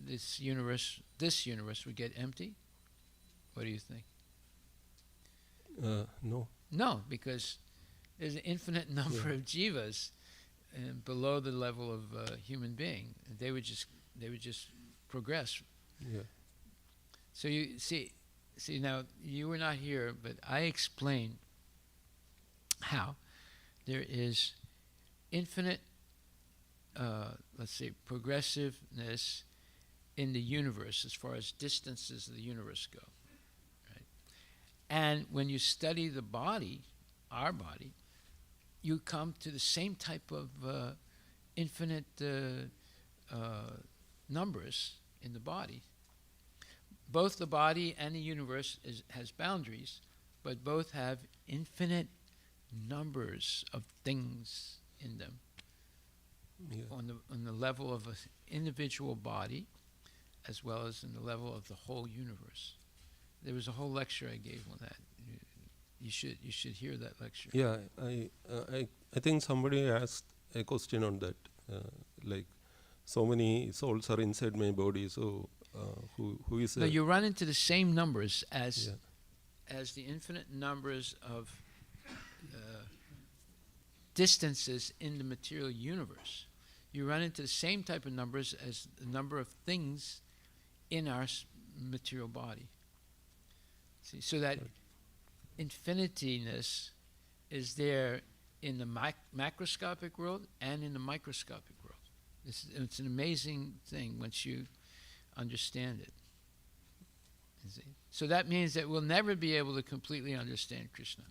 this universe would get empty? What do you think? No. No, because there's an infinite number of jivas below the level of human being. They would just progress. Yeah. So you see now you were not here, but I explained how there is infinite, let's say, progressiveness in the universe as far as distances of the universe go. Right? And when you study the body, our body, you come to the same type of infinite numbers in the body. Both the body and the universe has boundaries, but both have infinite numbers of things in them. Yeah. On the level of an individual body, as well as in the level of the whole universe. There was a whole lecture I gave on that. You should hear that lecture. Yeah, I think somebody asked a question on that. Like, so many souls are inside my body, so who is? No, you run into the same numbers as the infinite numbers of distances in the material universe. You run into the same type of numbers as the number of things in our material body. See, so that infinityness is there in the macroscopic world and in the microscopic world. It's an amazing thing once you understand it. You see? So that means that we'll never be able to completely understand Krishna.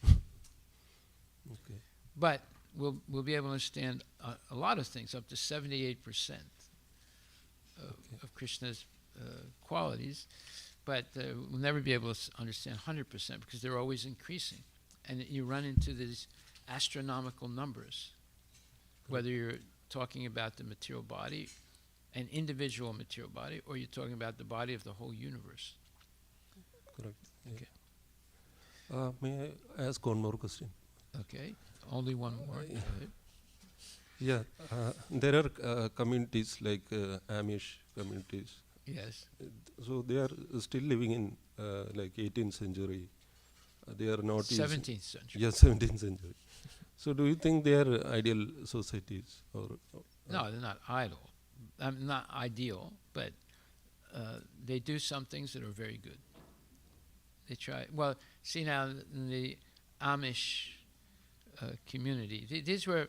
Okay. But we'll be able to understand a lot of things, up to 78% of Krishna's qualities. But we'll never be able to understand 100% because they're always increasing. And you run into these astronomical numbers, whether you're talking about the material body, an individual material body, or you're talking about the body of the whole universe. Correct. Okay. May I ask one more question? Okay. Only one more. Go ahead. Yeah, there are communities like Amish communities. Yes. So they are still living in like 18th century. They are not 17th century. Yeah, 17th century. So do you think they are ideal societies or? No, they're not idle. Not ideal, but they do some things that are very good. They try. Well, see now in the Amish community, these were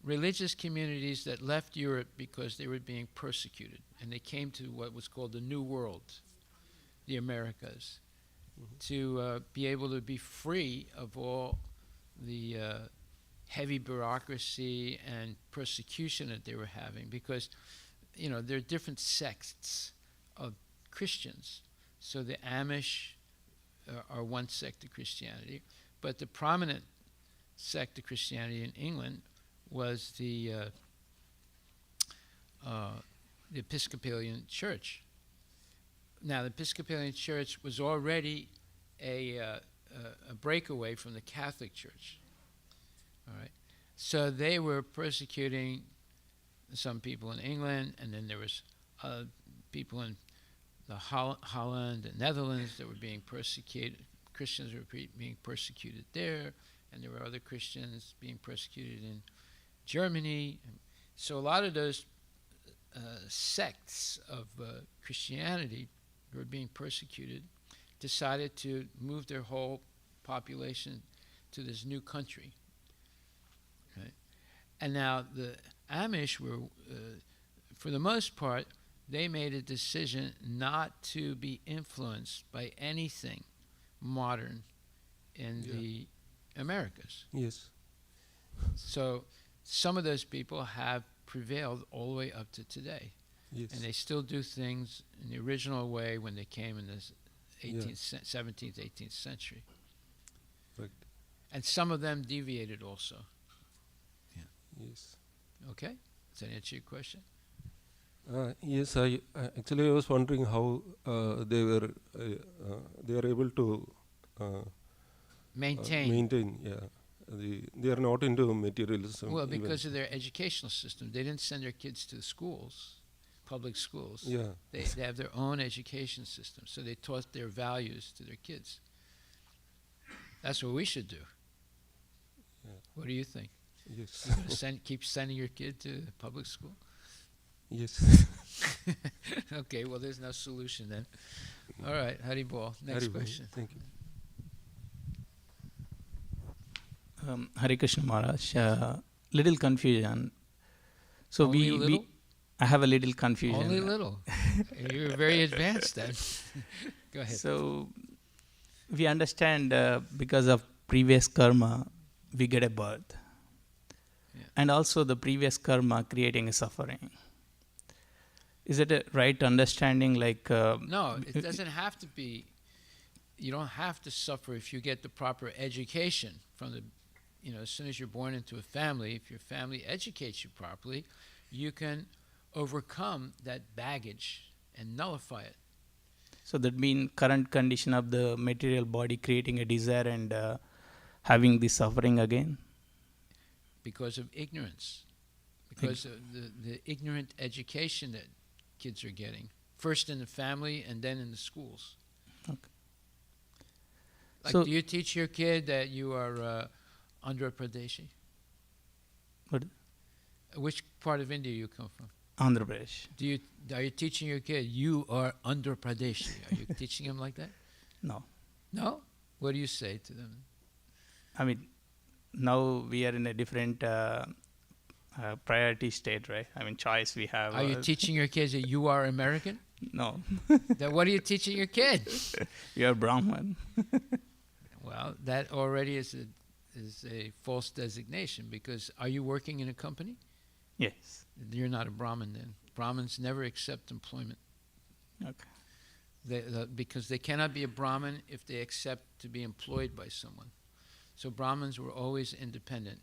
religious communities that left Europe because they were being persecuted, and they came to what was called the New World, the Americas, to be able to be free of all the heavy bureaucracy and persecution that they were having, because there are different sects of Christians. So the Amish are one sect of Christianity, but the prominent sect of Christianity in England was the Episcopalian Church. Now, the Episcopalian Church was already a breakaway from the Catholic Church. All right, so they were persecuting some people in England, and then there was people in the Holland and Netherlands that were being persecuted. Christians were being persecuted there, and there were other Christians being persecuted in Germany. So a lot of those sects of Christianity who were being persecuted decided to move their whole population to this new country. Right? And now the Amish were, for the most part, they made a decision not to be influenced by anything modern in the Americas. Yes. So some of those people have prevailed all the way up to today. Yes. And they still do things in the original way when they came in the 17th, 18th century. Right. And some of them deviated also. Yes. Okay? Does that answer your question? Yes, I was wondering how they are able to Maintain. Yeah, they are not into materialism. Well, because of their educational system. They didn't send their kids to schools, public schools. Yeah. They have their own education system. So they taught their values to their kids. That's what we should do. Yeah. What do you think? Yes. You gonna keep sending your kid to public school? Yes. Okay, well, there's no solution then. All right, Hari Bol. Next Haribol, question. Thank you. Hare Krishna Maharaj, little confusion. So Only little? I have a little confusion. Only little. You're very advanced then. Go ahead. So we understand because of previous karma, we get a birth. Yeah. And also the previous karma creating a suffering. Is it a right understanding? Like No, it doesn't have to be. You don't have to suffer if you get the proper education from the, as soon as you're born into a family, if your family educates you properly, you can overcome that baggage and nullify it. So that means current condition of the material body creating a desire and having the suffering again? Because of ignorance. Because of the ignorant education that kids are getting. First in the family and then in the schools. Okay. Like, So- do you teach your kid that you are Andhra Pradeshi? What? Which part of India you come from? Andhra Pradesh. Are you teaching your kid, you are Andhra Pradeshi? Are you teaching him like that? No. No? What do you say to them? I mean, now we are in a different priority state, right? I mean, choice we have. Are you teaching your kids that you are American? No. Then what are you teaching your kid? You are Brahman. Well, that already is a false designation, because are you working in a company? Yes. You're not a Brahmin then. Brahmins never accept employment. Okay. Because they cannot be a Brahmin if they accept to be employed by someone. So Brahmins were always independent.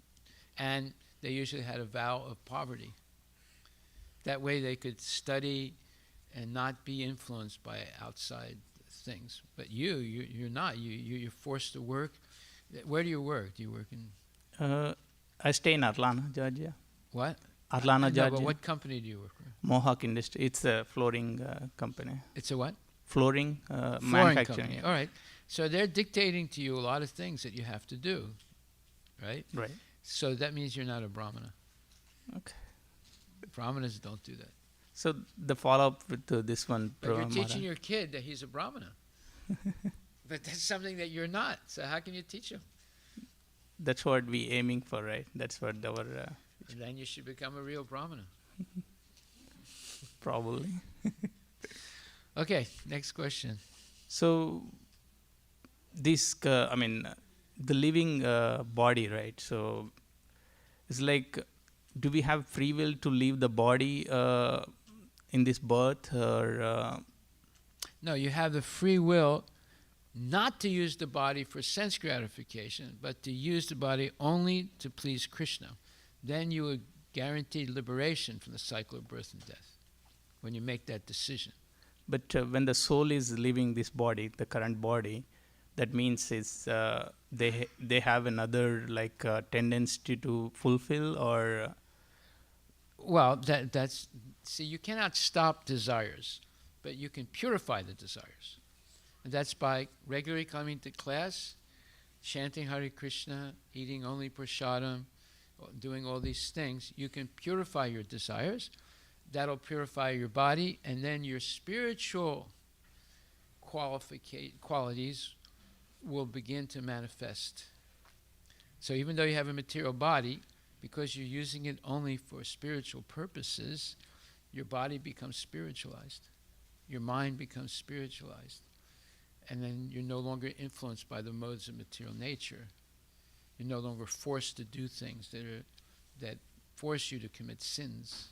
And they usually had a vow of poverty. That way they could study and not be influenced by outside things. But you're not. You're forced to work. Where do you work? Do you work in... I stay in Atlanta, Georgia. What? Atlanta, No, Georgia. but what company do you work with? Mohawk Industry. It's a flooring company. It's a what? Flooring Flooring manufacturing. company. All right. So they're dictating to you a lot of things that you have to do, right? Right. So that means you're not a Brahmana. Okay. Brahmanas don't do that. So the follow-up with this one. But you're Maharaj. teaching your kid that he's a Brahmana. But that's something that you're not. So how can you teach him? That's what we aiming for, right? That's what our And then you should become a real Brahmana. probably. Okay, next question. So this, the living body, right? So it's like, do we have free will to leave the body in this birth, or? No, you have the free will not to use the body for sense gratification, but to use the body only to please Krishna. Then you are guaranteed liberation from the cycle of birth and death when you make that decision. But when the soul is leaving this body, the current body, that means it's they have another tendency to fulfill, or? Well, that's see, you cannot stop desires, but you can purify the desires. And that's by regularly coming to class, chanting Hare Krishna, eating only prasadam, doing all these things. You can purify your desires. That'll purify your body, and then your spiritual qualities will begin to manifest. So even though you have a material body, because you're using it only for spiritual purposes, your body becomes spiritualized. Your mind becomes spiritualized. And then you're no longer influenced by the modes of material nature. You're no longer forced to do things that force you to commit sins,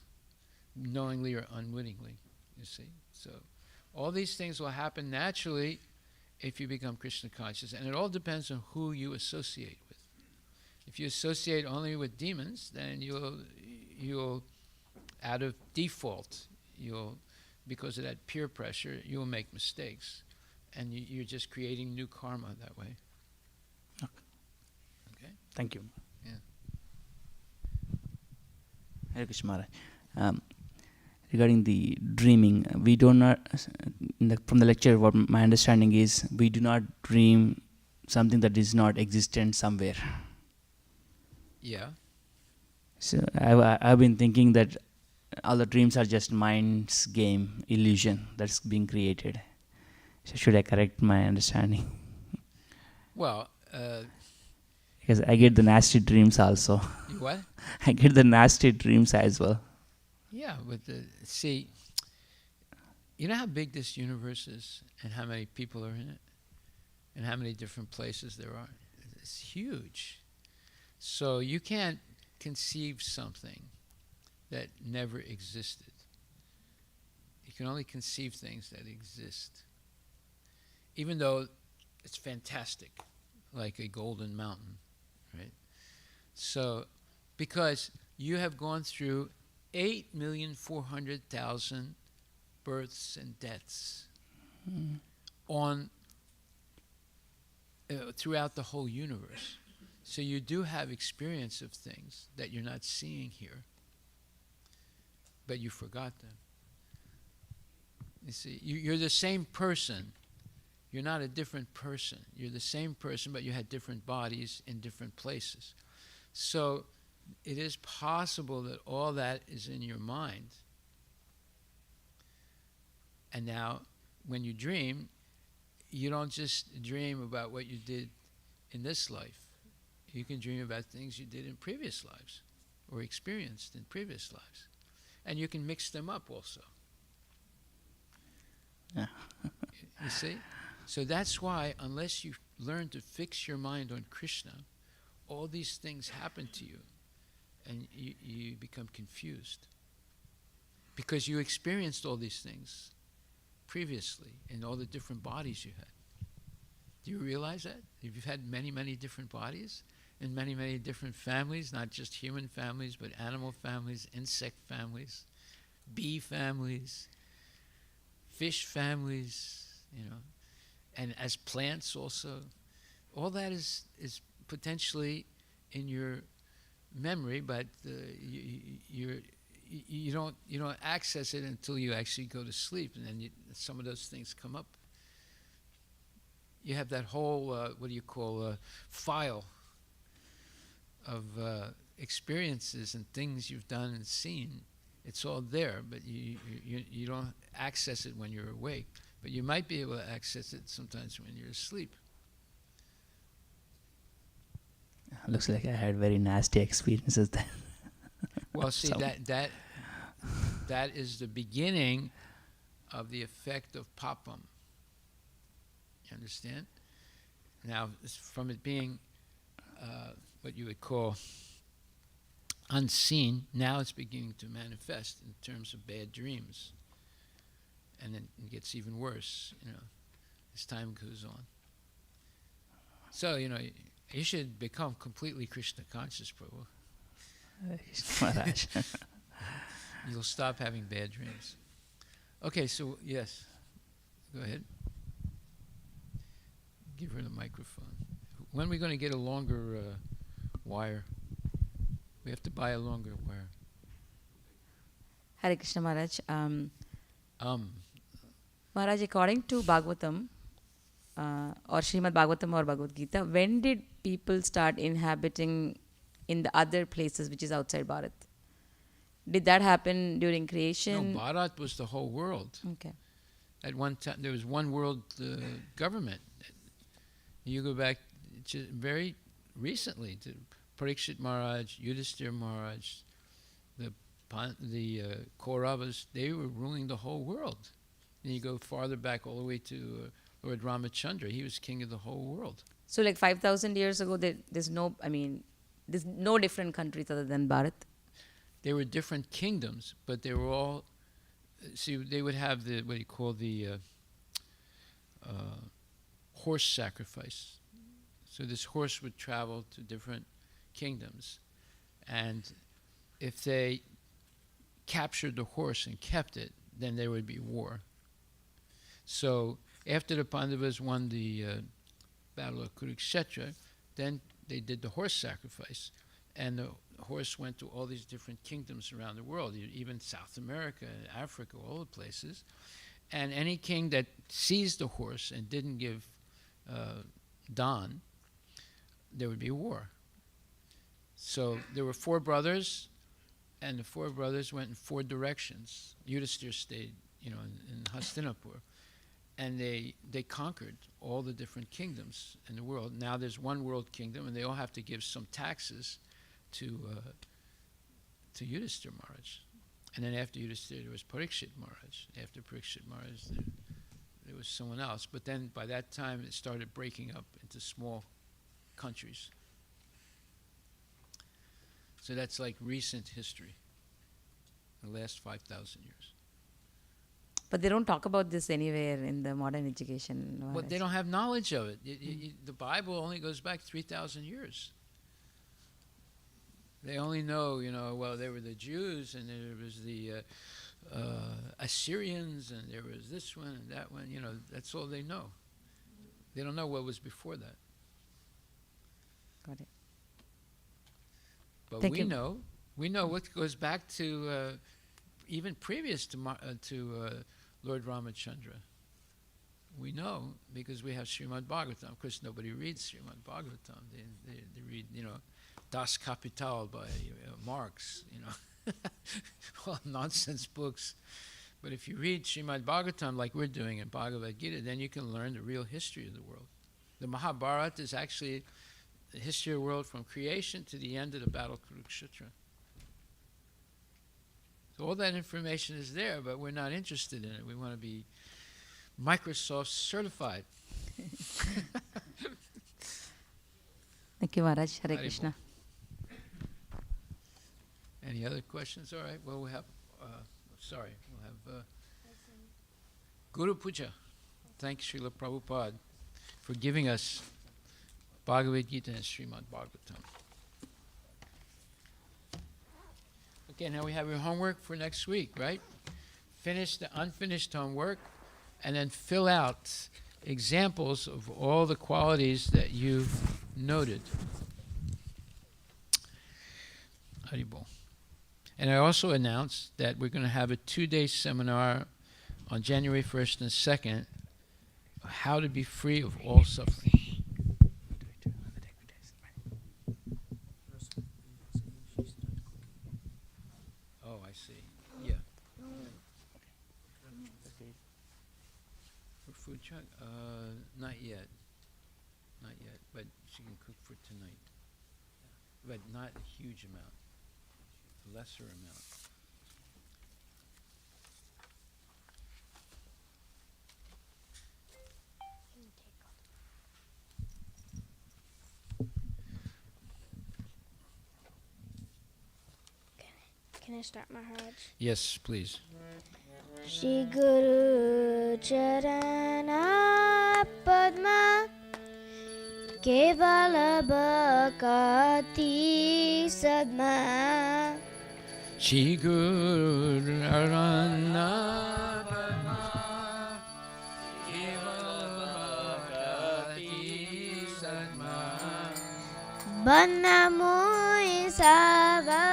knowingly or unwittingly, you see. So all these things will happen naturally if you become Krishna conscious, and it all depends on who you associate with. If you associate only with demons, then you'll out of default, because of that peer pressure, you'll make mistakes, and you're just creating new karma that way. Okay? Thank you. Yeah. Hare Krishna Maharaj. Regarding the dreaming, we do not, from the lecture, what my understanding is, we do not dream something that is not existent somewhere. Yeah. So I've been thinking that all the dreams are just mind's game, illusion that's being created. So should I correct my understanding? Well, Because I get the nasty dreams also. you what? I get the nasty dreams as well. Yeah, but see, you know how big this universe is and how many people are in it and how many different places there are? It's huge. So you can't conceive something that never existed. You can only conceive things that exist. Even though it's fantastic, like a golden mountain, right? So, because you have gone through 8,400,000 births and deaths on throughout the whole universe. So you do have experience of things that you're not seeing here, but you forgot them. You see, you're the same person. You're not a different person. You're the same person, but you had different bodies in different places. So it is possible that all that is in your mind. And now, when you dream, you don't just dream about what you did in this life. You can dream about things you did in previous lives or experienced in previous lives. And you can mix them up also. Yeah. You see? So that's why, unless you learn to fix your mind on Krishna, all these things happen to you and you become confused. Because you experienced all these things previously in all the different bodies you had. Do you realize that? You've had many, many different bodies in many, many different families, not just human families, but animal families, insect families, bee families, fish families, and as plants also. All that is potentially in your memory, but you don't access it until you actually go to sleep, and then some of those things come up. You have that whole file of experiences and things you've done and seen. It's all there, but you don't access it when you're awake. But you might be able to access it sometimes when you're asleep. Looks like I had very nasty experiences then. Well, see, that is the beginning of the effect of papam. You understand? Now, from it being what you would call unseen, now it's beginning to manifest in terms of bad dreams. And then it gets even worse, as time goes on. So, you should become completely Krishna conscious, Prabhu. Maharaj. You'll stop having bad dreams. Okay, so yes, go ahead. Give her the microphone. When are we going to get a longer wire? We have to buy a longer wire. Hare Krishna Maharaj. Maharaj, according to Bhagavatam, or Srimad Bhagavatam or Bhagavad Gita, when did people start inhabiting in the other places which is outside Bharat? Did that happen during creation? No, Bharat was the whole world. Okay. At one time, there was one world government. You go back to very recently to Parikshit Maharaj, Yudhishthira Maharaj, the Kauravas, they were ruling the whole world. And you go farther back all the way to Lord Ramachandra, he was king of the whole world. So like 5,000 years ago, there's no different countries other than Bharat? they were different kingdoms, but they were all, see, they would have the, what you call the horse sacrifice. So this horse would travel to different kingdoms, and if they captured the horse and kept it, then there would be war. So after the Pandavas won the Battle of Kurukshetra, then they did the horse sacrifice, and the horse went to all these different kingdoms around the world, even South America, Africa, all the places. And any king that seized the horse and didn't give Don, there would be a war. So there were 4 brothers, and the 4 brothers went in 4 directions. Yudhisthira stayed, in Hastinapur, and they conquered all the different kingdoms in the world. Now there's one world kingdom, and they all have to give some taxes to Yudhisthira Maharaj. And then after Yudhisthira, there was Parikshit Maharaj. After Parikshit Maharaj, there was someone else. But then by that time, it started breaking up into small countries. So that's like recent history, the last 5,000 years. But they don't talk about this anywhere in the modern education. But they don't have knowledge of it. The Bible only goes back 3,000 years. They only know, well, there were the Jews, and there was the Assyrians, and there was this one and that one. That's all they know. They don't know what was before that. Got it. But Thank we you. know what goes back to even previous to Lord Ramachandra. We know because we have Srimad Bhagavatam. Of course, nobody reads Srimad Bhagavatam. They read, Das Kapital by Marx, all nonsense books. But if you read Srimad Bhagavatam like we're doing in Bhagavad Gita, then you can learn the real history of the world. The Mahabharata is actually the history of the world from creation to the end of the Battle of Kurukshetra. So all that information is there, but we're not interested in it. We want to be Microsoft certified. Thank you, Maharaj. Hare Haribol. Krishna. Any other questions? All right. Well, we'll have Guru Puja. Thank Srila Prabhupada for giving us Bhagavad Gita and Srimad Bhagavatam. Okay, now we have your homework for next week, right? Finish the unfinished homework and then fill out examples of all the qualities that you've noted. Haribol. And I also announced that we're going to have a 2-day seminar on January 1st and 2nd, how to be free of all suffering. Oh, I see. Yeah. For food truck? Not yet. Not yet, but she can cook for tonight. But not a huge amount. A lesser amount. Can I start, Maharaj? Yes, please. Shri Guru Charana Padma Kevala Bhakati Sadma Shri Guru Narana Padma Kevala Bhakati Sadma Banna Mui Savadanama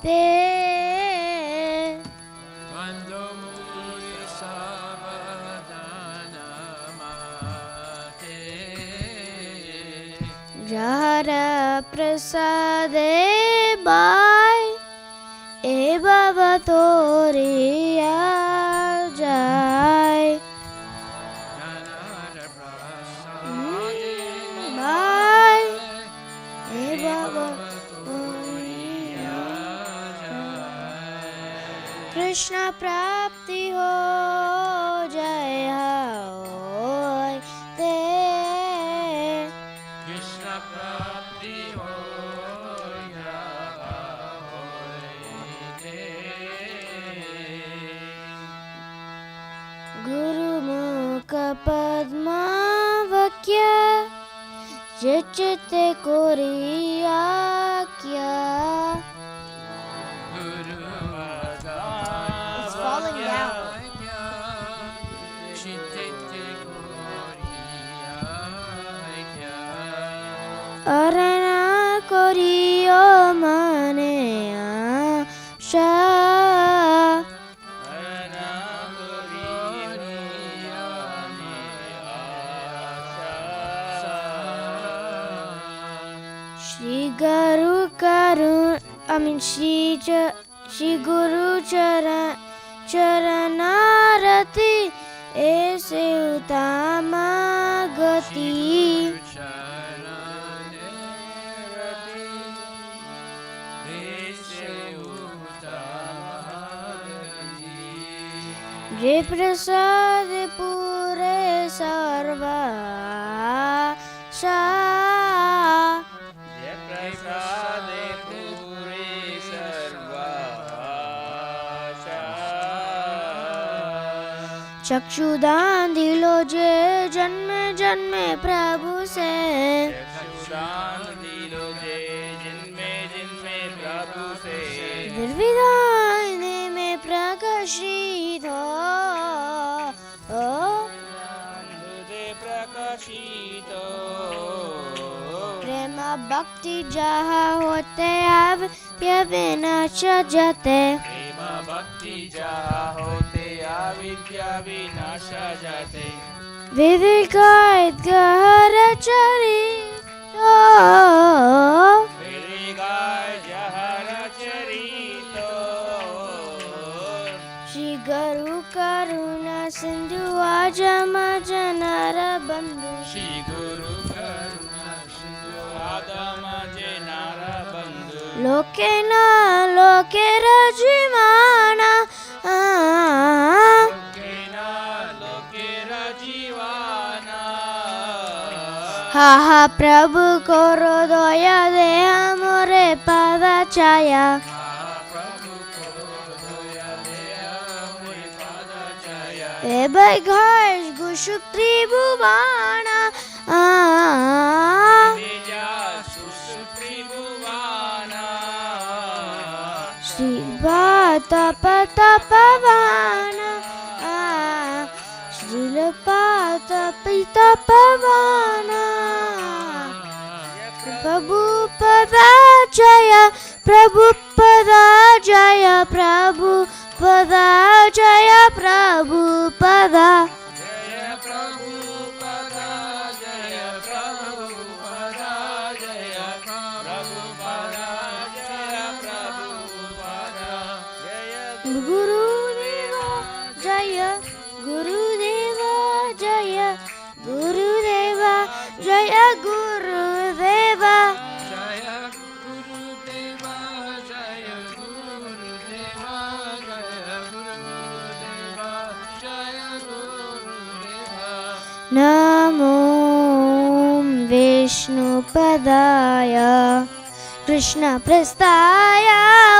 Te Bando Muri Savadana Mate Jara Prasade Bai E Baba Toriya Jai Janara Prasade Bai E Baba Toriya Krishna Prapti Ho Jai Hoy Te Krishna Prapti Hoya चित्ते Korea क्या It's falling down. Arana koriyo mane asha Shri Guru Shri Guru Charanarati Ese Utama Gati Jai Prasad Pure Sarva Sha चक्षुदान दिलो जे जन्म जन्म प्रभु से निर्विधाने में प्रकाशित हो प्रेम भक्ति जहाँ होते अब ये विनाश जाते विवेकायत गहर चरितो श्री गुरु करुणा सिंधु आजम जनर बंधु श्री गुरु करुणा सिंधु आजम जनर बंधु लोके न लोके रजीवाना हा हा प्रभु करो दया दे मोरे पादा छाया ए भाई घास गुशुक त्रिभुवाना श्री तप तपवाना श्रीलपात पिता पवाना प्रभु पदा जय प्रभु पदा जय प्रभु पदा जय प्रभु पदा गुरुदेवा जय गुरुदेवा जय गुरुदेवा जय गुरुदेवा नमो विष्णुपदाय कृष्णप्रस्थाय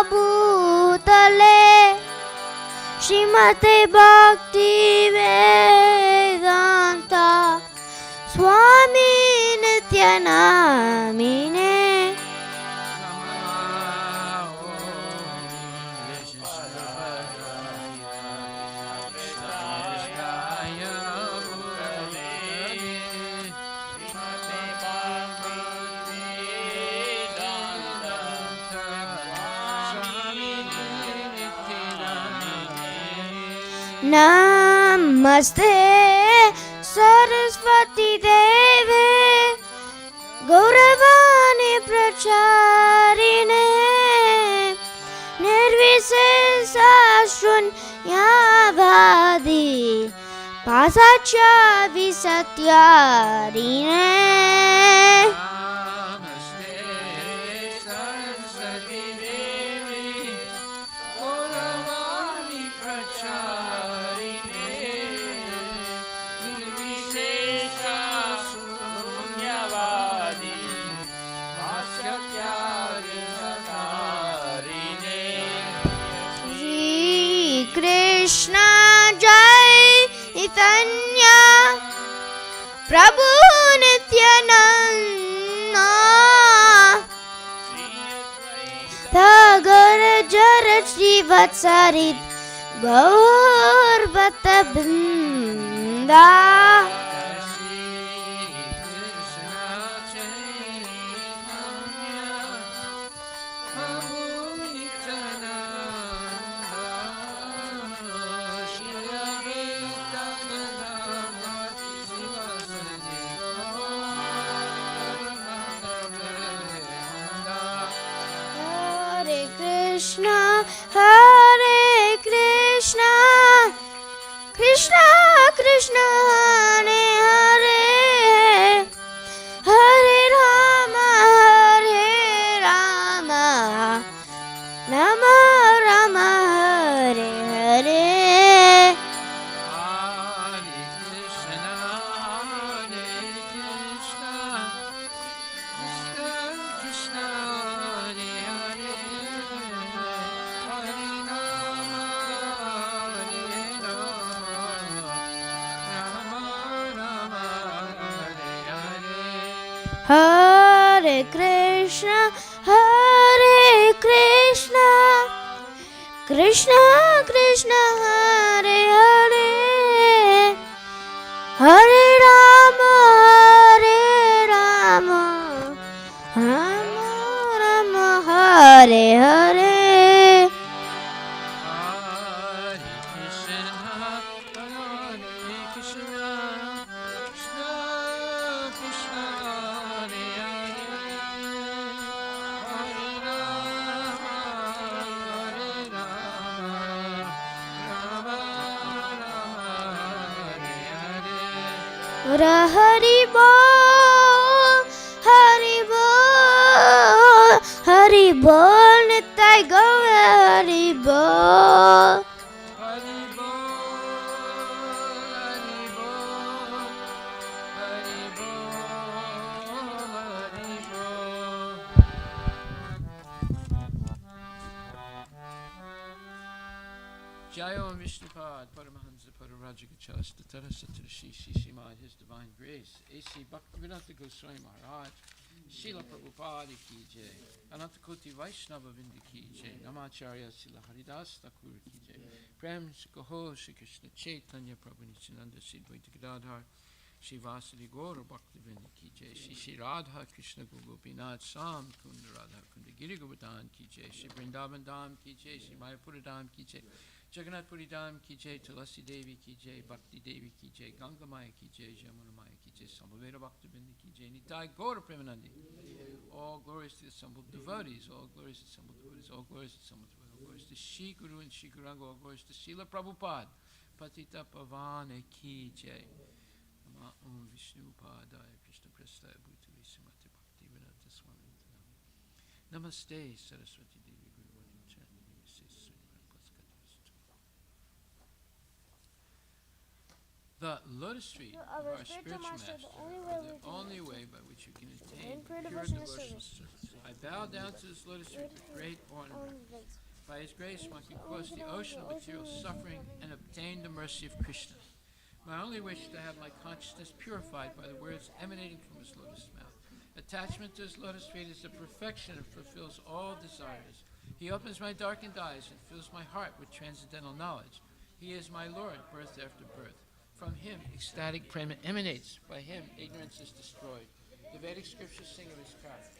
भूतले श्रीमते भक्ति वेदांता स्वामी नित्यानामिने नमस्ते सरस्वती देवे गौरवाणी प्रचारिणे निर्विशेषा शून्यवादी पासाच्या विसत्यारिणे कृष्ण जय चैतन्य प्रभु Nityanand Thagar Jar Shri Vatsarit Gaur Batabinda. Hare Krishna, Hare Krishna, Krishna Krishna, Hare Hare, Hare Rama, Hare Rama, Rama Rama, Hare Hare. Hare Krishna, Hare Krishna, Krishna Krishna, Hare Hare, Hare Rama, Hare Rama, Rama Rama, Hare Hare. Hari Bol, Hari Bol, Hari Bol, Nitai Gaur Hari Bol. Jayo Vishnupad, Paramahansa Pararajagachasta Tarasatrashi Shishimad, His Divine Grace, A.C. Bhaktivedanta Goswami Maharaj, Srila Prabhupada Ki Jai, Anantakoti Vaishnava Vindi Ki Jai, Namacharya Srila Haridas Thakur Ki Jai, Prem Shikoho Shri Krishna Chaitanya Prabhu Nityananda Sri Dvaita Gadadhar, Shri Vasudeva Gaura Bhaktivinoda Ki Jai, Shri Radha Krishna Gopinath Sam Kunda Radha Kunda Giri Govardhan Ki Jai, Shri Vrindavan Dham Ki Jai, Shri Mayapura Dham Ki Jai, Jagannath Puri Dham Ki Jai, Tulasi Devi Ki Jai, Bhakti Devi Ki Jai, Ganga Maya Ki Jai, Jamuna Maya Ki Jai, Samaveda Bhaktivinoda Ki Jai, Nitai Gaura Premanandi. All glories to the assembled devotees, all glories to the assembled devotees, all glories to the assembled devotees, all glories to Shri Guru and Shri Guranga, all glories to Srila Prabhupada, Patita Pavane Ki Jai. Om Vishnu Padaya Krishna Prestaya Bhutale Srimati Bhaktivedanta Swami Namaste Saraswati Devi Guru Vajracharya Namaste Sri Prabhupada. The lotus feet of our spiritual master are the only way by which you can attain pure devotional service. I bow down to this lotus feet with great honor. By His grace, one can cross the ocean of material suffering and obtain the mercy of Krishna. My only wish is to have my consciousness purified by the words emanating from His lotus mouth. Attachment to His lotus feet is the perfection and fulfills all desires. He opens my darkened eyes and fills my heart with transcendental knowledge. He is my Lord, birth after birth. From Him, ecstatic prema emanates. By Him, ignorance is destroyed. The Vedic scriptures sing of His craft.